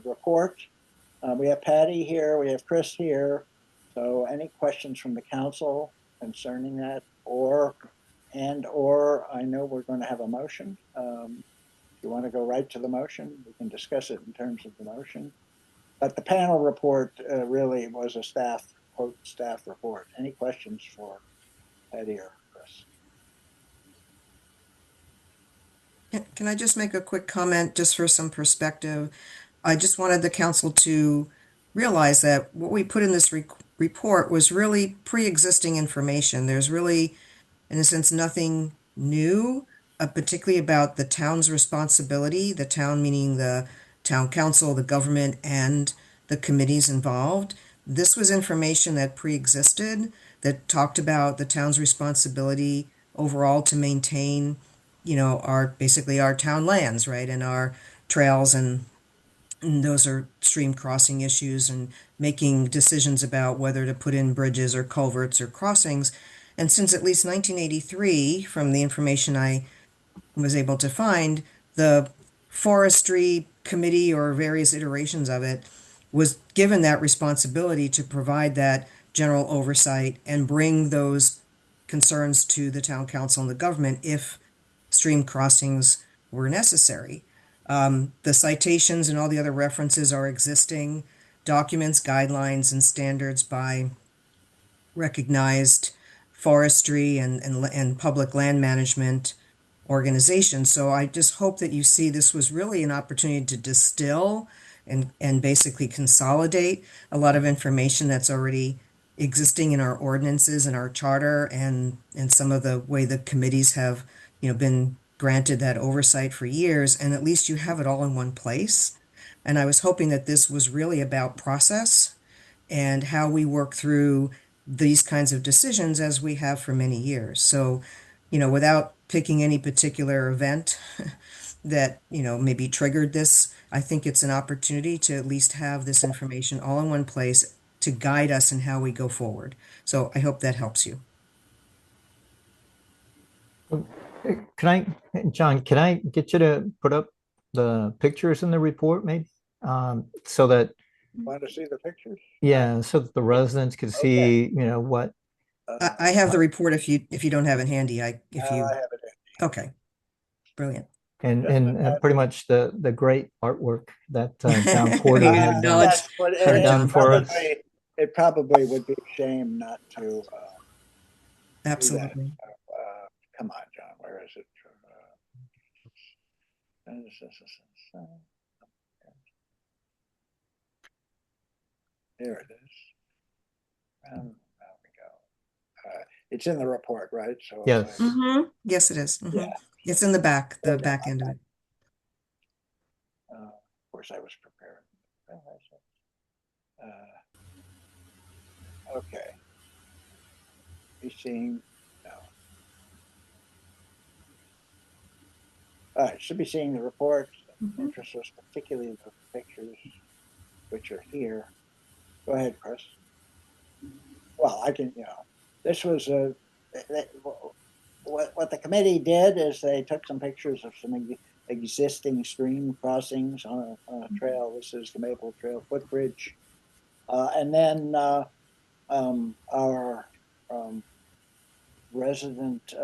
report, we have Patty here, we have Chris here. So any questions from the council concerning that, or I know we're going to have a motion. If you want to go right to the motion, we can discuss it in terms of the motion. But the panel report really was a staff report. Any questions for Patty or Chris? Can I just make a quick comment just for some perspective? I just wanted the council to realize that what we put in this report was really pre-existing information. There's really, in a sense, nothing new, particularly about the town's responsibility, the town meaning the town council, the government, and the committees involved. This was information that pre-existed, that talked about the town's responsibility overall to maintain, basically our town lands, right, and our trails, and those are stream crossing issues, and making decisions about whether to put in bridges or culverts or crossings. And since at least 1983, from the information I was able to find, the forestry committee or various iterations of it was given that responsibility to provide that general oversight and bring those concerns to the town council and the government if stream crossings were necessary. The citations and all the other references are existing documents, guidelines, and standards by recognized forestry and public land management organizations. So I just hope that you see this was really an opportunity to distill and basically consolidate a lot of information that's already existing in our ordinances and our charter, and some of the way the committees have been granted that oversight for years, and at least you have it all in one place. And I was hoping that this was really about process and how we work through these kinds of decisions as we have for many years. So, without picking any particular event that, maybe triggered this, I think it's an opportunity to at least have this information all in one place to guide us in how we go forward. So I hope that helps you. John, can I get you to put up the pictures in the report, maybe? So that, Want to see the pictures? yeah, so that the residents can see, what. I have the report if you don't have it handy. I have it. Okay, brilliant. And pretty much the great artwork that John Porter had done for us. It probably would be a shame not to. Absolutely. Come on, John. Where is it? There it is. There we go. It's in the report, right? So Yes. Yes, it is. Yeah. It's in the back Okay. end of it. Of course, I was prepared. Okay. Be seeing, no. All right, should be seeing the report. Interest was particularly the pictures which are here. Go ahead, Chris. Well, I can, this was what the committee did is they took some pictures of some existing stream crossings on a trail. This is the Maple Trail footbridge. And then our resident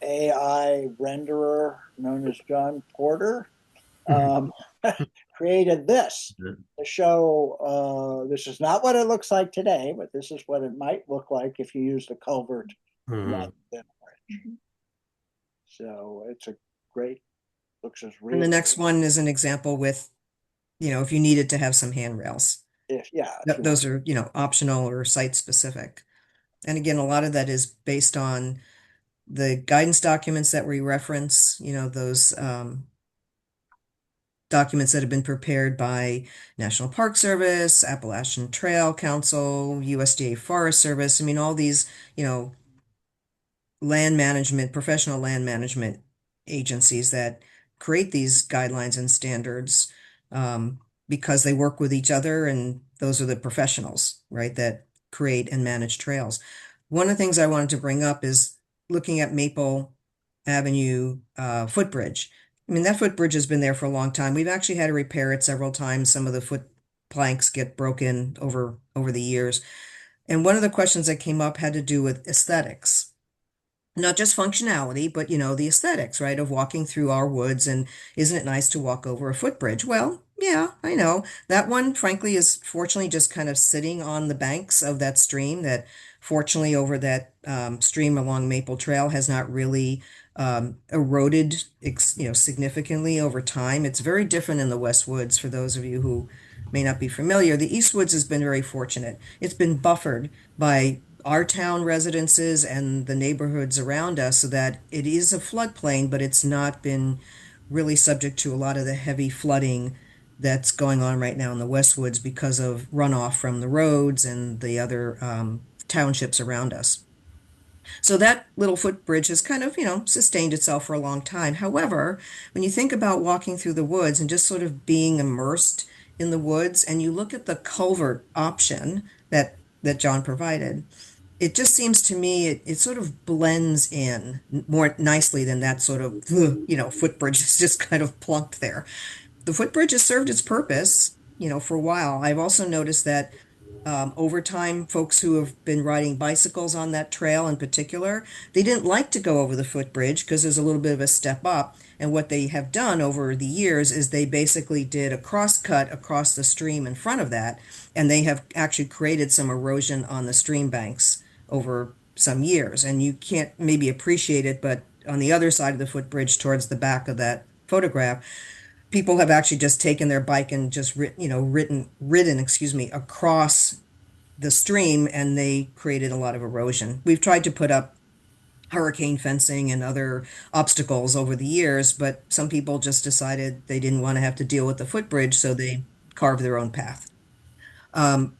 AI renderer known as John Porter created this to show this is not what it looks like today, but this is what it might look like if you use the culvert rather than a bridge. So it's a great, looks as real. And the next one is an example with, if you needed to have some handrails. Those are, optional or site specific. And again, a lot of that is based on the guidance documents that we reference, those documents that have been prepared by National Park Service, Appalachian Trail Council, USDA Forest Service. I mean, all these, land management, professional land management agencies that create these guidelines and standards because they work with each other, and those are the professionals, right, that create and manage trails. One of the things I wanted to bring up is looking at Maple Avenue footbridge. I mean, that footbridge has been there for a long time. We've actually had to repair it several times. Some of the foot planks get broken over the years. And one of the questions that came up had to do with aesthetics. Not just functionality, but, the aesthetics, right, of walking through our woods. And isn't it nice to walk over a footbridge? Well, yeah, I know. That one, frankly, is fortunately just kind of sitting on the banks of that stream that fortunately over that stream along Maple Trail has not really eroded, significantly over time. It's very different in the West Woods for those of you who may not be familiar. The East Woods has been very fortunate. It's been buffered by our town residences and the neighborhoods around us so that it is a floodplain, but it's not been really subject to a lot of the heavy flooding that's going on right now in the West Woods because of runoff from the roads and the other townships around us. So that little footbridge has kind of, sustained itself for a long time. However, when you think about walking through the woods and just sort of being immersed in the woods, and you look at the culvert option that John provided, it just seems to me it sort of blends in more nicely than that sort of, footbridge is just kind of plunked there. The footbridge has served its purpose, for a while. I've also noticed that over time, folks who have been riding bicycles on that trail in particular, they didn't like to go over the footbridge because there's a little bit of a step up. And what they have done over the years is they basically did a cross cut across the stream in front of that, and they have actually created some erosion on the stream banks over some years. And you can't maybe appreciate it, but on the other side of the footbridge towards the back of that photograph, people have actually just taken their bike and just ridden across the stream, and they created a lot of erosion. We've tried to put up hurricane fencing and other obstacles over the years, but some people just decided they didn't want to have to deal with the footbridge, so they carved their own path.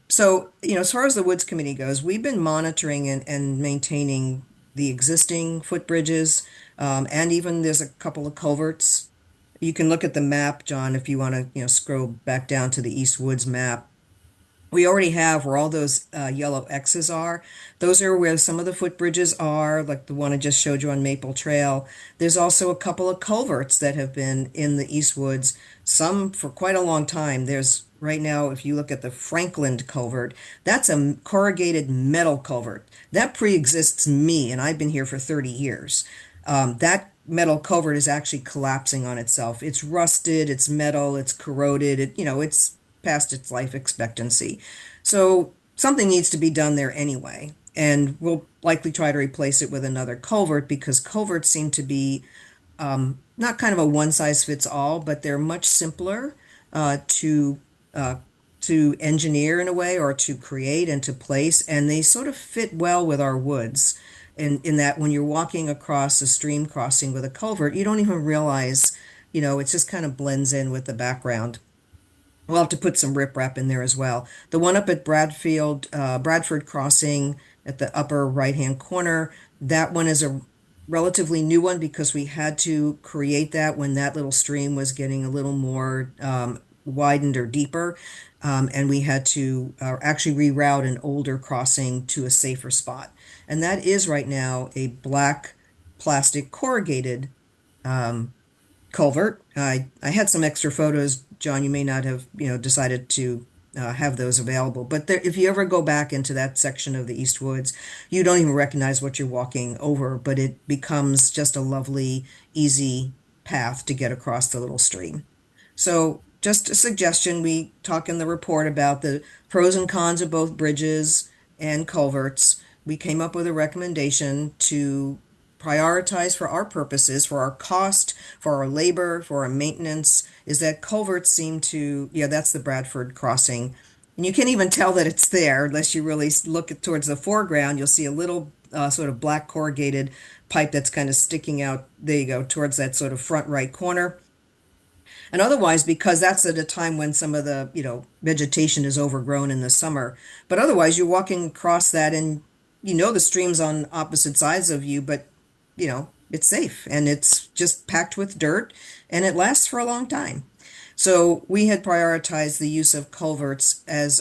So, as far as the Woods Committee goes, we've been monitoring and maintaining the existing footbridges, and even there's a couple of culverts. You can look at the map, John, if you want to, scroll back down to the East Woods map. We already have where all those yellow X's are. Those are where some of the footbridges are, like the one I just showed you on Maple Trail. There's also a couple of culverts that have been in the East Woods, some for quite a long time. There's right now, if you look at the Franklin culvert, that's a corrugated metal culvert. That pre-exists me, and I've been here for 30 years. That metal culvert is actually collapsing on itself. It's rusted, it's metal, it's corroded, it's past its life expectancy. So something needs to be done there anyway. And we'll likely try to replace it with another culvert because culverts seem to be not kind of a one size fits all, but they're much simpler to to engineer in a way, or to create and to place, and they sort of fit well with our woods. In that when you're walking across a stream crossing with a culvert, you don't even realize, it just kind of blends in with the background. We'll have to put some riprap in there as well. The one up at Bradford Crossing at the upper right-hand corner, that one is a relatively new one because we had to create that when that little stream was getting a little more widened or deeper. And we had to actually reroute an older crossing to a safer spot. And that is right now a black plastic corrugated culvert. I had some extra photos. John, you may not have, decided to have those available. But there, if you ever go back into that section of the East Woods, you don't even recognize what you're walking over, but it becomes just a lovely, easy path to get across the little stream. So just a suggestion, we talk in the report about the pros and cons of both bridges and culverts. We came up with a recommendation to prioritize for our purposes, for our cost, for our labor, for our maintenance, is that culverts seem to, that's the Bradford crossing. And you can't even tell that it's there unless you really look towards the foreground. You'll see a little sort of black corrugated pipe that's kind of sticking out, there you go, towards that sort of front right corner. And otherwise, because that's at a time when some of the, vegetation is overgrown in the summer. But otherwise, you're walking across that and the stream's on opposite sides of you, but it's safe and it's just packed with dirt and it lasts for a long time. So we had prioritized the use of culverts as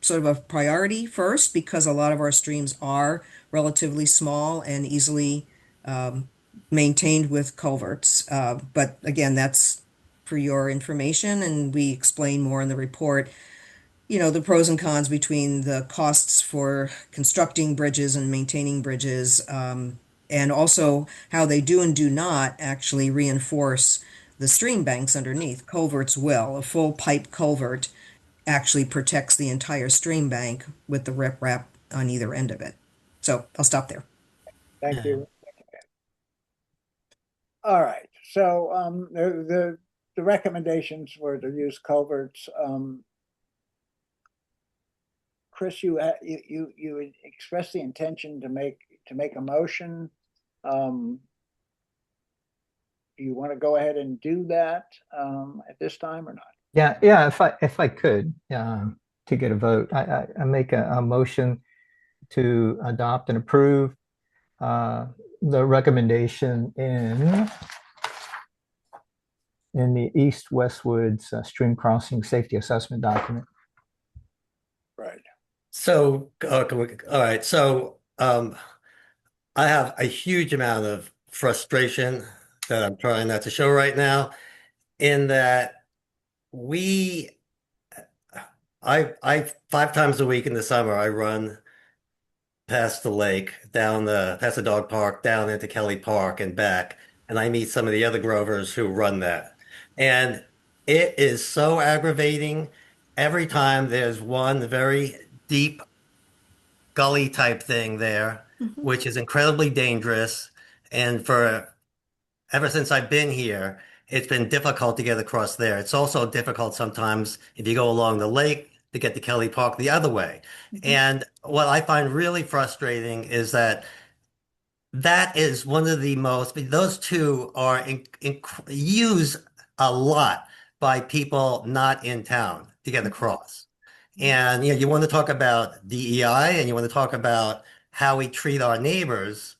sort of a priority first because a lot of our streams are relatively small and easily maintained with culverts. But again, that's for your information, and we explain more in the report, the pros and cons between the costs for constructing bridges and maintaining bridges, and also how they do and do not actually reinforce the stream banks underneath. Culverts will. A full pipe culvert actually protects the entire stream bank with the riprap on either end of it. So I'll stop there. Thank you. All right. So the recommendations were to use culverts. Chris, you expressed the intention to make a motion. Do you want to go ahead and do that at this time or not? Yeah. If I could, to get a vote, I make a motion to adopt and approve the recommendation in the East Westwoods stream crossing safety assessment document. Right. So, all right. So, I have a huge amount of frustration that I'm trying not to show right now, in that I 5 times a week in the summer, I run past the lake, past the dog park, down into Kelly Park and back, and I meet some of the other Grovers who run that. And it is so aggravating every time there's one very deep gully type thing there, which is incredibly dangerous. And ever since I've been here, it's been difficult to get across there. It's also difficult sometimes if you go along the lake to get to Kelly Park the other way. And what I find really frustrating is that is one of the those two are used a lot by people not in town to get across. And you want to talk about DEI and you want to talk about how we treat our neighbors.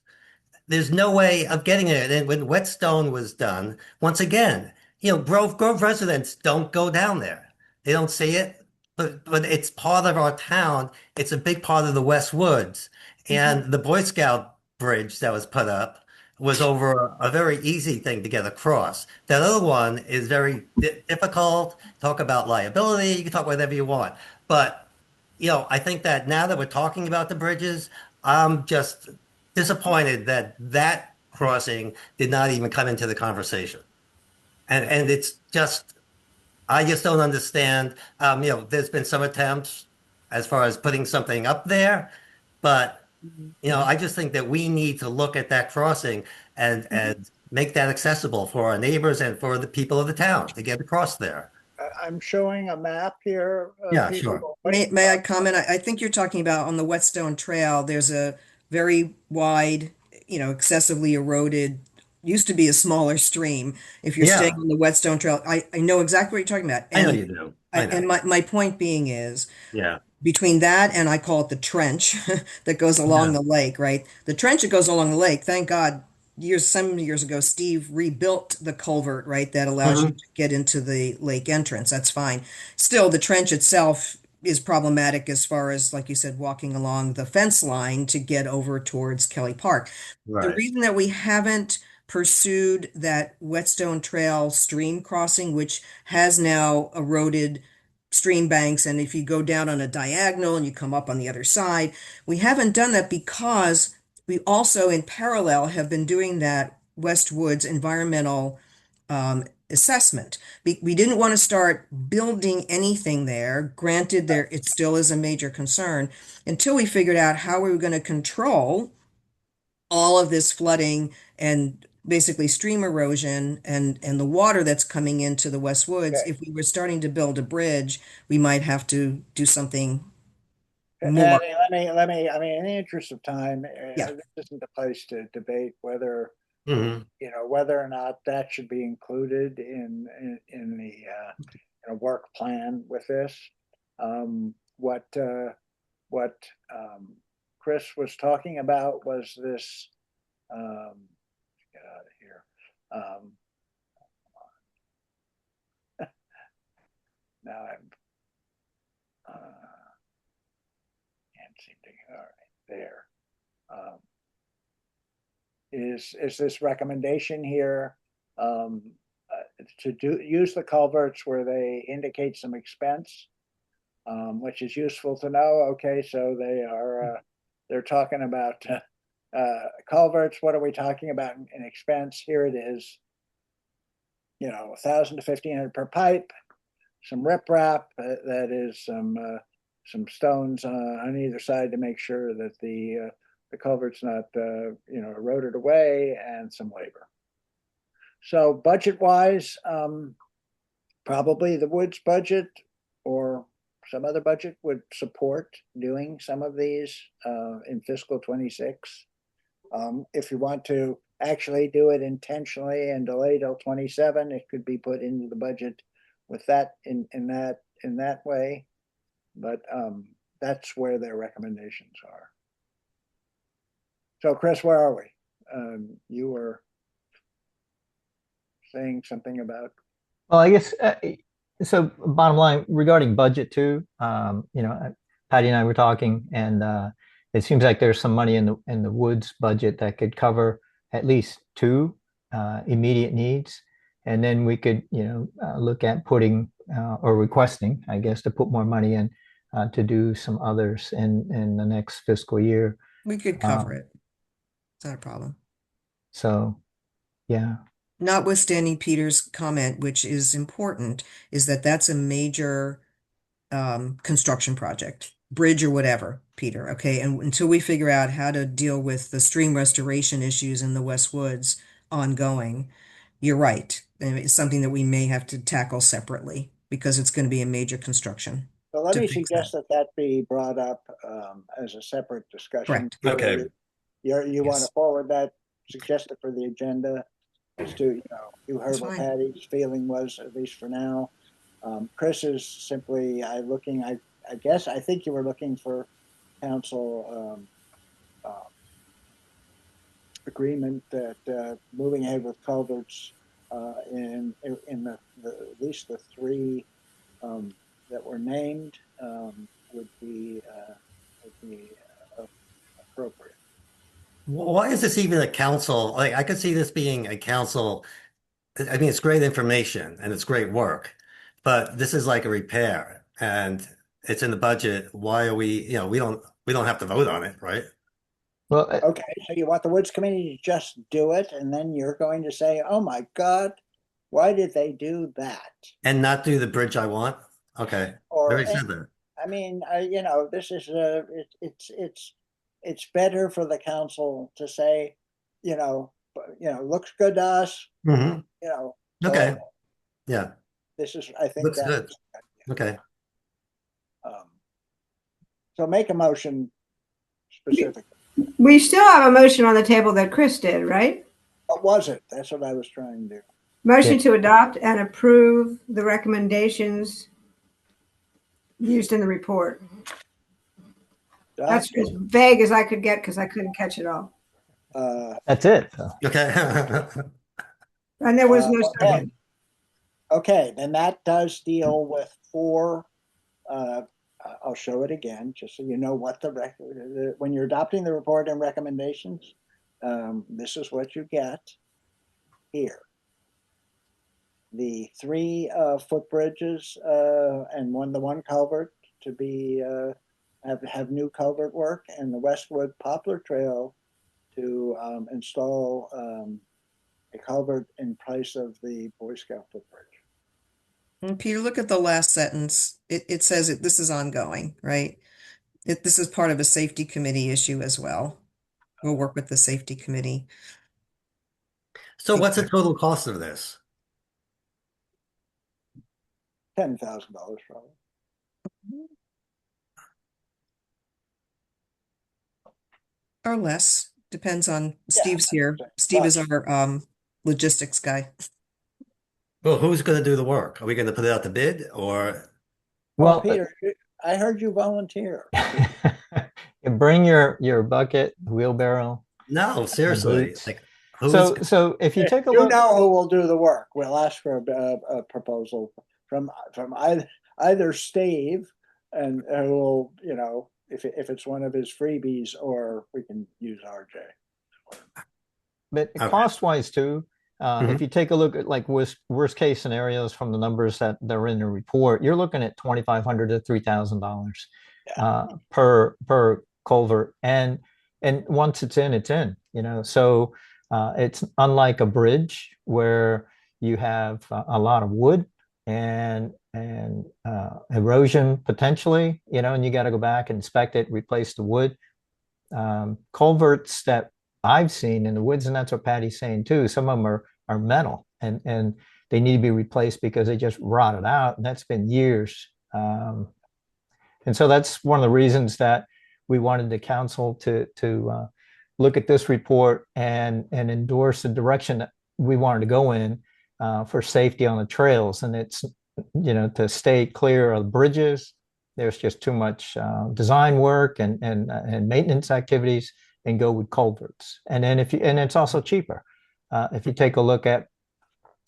There's no way of getting it. And when Whetstone was done, once again, Grove residents don't go down there. They don't see it, but it's part of our town. It's a big part of the West Woods. And the Boy Scout bridge that was put up was over a very easy thing to get across. That other one is very difficult. Talk about liability. You can talk whatever you want. But, I think that now that we're talking about the bridges, I'm just disappointed that crossing did not even come into the conversation. And it's just, I just don't understand. There's been some attempts as far as putting something up there, but I just think that we need to look at that crossing and make that accessible for our neighbors and for the people of the town to get across there. I'm showing a map here. Yeah, people. sure. What are you May I talking comment? I think you're talking about on the Whetstone Trail, there's a very wide, excessively eroded, used to be a smaller stream. If you're staying Yeah, on the Whetstone Trail, I know exactly what you're talking about. I know you do. I know. And my point being is, Yeah. between that and I call it the trench that goes along Yeah. the lake, right? The trench that goes along the lake, thank God, some years ago, Steve rebuilt the culvert, right, that allows you Mhm. to get into the lake entrance. That's fine. Still, the trench itself is problematic as far as, like you said, walking along the fence line to get over towards Kelly Park. The Right. reason that we haven't pursued that Whetstone Trail stream crossing, which has now eroded stream banks, and if you go down on a diagonal and you come up on the other side, we haven't done that because we also in parallel have been doing that Westwoods environmental assessment. We didn't want to start building anything there. Granted, there it still is a major concern until we figured out how we were going to control all of this flooding and basically stream erosion and the water that's coming into the West Woods. Okay. If we were starting to build a bridge, we might have to do something more. Patty, I mean, in the interest of time, Yeah. this isn't the place to debate whether, Mhm. whether or not that should be included in the work plan with this. What Chris was talking about was this, get out of here. Now I'm, can't seem to, all right, there. Is this recommendation here to use the culverts where they indicate some expense, which is useful to know. Okay, so they're talking about culverts. What are we talking about in expense? Here it is. $1,000 to $1,500 per pipe. Some riprap. That is some stones on either side to make sure that the culvert's not eroded away, and some labor. So budget wise, probably the Woods budget or some other budget would support doing some of these in fiscal 26. If you want to actually do it intentionally and delay till 27, it could be put into the budget with that in that way. But that's where their recommendations are. So Chris, where are we? You were saying something about. Well, I guess so. Bottom line regarding budget too, Patty and I were talking, and it seems like there's some money in the Woods budget that could cover at least two immediate needs, and then we could look at putting or requesting, I guess, to put more money in to do some others in the next fiscal year. We could cover it. It's not a problem. So, yeah. Notwithstanding Peter's comment, which is important, is that that's a major construction project, bridge or whatever, Peter. Okay. And until we figure out how to deal with the stream restoration issues in the West Woods ongoing, you're right. And it's something that we may have to tackle separately because it's going to be a major construction. So let to me fix suggest that be brought up as a separate discussion. Correct. Okay. You want to forward that, suggest it for the agenda as to, you heard That's what fine. Patty's feeling was, at least for now. Chris is simply, I think you were looking for council agreement that moving ahead with culverts in the at least the three that were named would be appropriate. Why is this even a council? Like, I could see this being a council. I mean, it's great information and it's great work, but this is like a repair and it's in the budget. Why are we don't have to vote on it, right? Well, okay, so you want the Woods Committee to just do it, and then you're going to say, "Oh my God, why did they do that?" And not do the bridge I want? Okay, very simple. I mean, this is it's better for the council to say, looks good to us. Mm-hmm. So Okay. Yeah. This is, I think Looks good. that's, Okay. so make a motion specifically. We still have a motion on the table that Chris did, right? What was it? That's what I was trying to do. Motion to adopt and approve the recommendations used in the report. That's as vague as I could get because I couldn't catch it all. That's it. Okay. And there was no okay. second. Okay, then that does deal with 4. I'll show it again, just so you know what when you're adopting the report and recommendations, this is what you get here. The 3 footbridges and the one culvert to be have new culvert work, and the Westwood Poplar Trail to install a culvert in place of the Boy Scout footbridge. And Peter, look at the last sentence. It says this is ongoing, right? This is part of a safety committee issue as well. We'll work with the safety committee. So what's the total cost of this? $10,000 probably. Or less, depends on Yeah, Steve's here. Steve is our logistics guy. Well, who's going to do the work? Are we going to put it out to bid or? Well, Peter, I heard you volunteer. Bring your bucket, wheelbarrow. No, seriously. Like, So if you take a you look, know who will do the work. We'll ask for a proposal from either Steve, and who will, if it's one of his freebies, or we can use RJ. but Okay. cost-wise too, if you take a look at like worst case scenarios from the numbers that are in the report, you're looking at $2,500 to $3,000 per culvert, and once it's in, so it's unlike a bridge where you have a lot of wood and erosion potentially, and you got to go back and inspect it, replace the wood. Culverts that I've seen in the woods, and that's what Patty's saying too, some of them are metal and they need to be replaced because they just rotted out, and that's been years. And so that's one of the reasons that we wanted the council to look at this report and endorse the direction that we wanted to go in for safety on the trails. And it's, to stay clear of bridges. There's just too much design work and maintenance activities, and go with culverts. And then and it's also cheaper. If you take a look at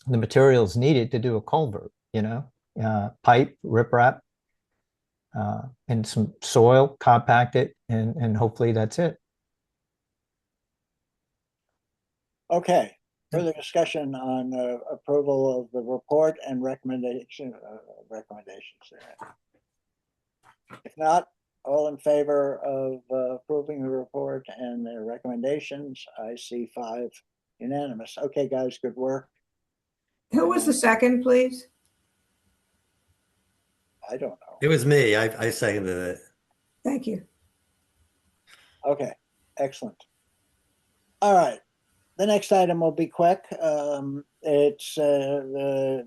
the materials needed to do a culvert, pipe, riprap, and some soil, compact it, and hopefully that's it. Okay, further discussion on approval of the report and recommendations. If not, all in favor of approving the report and the recommendations? I see 5 unanimous. Okay, guys, good work. Who was the second, please? I don't know. It was me. I seconded it. Thank you. Okay, excellent. All right, the next item will be quick. It's the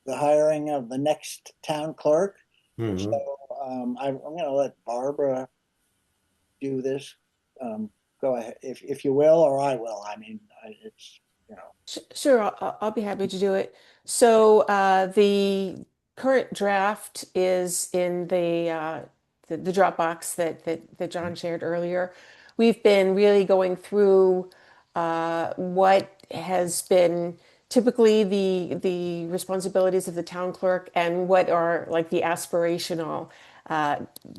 hiring of the next town clerk. Mhm. So I'm going to let Barbara do this. Go ahead, if you will, or I will. I mean, it's, Sure, I'll be happy to do it. So the current draft is in the Dropbox that John shared earlier. We've been really going through what has been typically the responsibilities of the town clerk and what are like the aspirational.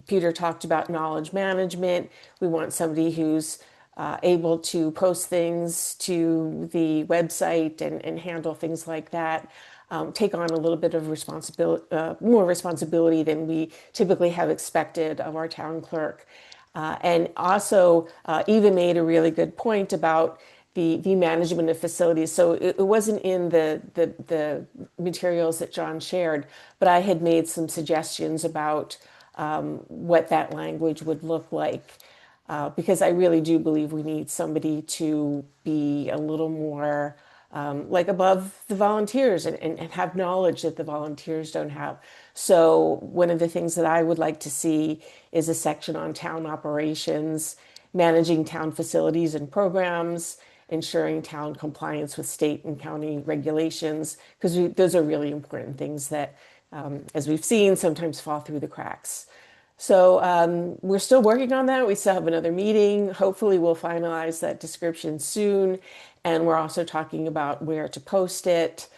Peter talked about knowledge management. We want somebody who's able to post things to the website and handle things like that. Take on a little bit of responsibility, more responsibility than we typically have expected of our town clerk. And also, Eva made a really good point about the management of facilities. So it wasn't in the materials that John shared, but I had made some suggestions about what that language would look like. Because I really do believe we need somebody to be a little more like above the volunteers and have knowledge that the volunteers don't have. So one of the things that I would like to see is a section on town operations, managing town facilities and programs, ensuring town compliance with state and county regulations, because those are really important things that, as we've seen, sometimes fall through the cracks. So we're still working on that. We still have another meeting. Hopefully we'll finalize that description soon. And we're also talking about where to post it.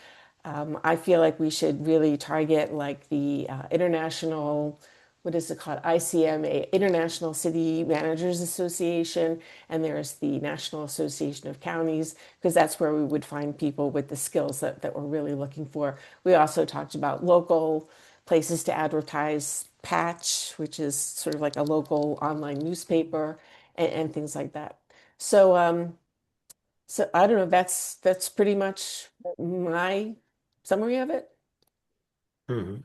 I feel like we should really target like the international, what is it called? ICMA, International City Managers Association. And there's the National Association of Counties, because that's where we would find people with the skills that we're really looking for. We also talked about local places to advertise, Patch, which is sort of like a local online newspaper, and things like that. So so I don't know, that's pretty much my summary of it. Mhm.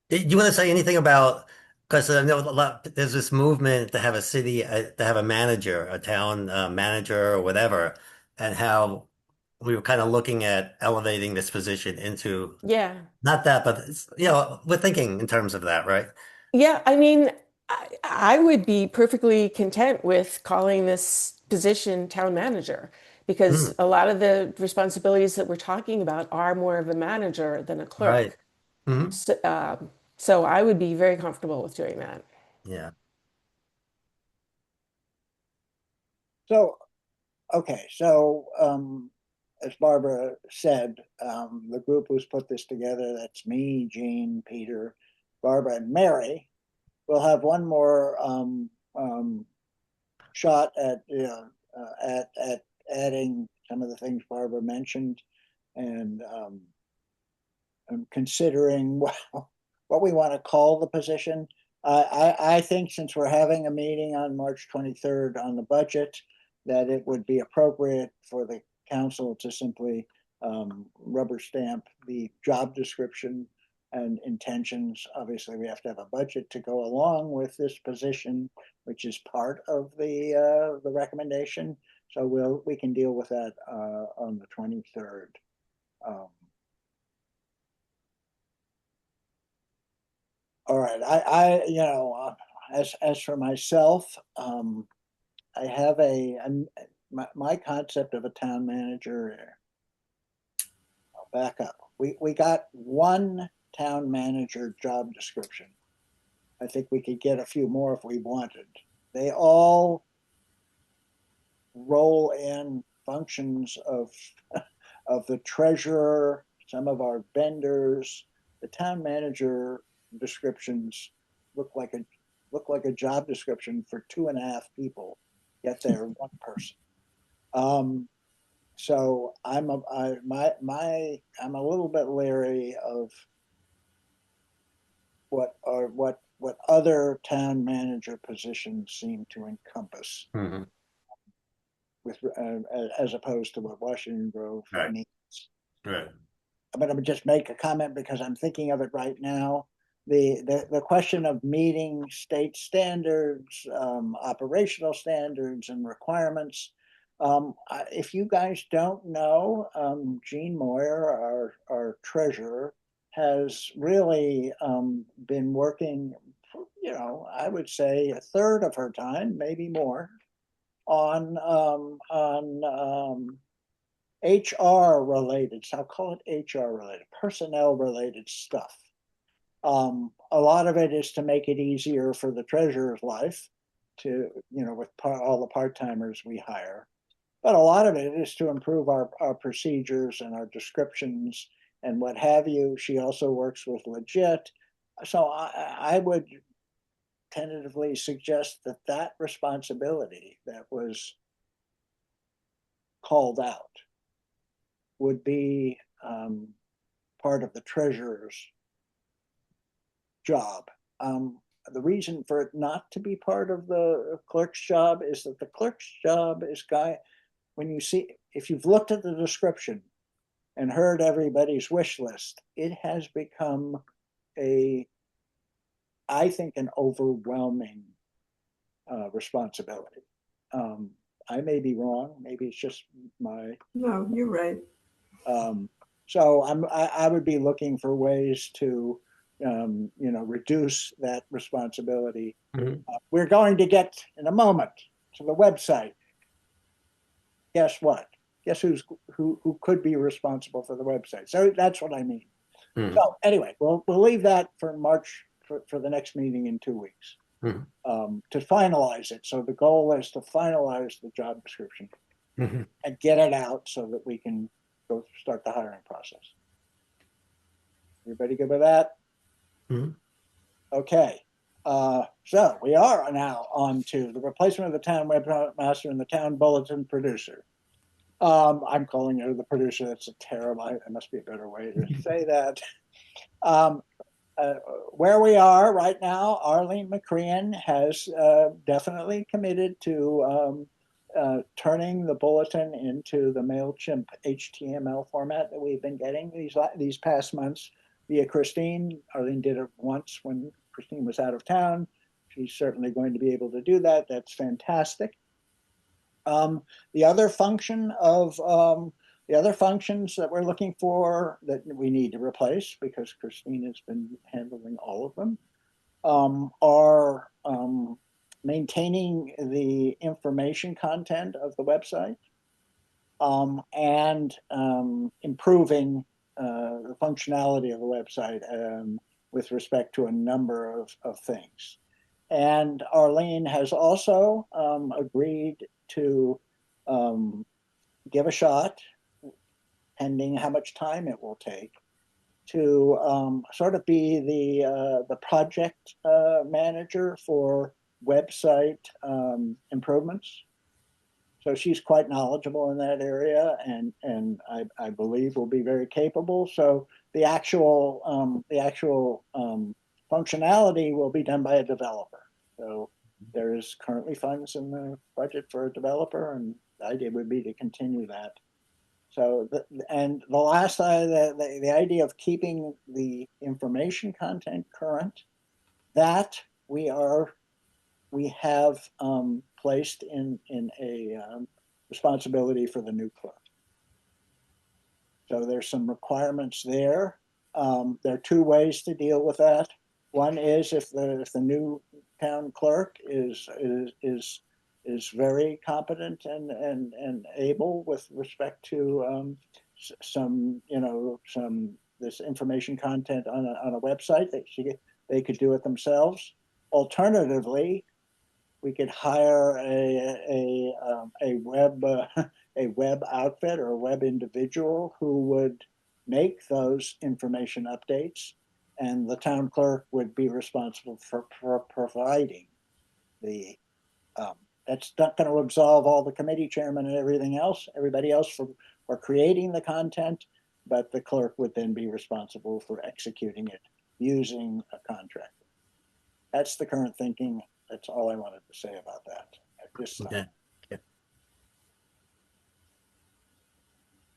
Do you want to say anything about, because I know a lot, there's this movement to have a city, to have a manager, a town manager or whatever, and how we were kind of looking at elevating this position into, Yeah. not that, but we're thinking in terms of that, right? Yeah, I mean, I would be perfectly content with calling this position town manager, because Mm, a lot of the responsibilities that we're talking about are more of a manager than a right. clerk. Hmm. So I would be very comfortable with doing that. Yeah. So, okay, so as Barbara said, the group who's put this together, that's me, Jean, Peter, Barbara, and Mary. We'll have one more shot at at adding some of the things Barbara mentioned, and considering what we want to call the position. I think since we're having a meeting on March 23rd on the budget, that it would be appropriate for the council to simply rubber stamp the job description and intentions. Obviously, we have to have a budget to go along with this position, which is part of the recommendation. So we can deal with that on the 23rd. All right, as for myself, I have my concept of a town manager. I'll back up. We got one town manager job description. I think we could get a few more if we wanted. They all roll in functions of of the treasurer, some of our vendors. The town manager descriptions look like a job description for 2.5 people, yet they're one person. So I'm a little bit leery of what other town manager positions seem to encompass, Hmm. with as opposed to what Washington Grove Right. needs. Right. I'm going to just make a comment because I'm thinking of it right now. The question of meeting state standards, operational standards, and requirements. If you guys don't know, Jean Moyer, our treasurer, has really been working, I would say a third of her time, maybe more, on HR related, so I'll call it HR related, personnel related stuff. A lot of it is to make it easier for the treasurer's life to, with all the part-timers we hire. But a lot of it is to improve our procedures and our descriptions and what have you. She also works with Legit. So I would tentatively suggest that responsibility that was called out would be part of the treasurer's job. The reason for it not to be part of the clerk's job is that the clerk's job is if you've looked at the description and heard everybody's wish list, it has become I think, an overwhelming responsibility. I may be wrong. Maybe it's just my. No, you're right. So I would be looking for ways to, reduce that responsibility. We're going to get in a moment to the website. Guess what? Guess who could be responsible for the website? So that's what I mean. So anyway, we'll leave that for March for the next meeting in 2 weeks to finalize it. So the goal is to finalize the job description and get it out so that we can go start the hiring process. Everybody good with that? Okay. So we are now on to the replacement of the town webmaster and the town bulletin producer. I'm calling her the producer. That's a terrible, there must be a better way to say that. Where we are right now, Arlene McCrean has definitely committed to turning the bulletin into the MailChimp HTML format that we've been getting these past months via Christine. Arlene did it once when Christine was out of town. She's certainly going to be able to do that. That's fantastic. The other function of the other functions that we're looking for that we need to replace, because Christine has been handling all of them, are maintaining the information content of the website and improving the functionality of the website with respect to a number of things. And Arlene has also agreed to give a shot, pending how much time it will take, to sort of be the project manager for website improvements. So she's quite knowledgeable in that area, and I believe will be very capable. So the actual functionality will be done by a developer. So there is currently funds in the budget for a developer, and the idea would be to continue that. So, the last side, the idea of keeping the information content current, that we have placed in a responsibility for the new clerk. So there's some requirements there. There are two ways to deal with that. One is if the new town clerk is very competent and able with respect to some this information content on a website that they could do it themselves. Alternatively, we could hire a web outfit or a web individual who would make those information updates, and the town clerk would be responsible for providing the that's not going to absolve all the committee chairman and everybody else for creating the content, but the clerk would then be responsible for executing it using a contractor. That's the current thinking. That's all I wanted to say about that at this time. Okay.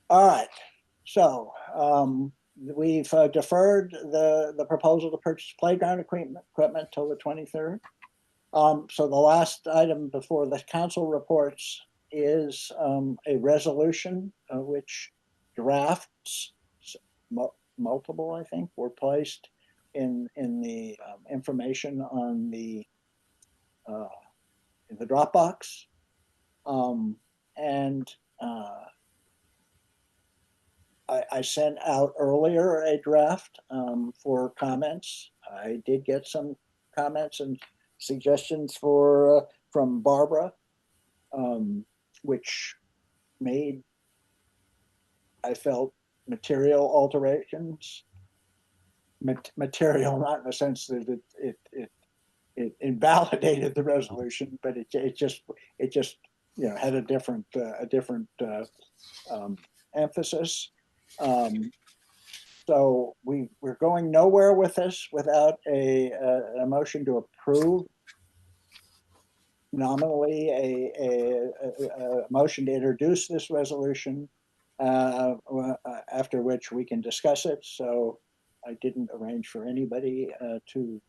All right. So we've deferred the proposal to purchase playground equipment till the 23rd. So the last item before the council reports is a resolution which drafts, multiple, I think, were placed in the information on in the Dropbox. I sent out earlier a draft for comments. I did get some comments and suggestions from Barbara, which made, I felt, material alterations. Material, not in the sense that it invalidated the resolution, but it just had a different emphasis. So we're going nowhere with this without a motion to approve nominally a motion to introduce this resolution, after which we can discuss it. So I didn't arrange for anybody to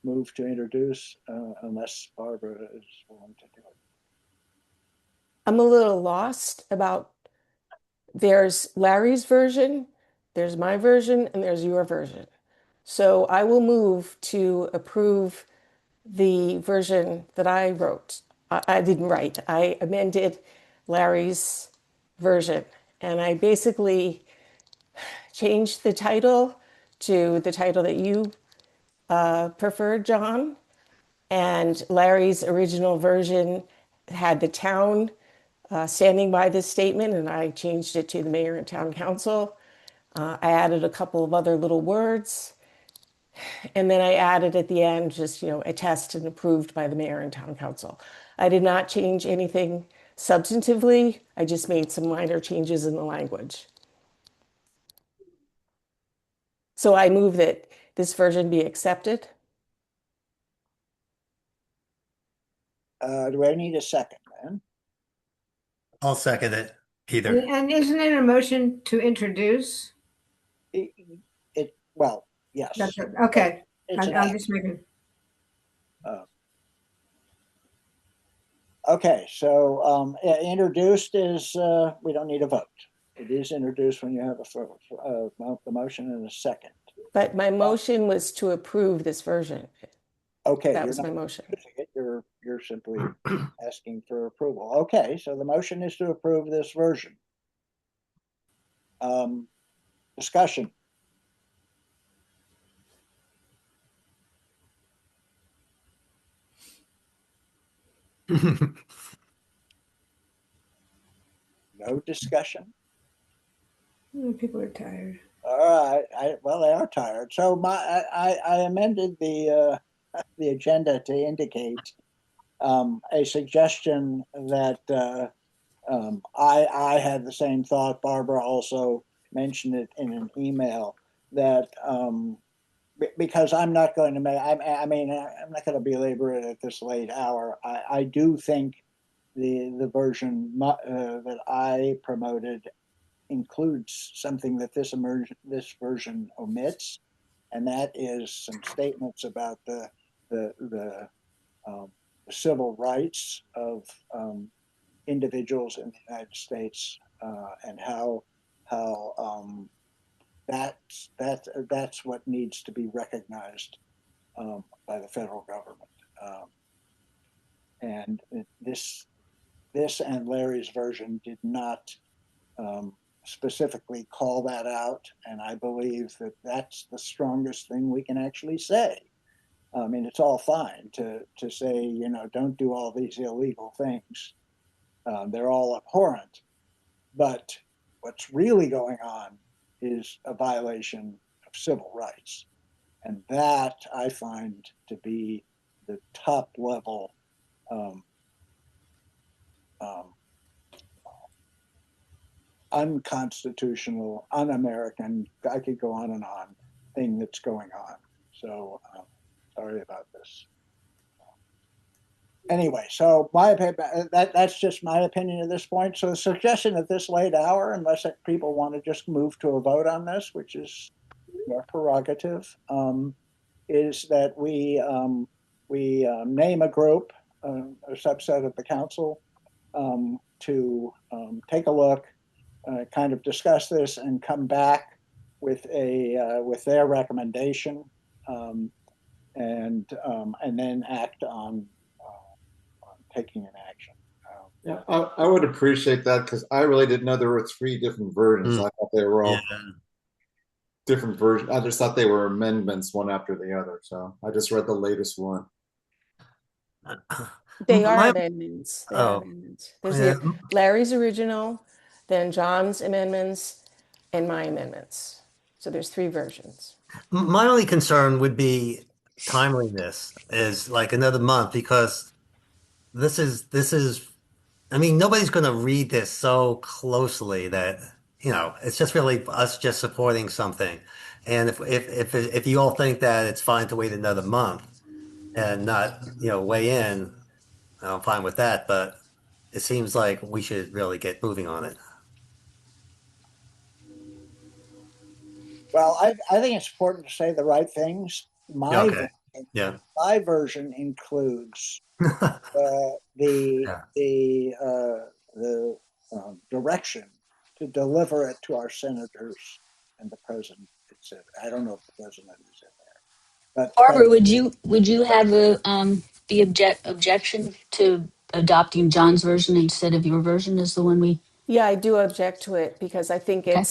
move to introduce unless Barbara is willing to do it. I'm a little lost about There's Larry's version, there's my version, and there's your version. So I will move to approve the version that I wrote. I didn't write, I amended Larry's version. And I basically changed the title to the title that you preferred, John. And Larry's original version had the town standing by this statement, and I changed it to the mayor and town council. I added a couple of other little words. And then I added at the end, just, attest and approved by the mayor and town council. I did not change anything substantively. I just made some minor changes in the language. So I move that this version be accepted. Do I need a second then? I'll second it, Peter. And isn't it a motion to introduce? Well, yes. That's it. Okay. It's I'm just making. Okay, so introduced is, we don't need a vote. It is introduced when you have the motion and a second. But my motion was to approve this version. Okay. That was my motion. You're simply asking for approval. Okay, so the motion is to approve this version. Discussion. No discussion. People are tired. All right. Well, they are tired. So I amended the agenda to indicate a suggestion that I had the same thought. Barbara also mentioned it in an email that because I'm not going to make. I'm not going to belabor it at this late hour. I do think the version that I promoted includes something that this version omits, and that is some statements about the civil rights of individuals in the United States and how that's what needs to be recognized by the federal government. And this and Larry's version did not specifically call that out, and I believe that that's the strongest thing we can actually say. I mean, it's all fine to say, don't do all these illegal things. They're all abhorrent. But what's really going on is a violation of civil rights. And that I find to be the top level unconstitutional, un-American, I could go on and on, thing that's going on. So sorry about this. Anyway, so my opinion, that's just my opinion at this point. So the suggestion at this late hour, unless people want to just move to a vote on this, which is your prerogative, is that we name a group, a subset of the council, to take a look, kind of discuss this, and come back with their recommendation, and then act on taking an action. Yeah, I would appreciate that, because I really didn't know there were 3 different versions. I thought they were all different versions. I just thought they were amendments one after the other. So I just read the latest one. They are amendments. There's Larry's original, then John's amendments, and my amendments. So there's 3 versions. My only concern would be timeliness, is like another month, because this is, I mean, nobody's going to read this so closely that, it's just really us just supporting something. And if you all think that it's fine to wait another month and not, weigh in, I'm fine with that. But it seems like we should really get moving on it. Well, I think it's important to say the right things. My version includes the direction to deliver it to our senators and the president. I don't know if the president is in there, but Barbara, would you have a objection to adopting John's version instead of your version as the one we? Yeah, I do object to it because I think Okay.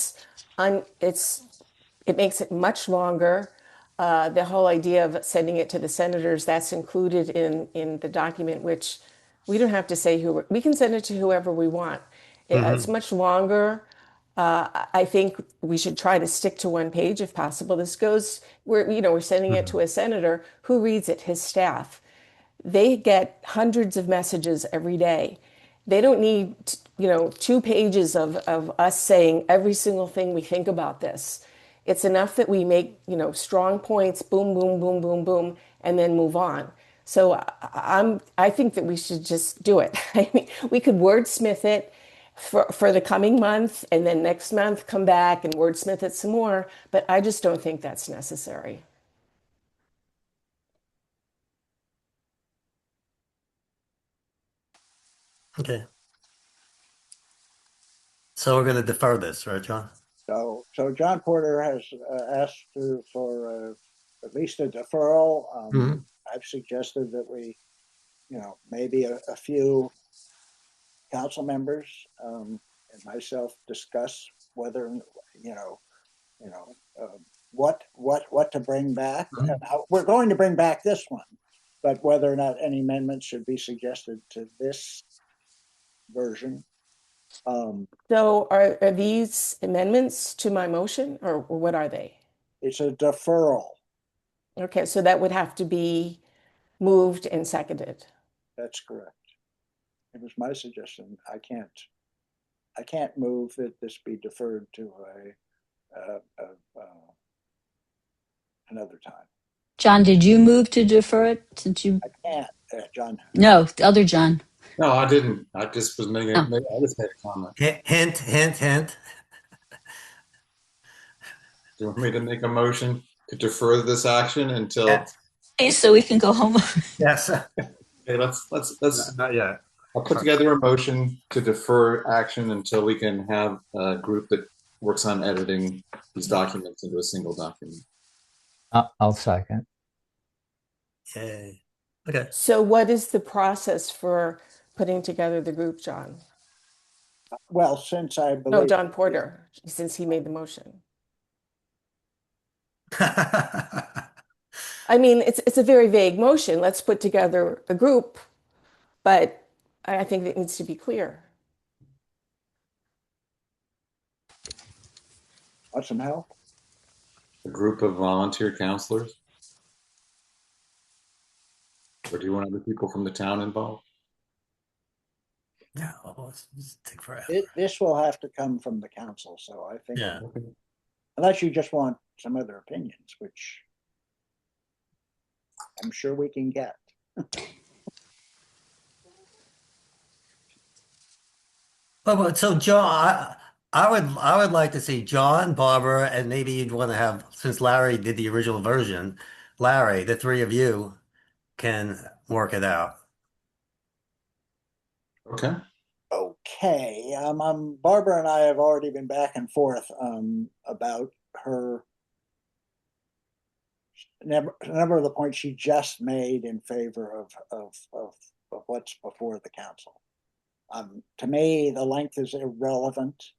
it makes it much longer. The whole idea of sending it to the senators, that's included in the document, which we don't have to say we can send it to whoever we want. It's much longer. I think we should try to stick to one page if possible. We're sending it to a senator who reads it, his staff. They get hundreds of messages every day. They don't need, 2 pages of us saying every single thing we think about this. It's enough that we make, strong points, boom, boom, boom, boom, boom, and then move on. So I think that we should just do it. I mean, we could wordsmith it for the coming month, and then next month come back and wordsmith it some more, but I just don't think that's necessary. Okay. So we're going to defer this, right, John? So John Porter has asked for at least a deferral. I've suggested that we, maybe a few council members and myself discuss whether, what to bring back. We're going to bring back this one, but whether or not any amendments should be suggested to this version. So are these amendments to my motion, or what are they? It's a deferral. Okay, so that would have to be moved and seconded. That's correct. It was my suggestion. I can't move that this be deferred to another time. John, did you move to defer it since you? I can't, John. No, the other John. No, I didn't. I just was making. I just made a comment. Hint, hint, hint. Do you want me to make a motion to defer this action until? Hey, so we can go home. Yes. Okay, let's not yet. I'll put together a motion to defer action until we can have a group that works on editing these documents into a single document. I'll second. Yay. Okay. So what is the process for putting together the group, John? Well, since I believe... No, John Porter, since he made the motion. I mean, it's a very vague motion. Let's put together a group, but I think it needs to be clear. Want some help? A group of volunteer counselors? Or do you want other people from the town involved? No, it's take forever. This will have to come from the council, so I think, Yeah. unless you just want some other opinions, which I'm sure we can get. But so John, I would like to see John, Barbara, and maybe you'd want to have, since Larry did the original version, Larry, the 3 of you can work it out. Okay. Okay. Barbara and I have already been back and forth about her a number of the points she just made in favor of what's before the council. To me, the length is irrelevant.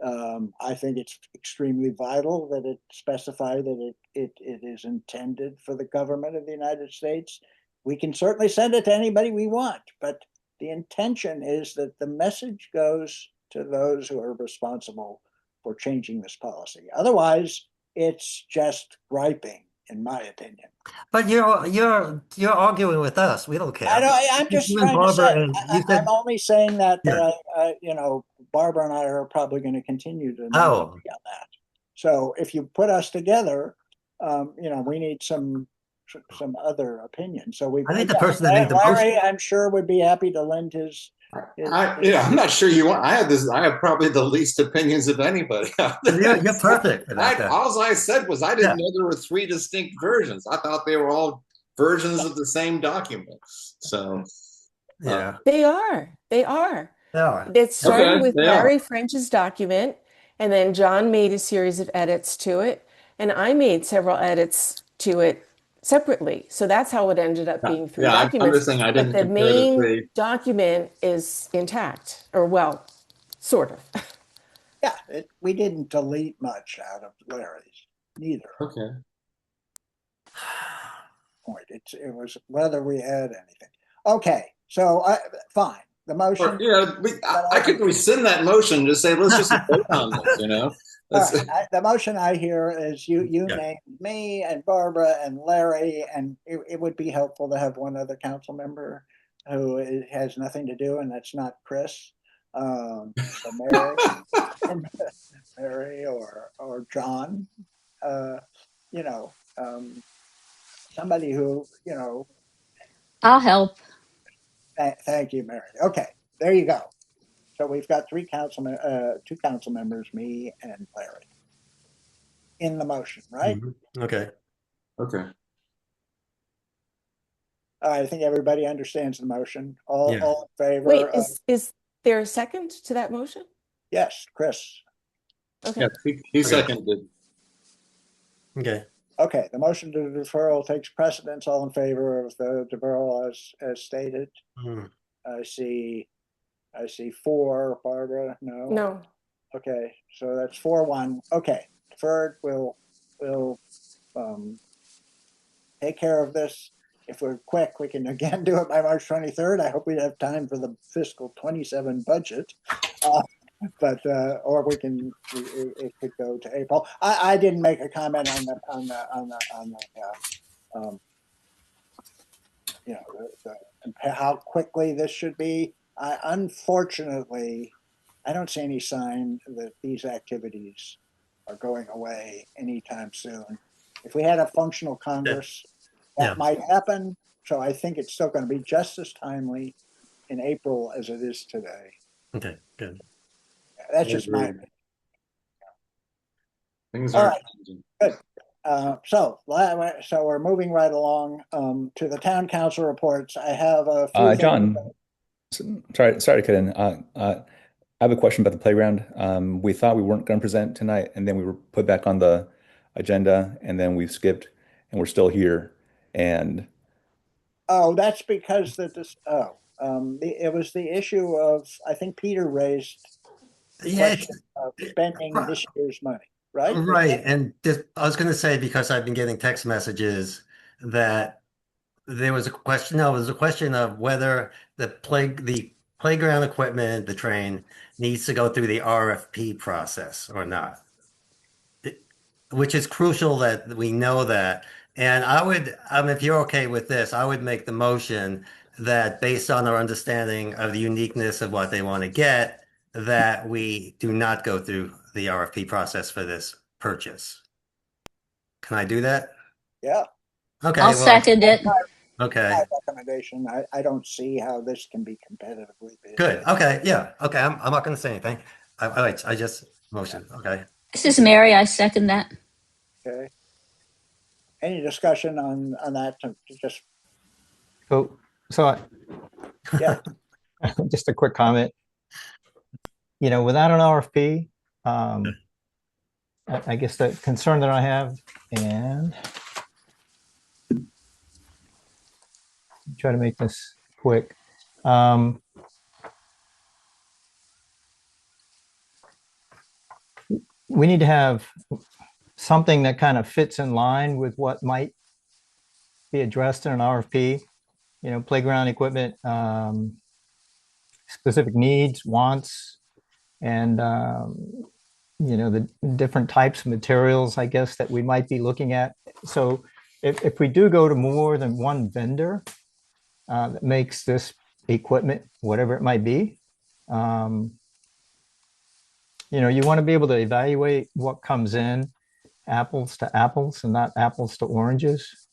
I think it's extremely vital that it specify that it is intended for the government of the United States. We can certainly send it to anybody we want, but the intention is that the message goes to those who are responsible for changing this policy. Otherwise, it's just griping, in my opinion. But you're arguing with us. We don't care. I know. I'm just You and trying to Barbara say. I'm only saying that. Yeah. But Barbara and I are probably going to continue to Oh. on that. So if you put us together, we need some other opinion. So I think the person that made the Larry, motion. I'm sure, would be happy to lend his. I'm not sure you want. I have probably the least opinions of anybody. You're perfect for that. All I said was I didn't know there were 3 distinct versions. I thought they were all versions of the same document. So yeah, they are. Yeah. It started Okay, with they are. Larry French's document, and then John made a series of edits to it, and I made several edits to it separately. So that's how it ended up being three Yeah, I'm documents. just saying I But didn't the compare the main three. document is intact, or well, sort of. Yeah, we didn't delete much out of Larry's, neither Okay. point. It was whether we had anything. Okay, so fine. The motion. Or, I could rescind that motion, just say, let's just vote on this, All right, the motion I hear is you named me and Barbara and Larry, and it would be helpful to have one other council member who has nothing to do, and that's not Chris. So Mary, Mary or John, somebody who, I'll help. Thank you, Mary. Okay, there you go. So we've got two council members, me and Larry, in the motion, right? Okay. Okay. I think everybody understands the motion. All in favor? Wait, is there a second to that motion? Yes, Chris. Okay. Yeah, he seconded. Okay. Okay, the motion to deferral takes precedence. All in favor of the deferral as stated? I see 4. Barbara, no. No. Okay, so that's 4-1. Okay, deferred. We'll take care of this. If we're quick, we can again do it by March 23rd. I hope we have time for the fiscal 27 budget. Or we can, it could go to April. I didn't make a comment on how quickly this should be. Unfortunately, I don't see any sign that these activities are going away anytime soon. If we had a functional Congress, that might happen. So I think it's still going to be just as timely in April as it is today. Okay, good. That's just my opinion. Things All are right, good. So we're moving right along to the town council reports. I have a few John, sorry to cut in. I have a question about the playground. We thought we weren't going to present tonight, and then we were put back on the agenda, and then we skipped, and we're still here. And that's because it was the issue of, I think Peter raised the question of spending this year's money, right? Right. And I was going to say, because I've been getting text messages that there was a question. No, it was a question of whether the playground equipment, the train, needs to go through the RFP process or not, which is crucial that we know that. And I would, if you're okay with this, I would make the motion that based on our understanding of the uniqueness of what they want to get, that we do not go through the RFP process for this purchase. Can I do that? Yeah. Okay. I'll second it. Okay. My recommendation. I don't see how this can be competitively bid. Good. Okay. Yeah. Okay. I'm not going to say anything. I just motion. Okay. This is Mary. I second that. Okay. Any discussion on that? Just yeah. Just a quick comment. Without an RFP, I guess the concern that I have, and try to make this quick. We need to have something that kind of fits in line with what might be addressed in an RFP. Playground equipment, specific needs, wants, and the different types of materials, I guess, that we might be looking at. So if we do go to more than one vendor that makes this equipment, whatever it might be, you want to be able to evaluate what comes in apples to apples and not apples to oranges.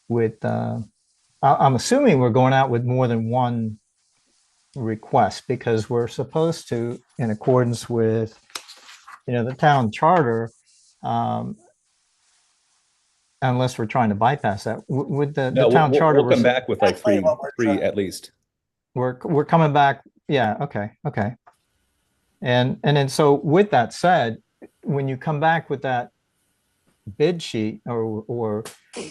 With I'm assuming we're going out with more than one request, because we're supposed to, in accordance with the town charter, unless we're trying to bypass that with the town charter. We'll come back with like three at least. we're coming back. Yeah, okay. And then so with that said, when you come back with that bid sheet or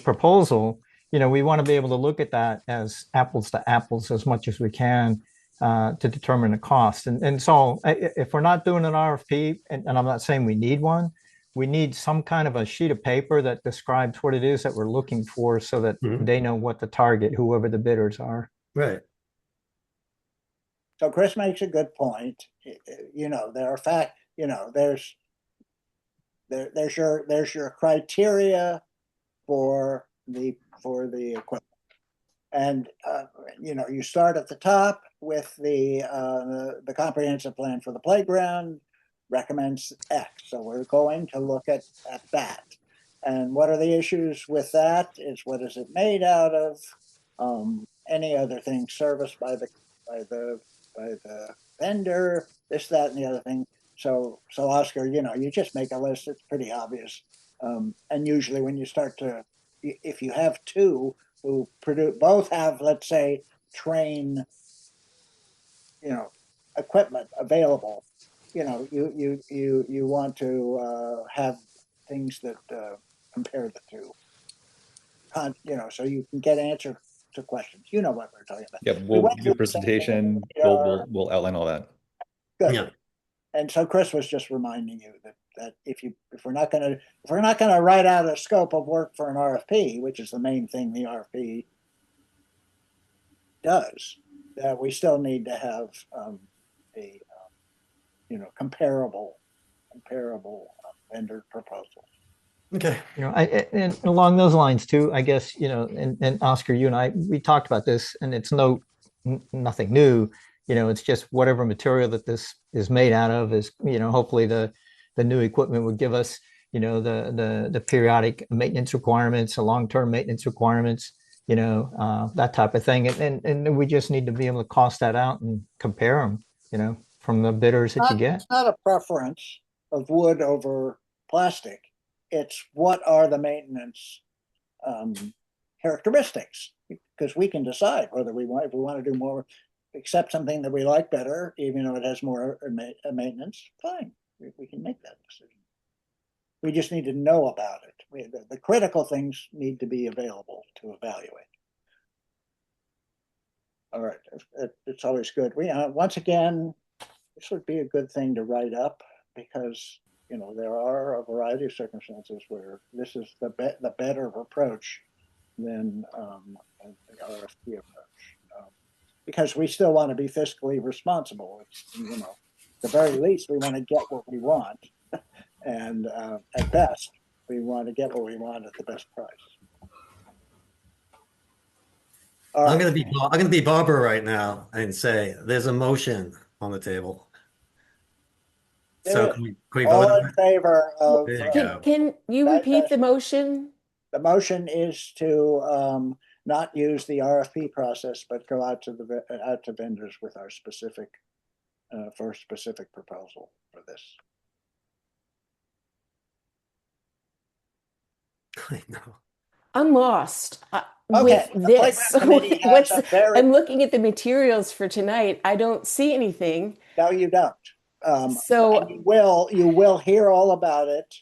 proposal, we want to be able to look at that as apples to apples as much as we can to determine the cost. And so if we're not doing an RFP, and I'm not saying we need one, we need some kind of a sheet of paper that describes what it is that we're looking for so that they know what to target, whoever the bidders are. Right. So Chris makes a good point. There are there's your criteria for the equipment. And you start at the top with the comprehensive plan for the playground recommends X. So we're going to look at that. And what are the issues with that? Is what is it made out of? Any other thing serviced by the vendor, this, that, and the other thing. So Oscar, you just make a list. It's pretty obvious. And usually when you start to, if you have two who both have, let's say, train, equipment available, you want to have things that compare the two, so you can get answer to questions. You know what we're talking about. Yeah, we'll do a presentation. We'll outline all that. Good. Yeah. And so Chris was just reminding you that if we're not going to write out a scope of work for an RFP, which is the main thing the RFP does, that we still need to have a comparable vendor proposal. Okay. And along those lines too, I guess, and Oscar, you and I, we talked about this, and it's nothing new. It's just whatever material that this is made out of is, hopefully the new equipment would give us, the periodic maintenance requirements, the long-term maintenance requirements, that type of thing. And we just need to be able to cost that out and compare them, from the bidders that you get. It's not a preference of wood over plastic. It's what are the maintenance characteristics, because we can decide whether if we want to do more, accept something that we like better, even though it has more maintenance. Fine, we can make that decision. We just need to know about it. The critical things need to be available to evaluate. All right, it's always good. Once again, this would be a good thing to write up, because there are a variety of circumstances where this is the better approach than the RFP approach, because we still want to be fiscally responsible. It's, the very least, we want to get what we want, and at best, we want to get what we want at the best price. I'm gonna be Barbara right now and say there's a motion on the table. So can we all vote? in favor of? Can you repeat the motion? The motion is to not use the RFP process, but go out to vendors with our specific proposal for this. I know. I'm lost Okay, with this. I'm looking at the materials for tonight. I don't see anything. No, you don't. So you will hear all about it.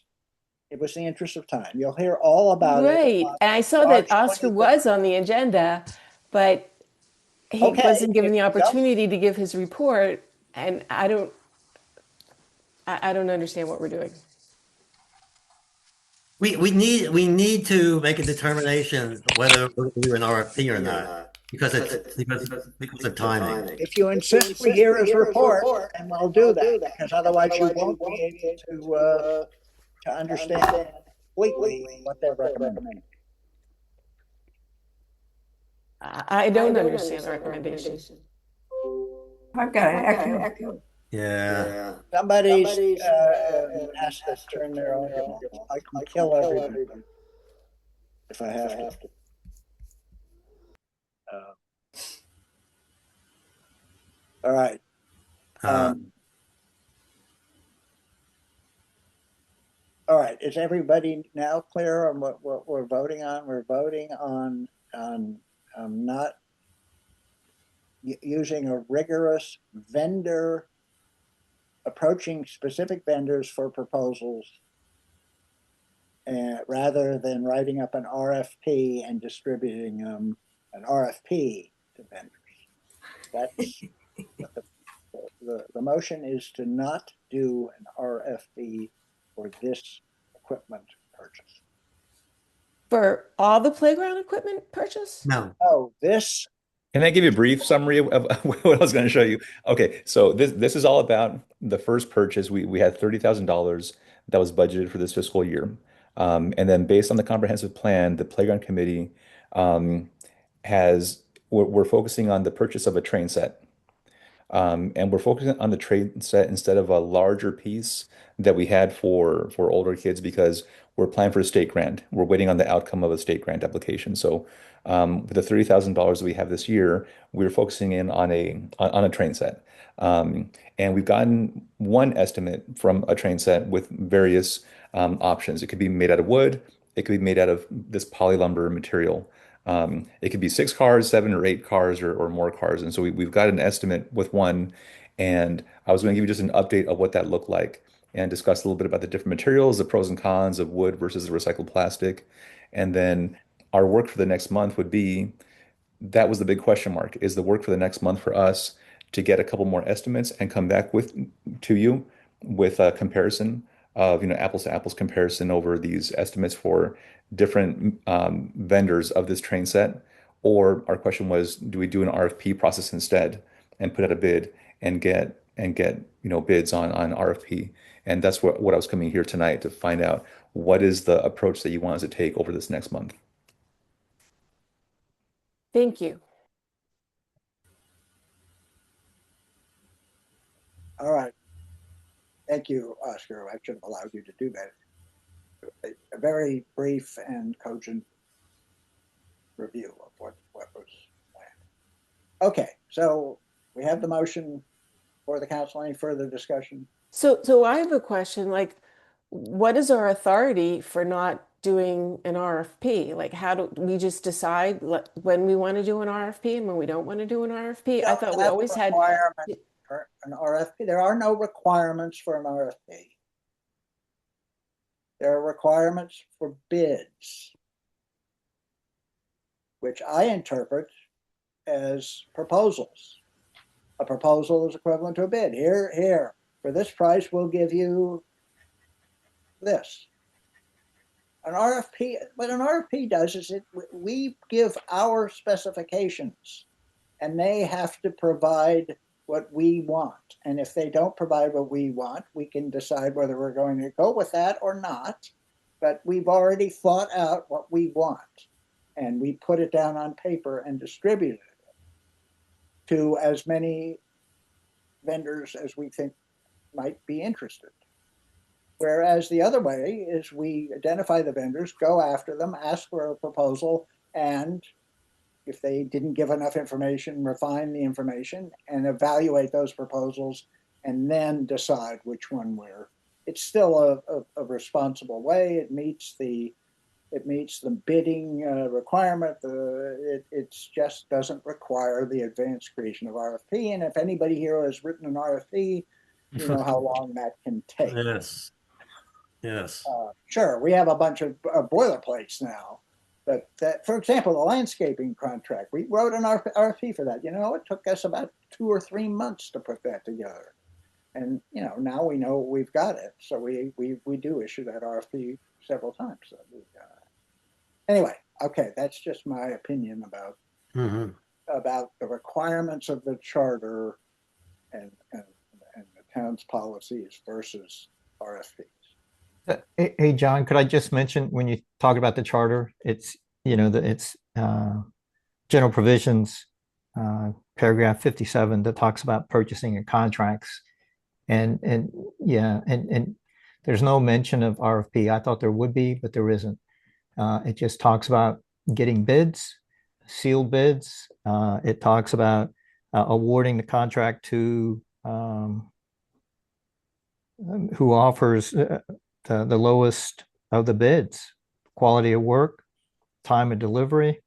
It was the interest of time. You'll hear all about it. Right. And I saw that Oscar was on the agenda, but he wasn't given the opportunity to give his report. And I don't understand what we're doing. We need to make a determination whether we're going to do an RFP or not, because of timing. If you insist we hear his report, and we'll do that, because otherwise you won't be able to understand completely what they're recommending. I don't understand the recommendation. I've got an echo. Yeah. Somebody's has to turn their own. I can kill everybody if I have to. All right. All right. Is everybody now clear on what we're voting on? We're voting on not using a rigorous vendor, approaching specific vendors for proposals, rather than writing up an RFP and distributing an RFP to vendors. That's the motion is to not do an RFP for this equipment purchase. For all the playground equipment purchase? No. Oh, this. Can I give you a brief summary of what I was going to show you? Okay, so this is all about the first purchase. We had $30,000 that was budgeted for this fiscal year. And then based on the comprehensive plan, the playground committee we're focusing on the purchase of a train set. And we're focusing on the train set instead of a larger piece that we had for older kids because we're applying for a state grant. We're waiting on the outcome of a state grant application. So with the $30,000 that we have this year, we're focusing in on a train set. And we've gotten one estimate from a train set with various options. It could be made out of wood. It could be made out of this poly lumber material. It could be 6 cars, 7 or 8 cars, or more cars. And so we've got an estimate with one. And I was going to give you just an update of what that looked like and discuss a little bit about the different materials, the pros and cons of wood versus the recycled plastic. And then our work for the next month would be, that was the big question mark, is the work for the next month for us to get a couple more estimates and come back to you with a comparison of, apples to apples comparison over these estimates for different vendors of this train set. Or our question was, do we do an RFP process instead and put out a bid and get bids on RFP? And that's what I was coming here tonight to find out. What is the approach that you want us to take over this next month? Thank you. All right. Thank you, Oscar. I should have allowed you to do that. A very brief and cogent review of what was planned. Okay, so we have the motion for the council. Any further discussion? So I have a question, like, what is our authority for not doing an RFP? Like, how do we just decide when we want to do an RFP and when we don't want to do an RFP? I thought we always had for an RFP. There are no requirements for an RFP. There are requirements for bids, which I interpret as proposals. A proposal is equivalent to a bid. Here, for this price, we'll give you this. An RFP, what an RFP does is we give our specifications and they have to provide what we want. And if they don't provide what we want, we can decide whether we're going to go with that or not. But we've already thought out what we want and we put it down on paper and distributed it to as many vendors as we think might be interested. Whereas the other way is we identify the vendors, go after them, ask for a proposal, and if they didn't give enough information, refine the information and evaluate those proposals and then decide which one it's still a responsible way. It meets the bidding requirement. It just doesn't require the advanced creation of RFP. And if anybody here has written an RFP, you know how long that can take. Yes. Sure, we have a bunch of boilerplates now. But for example, the landscaping contract, we wrote an RFP for that. It took us about 2 or 3 months to put that together. And, now we know we've got it. So we do issue that RFP several times. So anyway, okay, that's just my opinion about the requirements of the charter and the town's policies versus RFPs. Hey, John, could I just mention when you talk about the charter, it's general provisions, paragraph 57 that talks about purchasing and contracts. And there's no mention of RFP. I thought there would be, but there isn't. It just talks about getting bids, sealed bids. It talks about awarding the contract to who offers the lowest of the bids, quality of work, time of delivery,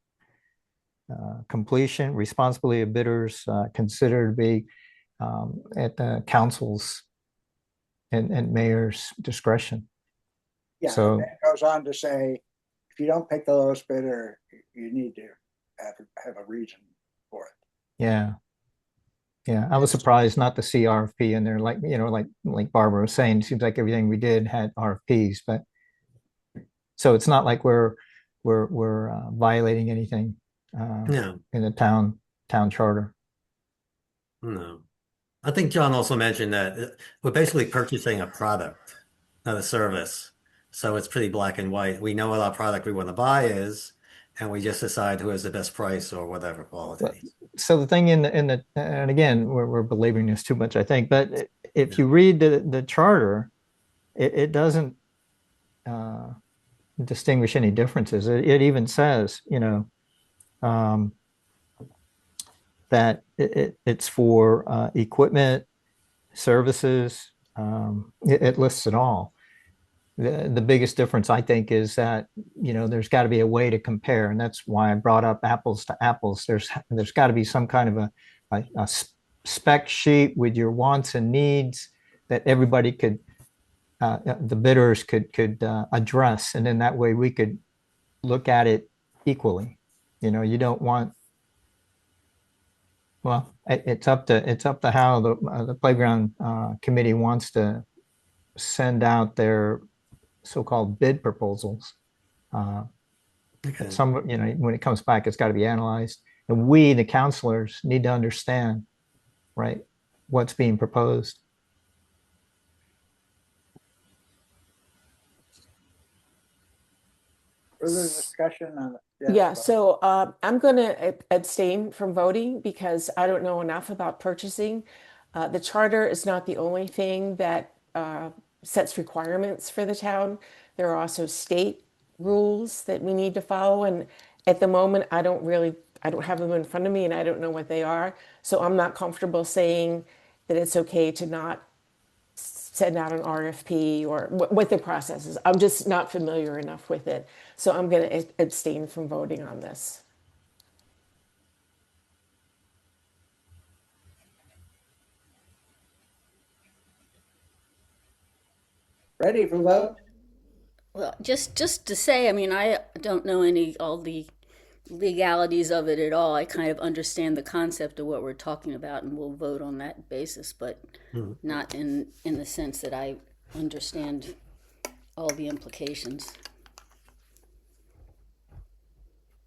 completion, responsibility of bidders considered to be at the council's and mayor's discretion. Yeah, So it goes on to say, if you don't pick the lowest bidder, you need to have a reason for it. yeah. Yeah, I was surprised not to see RFP in there. Like, like Barbara was saying, it seems like everything we did had RFPs, but so it's not like we're violating anything No, in the town charter. no. I think John also mentioned that we're basically purchasing a product, not a service. So it's pretty black and white. We know what our product we want to buy is, and we just decide who has the best price or whatever quality. So the thing in the and again, we're belaboring this too much, I think, but if you read the charter, it doesn't distinguish any differences. It even says, that it's for equipment, services. It lists it all. The biggest difference, I think, is that there's got to be a way to compare, and that's why I brought up apples to apples. There's got to be some kind of a spec sheet with your wants and needs that everybody could, the bidders could address, and then that way we could look at it equally. You don't want. Well, it's up to how the playground committee wants to send out their so-called bid proposals. Okay. When it comes back, it's got to be analyzed, and we, the counselors, need to understand, right, what's being proposed. Further discussion on Yeah, so I'm going to abstain from voting because I don't know enough about purchasing. The charter is not the only thing that sets requirements for the town. There are also state rules that we need to follow. And at the moment, I don't have them in front of me and I don't know what they are. So I'm not comfortable saying that it's okay to not send out an RFP or what the process is. I'm just not familiar enough with it. So I'm going to abstain from voting on this. Ready for vote? Well, just to say, I mean, I don't know all the legalities of it at all. I kind of understand the concept of what we're talking about, and we'll vote on that basis, but not in the sense that I understand all the implications.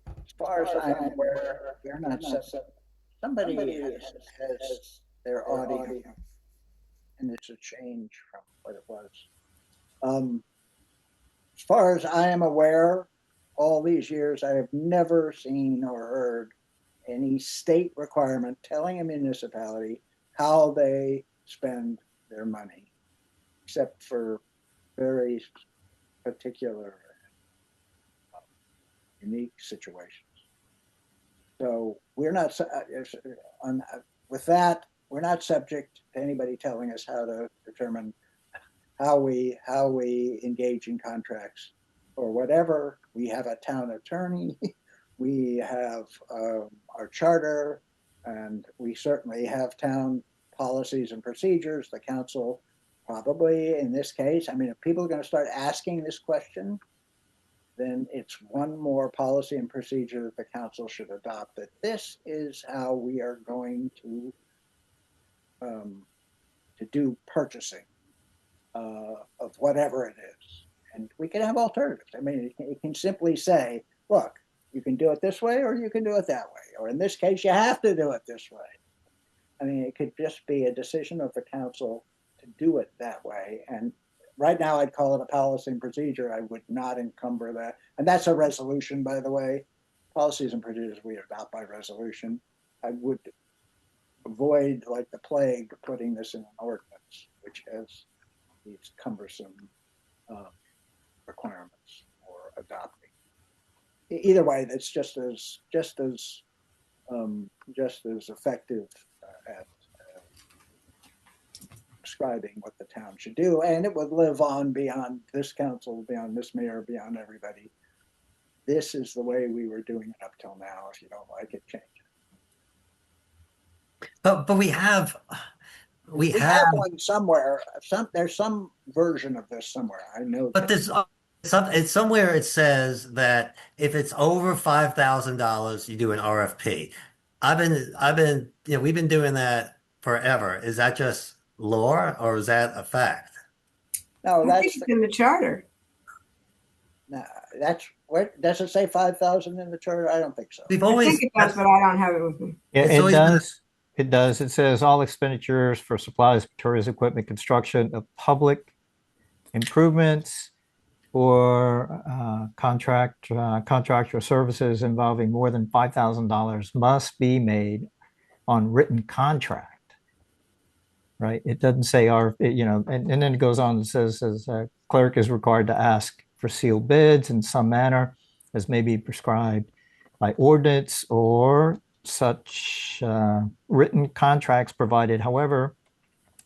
As far as I'm aware, they're not set. Somebody has their audio, and it's a change from what it was. As far as I am aware, all these years, I have never seen or heard any state requirement telling a municipality how they spend their money, except for very particular unique situations. So we're not, with that, we're not subject to anybody telling us how to determine how we engage in contracts or whatever. We have a town attorney, we have our charter, and we certainly have town policies and procedures. The council probably, in this case, I mean, if people are going to start asking this question, then it's one more policy and procedure that the council should adopt, that this is how we are going to do purchasing of whatever it is. And we can have alternatives. I mean, it can simply say, look, you can do it this way or you can do it that way. Or in this case, you have to do it this way. I mean, it could just be a decision of the council to do it that way. And right now, I'd call it a policy and procedure. I would not encumber that. And that's a resolution, by the way. Policies and procedures we adopt by resolution. I would avoid, like the plague, putting this in an ordinance, which has these cumbersome requirements for adopting. Either way, that's just as effective at describing what the town should do, and it would live on beyond this council, beyond this mayor, beyond everybody this is the way we were doing it up till now. If you don't like it, change it. But we have We have one somewhere. There's some version of this somewhere. I know but that. it's somewhere it says that if it's over $5,000, you do an RFP. We've been doing that forever. Is that just lore or is that a fact? No, I think it's in the charter. No, that's what does it say 5,000 in the charter? I don't think so. We've I always think it does, but I don't have it with me. Yeah, It's it always been- does. It does. It says all expenditures for supplies, materials, equipment, construction of public improvements or contractual services involving more than $5,000 must be made on written contract. Right? It doesn't say and then it goes on and says as clerk is required to ask for sealed bids in some manner as may be prescribed by ordinance or such written contracts provided. However,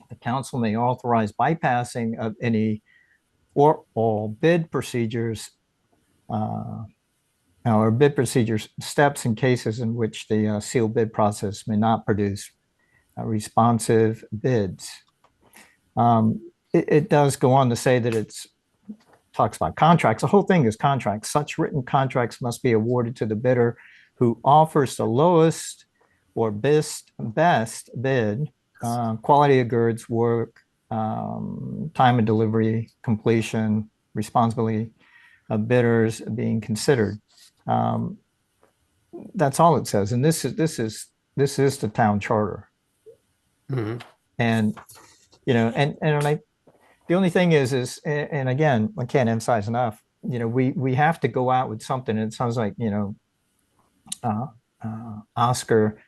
the council may authorize bypassing of any or all bid procedures or bid procedures steps in cases in which the sealed bid process may not produce responsive bids. It does go on to say that it's talks about contracts. The whole thing is contracts. Such written contracts must be awarded to the bidder who offers the lowest or best bid, quality of goods, work, time of delivery, completion, responsibility of bidders being considered. That's all it says, and this is the town charter. Mhm. And the only thing is, and again, I can't emphasize enough. We have to go out with something. And it sounds like Oscar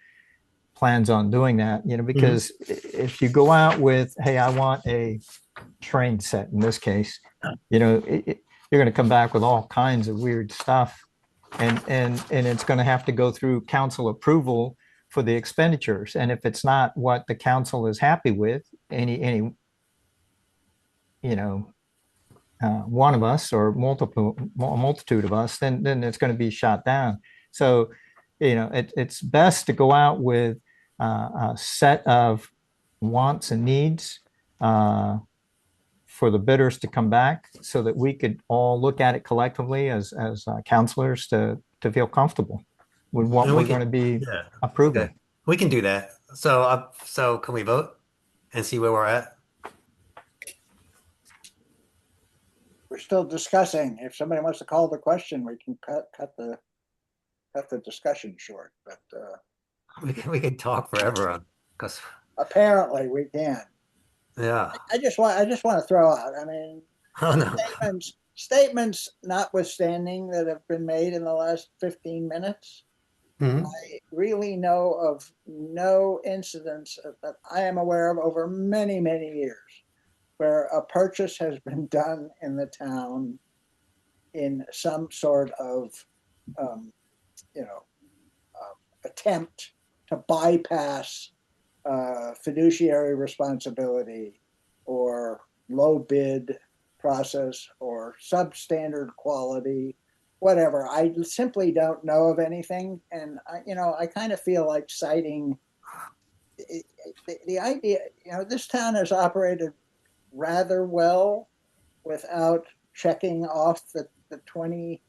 plans on doing that. Because if you go out with, hey, I want a train set in this case, you're going to come back with all kinds of weird stuff, and it's going to have to go through council approval for the expenditures. And if it's not what the council is happy with, any one of us or multitude of us, then it's going to be shot down. So, it's best to go out with a set of wants and needs for the bidders to come back so that we could all look at it collectively as counselors to feel comfortable with what we're going to be approving. Okay. We can do that. So can we vote and see where we're at? We're still discussing. If somebody wants to call the question, we can cut the discussion short. But we can talk forever because apparently we can. Yeah. I just want to throw out. I mean, oh no. Statements notwithstanding that have been made in the last 15 minutes. Mhm. I really know of no incidents that I am aware of over many, many years where a purchase has been done in the town in some sort of, attempt to bypass fiduciary responsibility or low bid process or substandard quality, whatever. I simply don't know of anything. And I kind of feel like citing the idea, this town has operated rather well without checking off the 20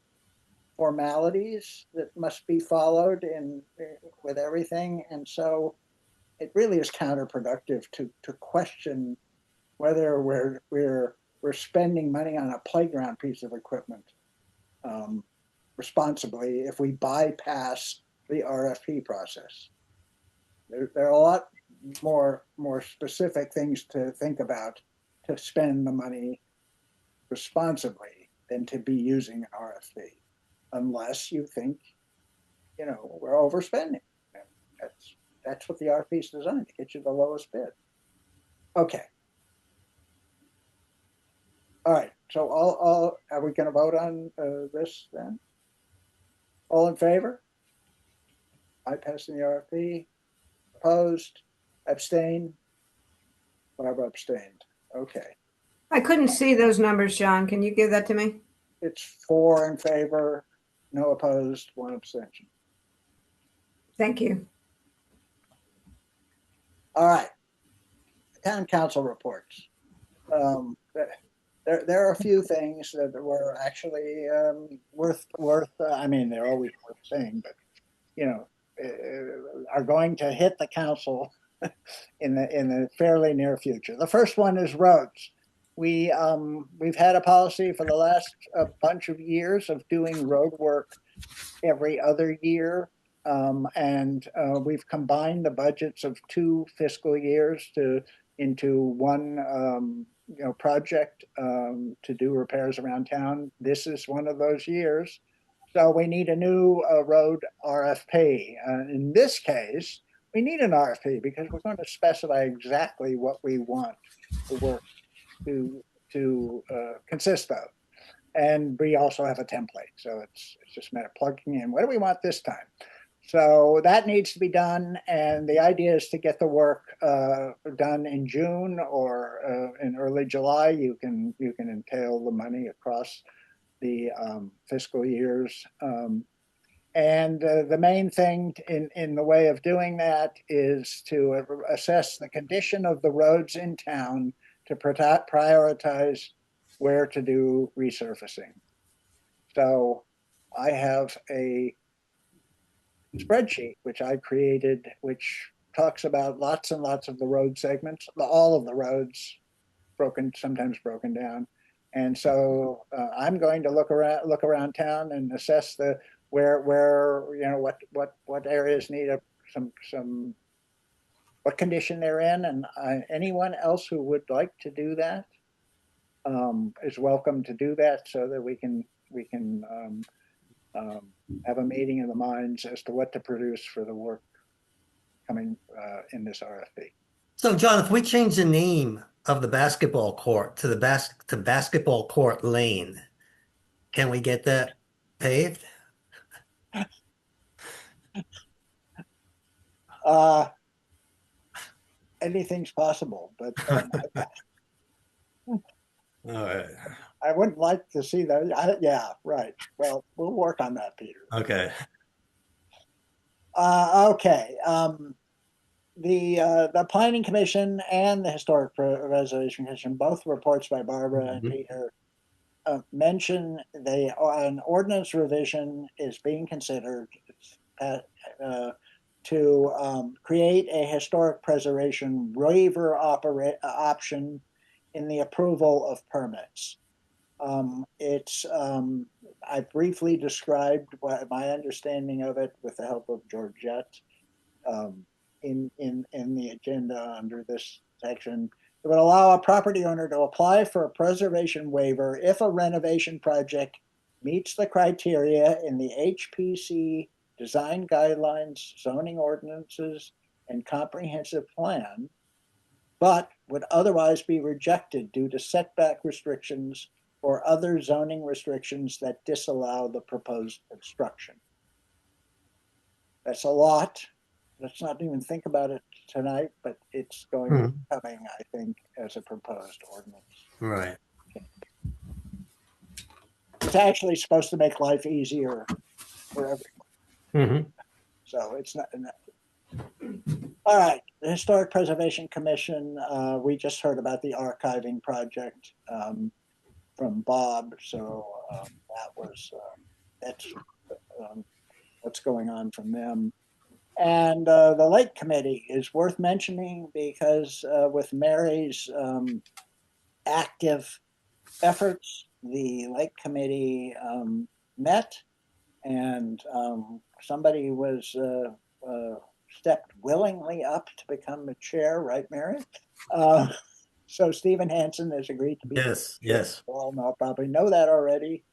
formalities that must be followed with everything. And so it really is counterproductive to question whether we're spending money on a playground piece of equipment responsibly if we bypass the RFP process. There are a lot more specific things to think about to spend the money responsibly than to be using an RFP, unless you think, we're overspending. That's what the RFP is designed to get you the lowest bid. Okay. All right. So all are we going to vote on this then? All in favor? Bypassing the RFP. Opposed? Abstain? Barbara abstained. Okay. I couldn't see those numbers, John. Can you give that to me? It's 4 in favor, No opposed, one abstention. Thank you. All right. Town council reports. There are a few things that were actually worth. I mean, they're always worth saying, but you know, are going to hit the council in the fairly near future. The first one is roads. We've had a policy for the last bunch of years of doing road work every other year. And we've combined the budgets of 2 fiscal years into one project to do repairs around town. This is one of those years. So we need a new road RFP. In this case, we need an RFP because we're going to specify exactly what we want the work to consist of. And we also have a template. So it's just a matter of plugging in, what do we want this time? So that needs to be done. And the idea is to get the work done in June or in early July. You can entail the money across the fiscal years. And the main thing in the way of doing that is to assess the condition of the roads in town to prioritize where to do resurfacing. So I have a spreadsheet which I created, which talks about lots and lots of the road segments, all of the roads sometimes broken down. And so I'm going to look around town and assess where what areas need what condition they're in, and anyone else who would like to do that is welcome to do that, so that we can have a meeting of the minds as to what to produce for the work coming in this RFP. So, John, if we change the name of the basketball court to basketball court lane, can we get that paved? Anything's possible, but all right. I wouldn't like to see that. Yeah, right. Well, we'll work on that, Peter. Okay. Okay. The Planning Commission and the Historic Preservation Commission, both reports by Barbara and Peter, mention an ordinance revision is being considered to create a historic preservation waiver option in the approval of permits. I briefly described my understanding of it with the help of Georgette in the agenda under this section. It would allow a property owner to apply for a preservation waiver if a renovation project meets the criteria in the HPC design guidelines, zoning ordinances, and comprehensive plan, but would otherwise be rejected due to setback restrictions or other zoning restrictions that disallow the proposed construction. That's a lot. Let's not even think about it tonight, but it's going to be coming, I think, as a proposed ordinance. Right. It's actually supposed to make life easier for everyone. So it's not. All right, the Historic Preservation Commission, we just heard about the archiving project from Bob, so that's what's going on from them. And the Lake Committee is worth mentioning because with Mary's active efforts, the Lake Committee met, and somebody was stepped willingly up to become the chair, right, Mary? So Stephen Hansen has agreed to be. Yes. You all probably know that already.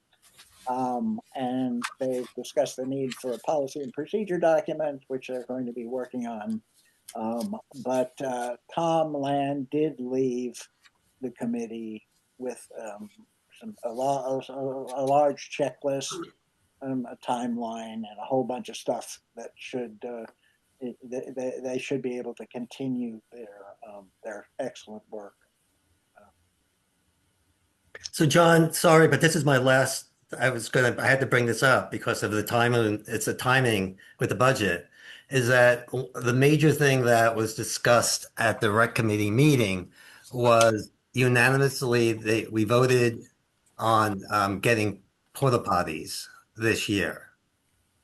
And they've discussed the need for a policy and procedure document, which they're going to be working on. But Tom Land did leave the committee with a large checklist, a timeline, and a whole bunch of stuff that should they should be able to continue their excellent work. So, John, sorry, but this is my last I had to bring this up because of the timing. It's the timing with the budget. Is that the major thing that was discussed at the rec committee meeting was unanimously we voted on getting porta potties this year.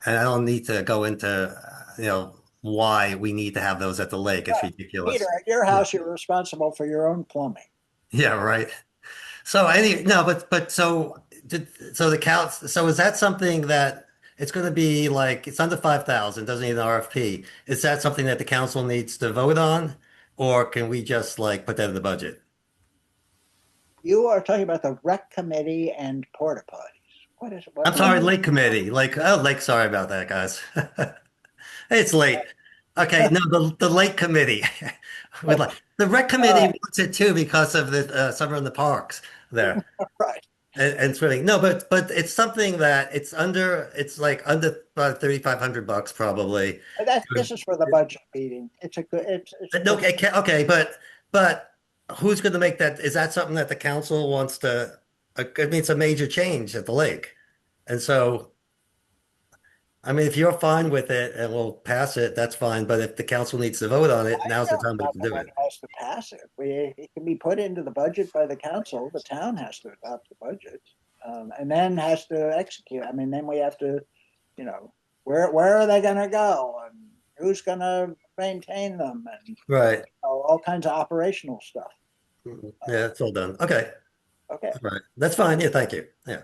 And I don't need to go into, why we need to have those at the lake. It's ridiculous. Peter, at your house, you're responsible for your own plumbing. Yeah, right. So so is that something that it's going to be like, it's under 5,000, doesn't need an RFP. Is that something that the council needs to vote on? Or can we just like put that in the budget? You are talking about the rec committee and porta potties. What is it? I'm sorry, lake committee. Sorry about that, guys. It's late. Okay, no, the lake committee. The rec committee wants it too because of the summer in the parks there. Right. And it's really but it's something that it's like under about $3,500 probably. This is for the budget meeting. It's a good. Okay, but who's going to make that? Is that something that the council wants to? I mean, it's a major change at the lake, and so. I mean, if you're fine with it and we'll pass it, that's fine. But if the council needs to vote on it, now's the time we can do it. Has to pass it. It can be put into the budget by the council. The town has to adopt the budget, and then has to execute. I mean, then we have to, where are they going to go, and who's going to maintain them, and right, all kinds of operational stuff. Yeah, it's all done. Okay. Okay. All right. That's fine. Yeah, thank you. Yeah.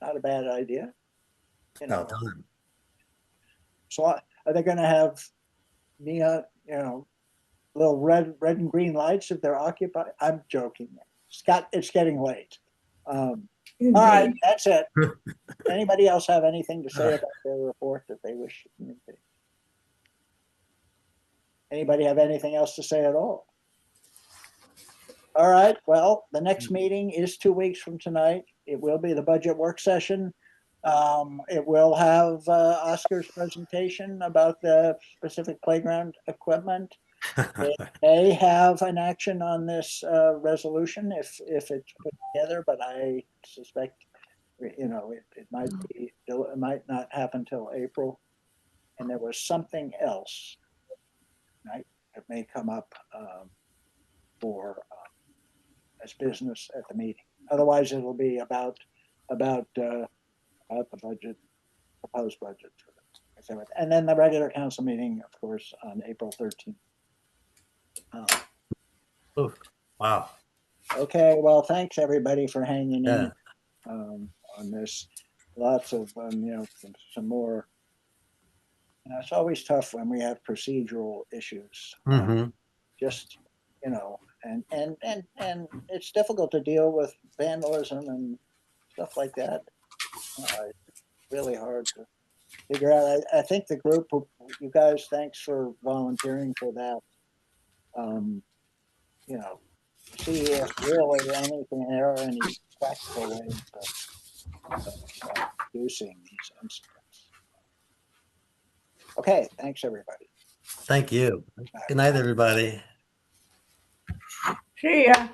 Not a bad idea. No, time. So are they going to have neon, little red and green lights if they're occupied? I'm joking. Scott, it's getting late. All right, that's it. Anybody else have anything to say about their report that they wish to communicate? Anybody have anything else to say at all? All right, well, the next meeting is 2 weeks from tonight. It will be the budget work session. It will have Oscar's presentation about the specific playground equipment. It may have an action on this resolution if it's put together, but I suspect it might not happen till April. And there was something else, right? It may come up as business at the meeting. Otherwise, it'll be about the budget, proposed budget. And then the regular council meeting, of course, on April 13th. Wow. Okay, well, thanks everybody for hanging in on this. Lots of, some more. It's always tough when we have procedural issues. Just, and it's difficult to deal with vandalism and stuff like that. It's really hard to figure out. I think the group, you guys, thanks for volunteering for that. See if really there are any practical ways of reducing these incidents. Okay, thanks everybody. Thank you. Good night, everybody. See ya.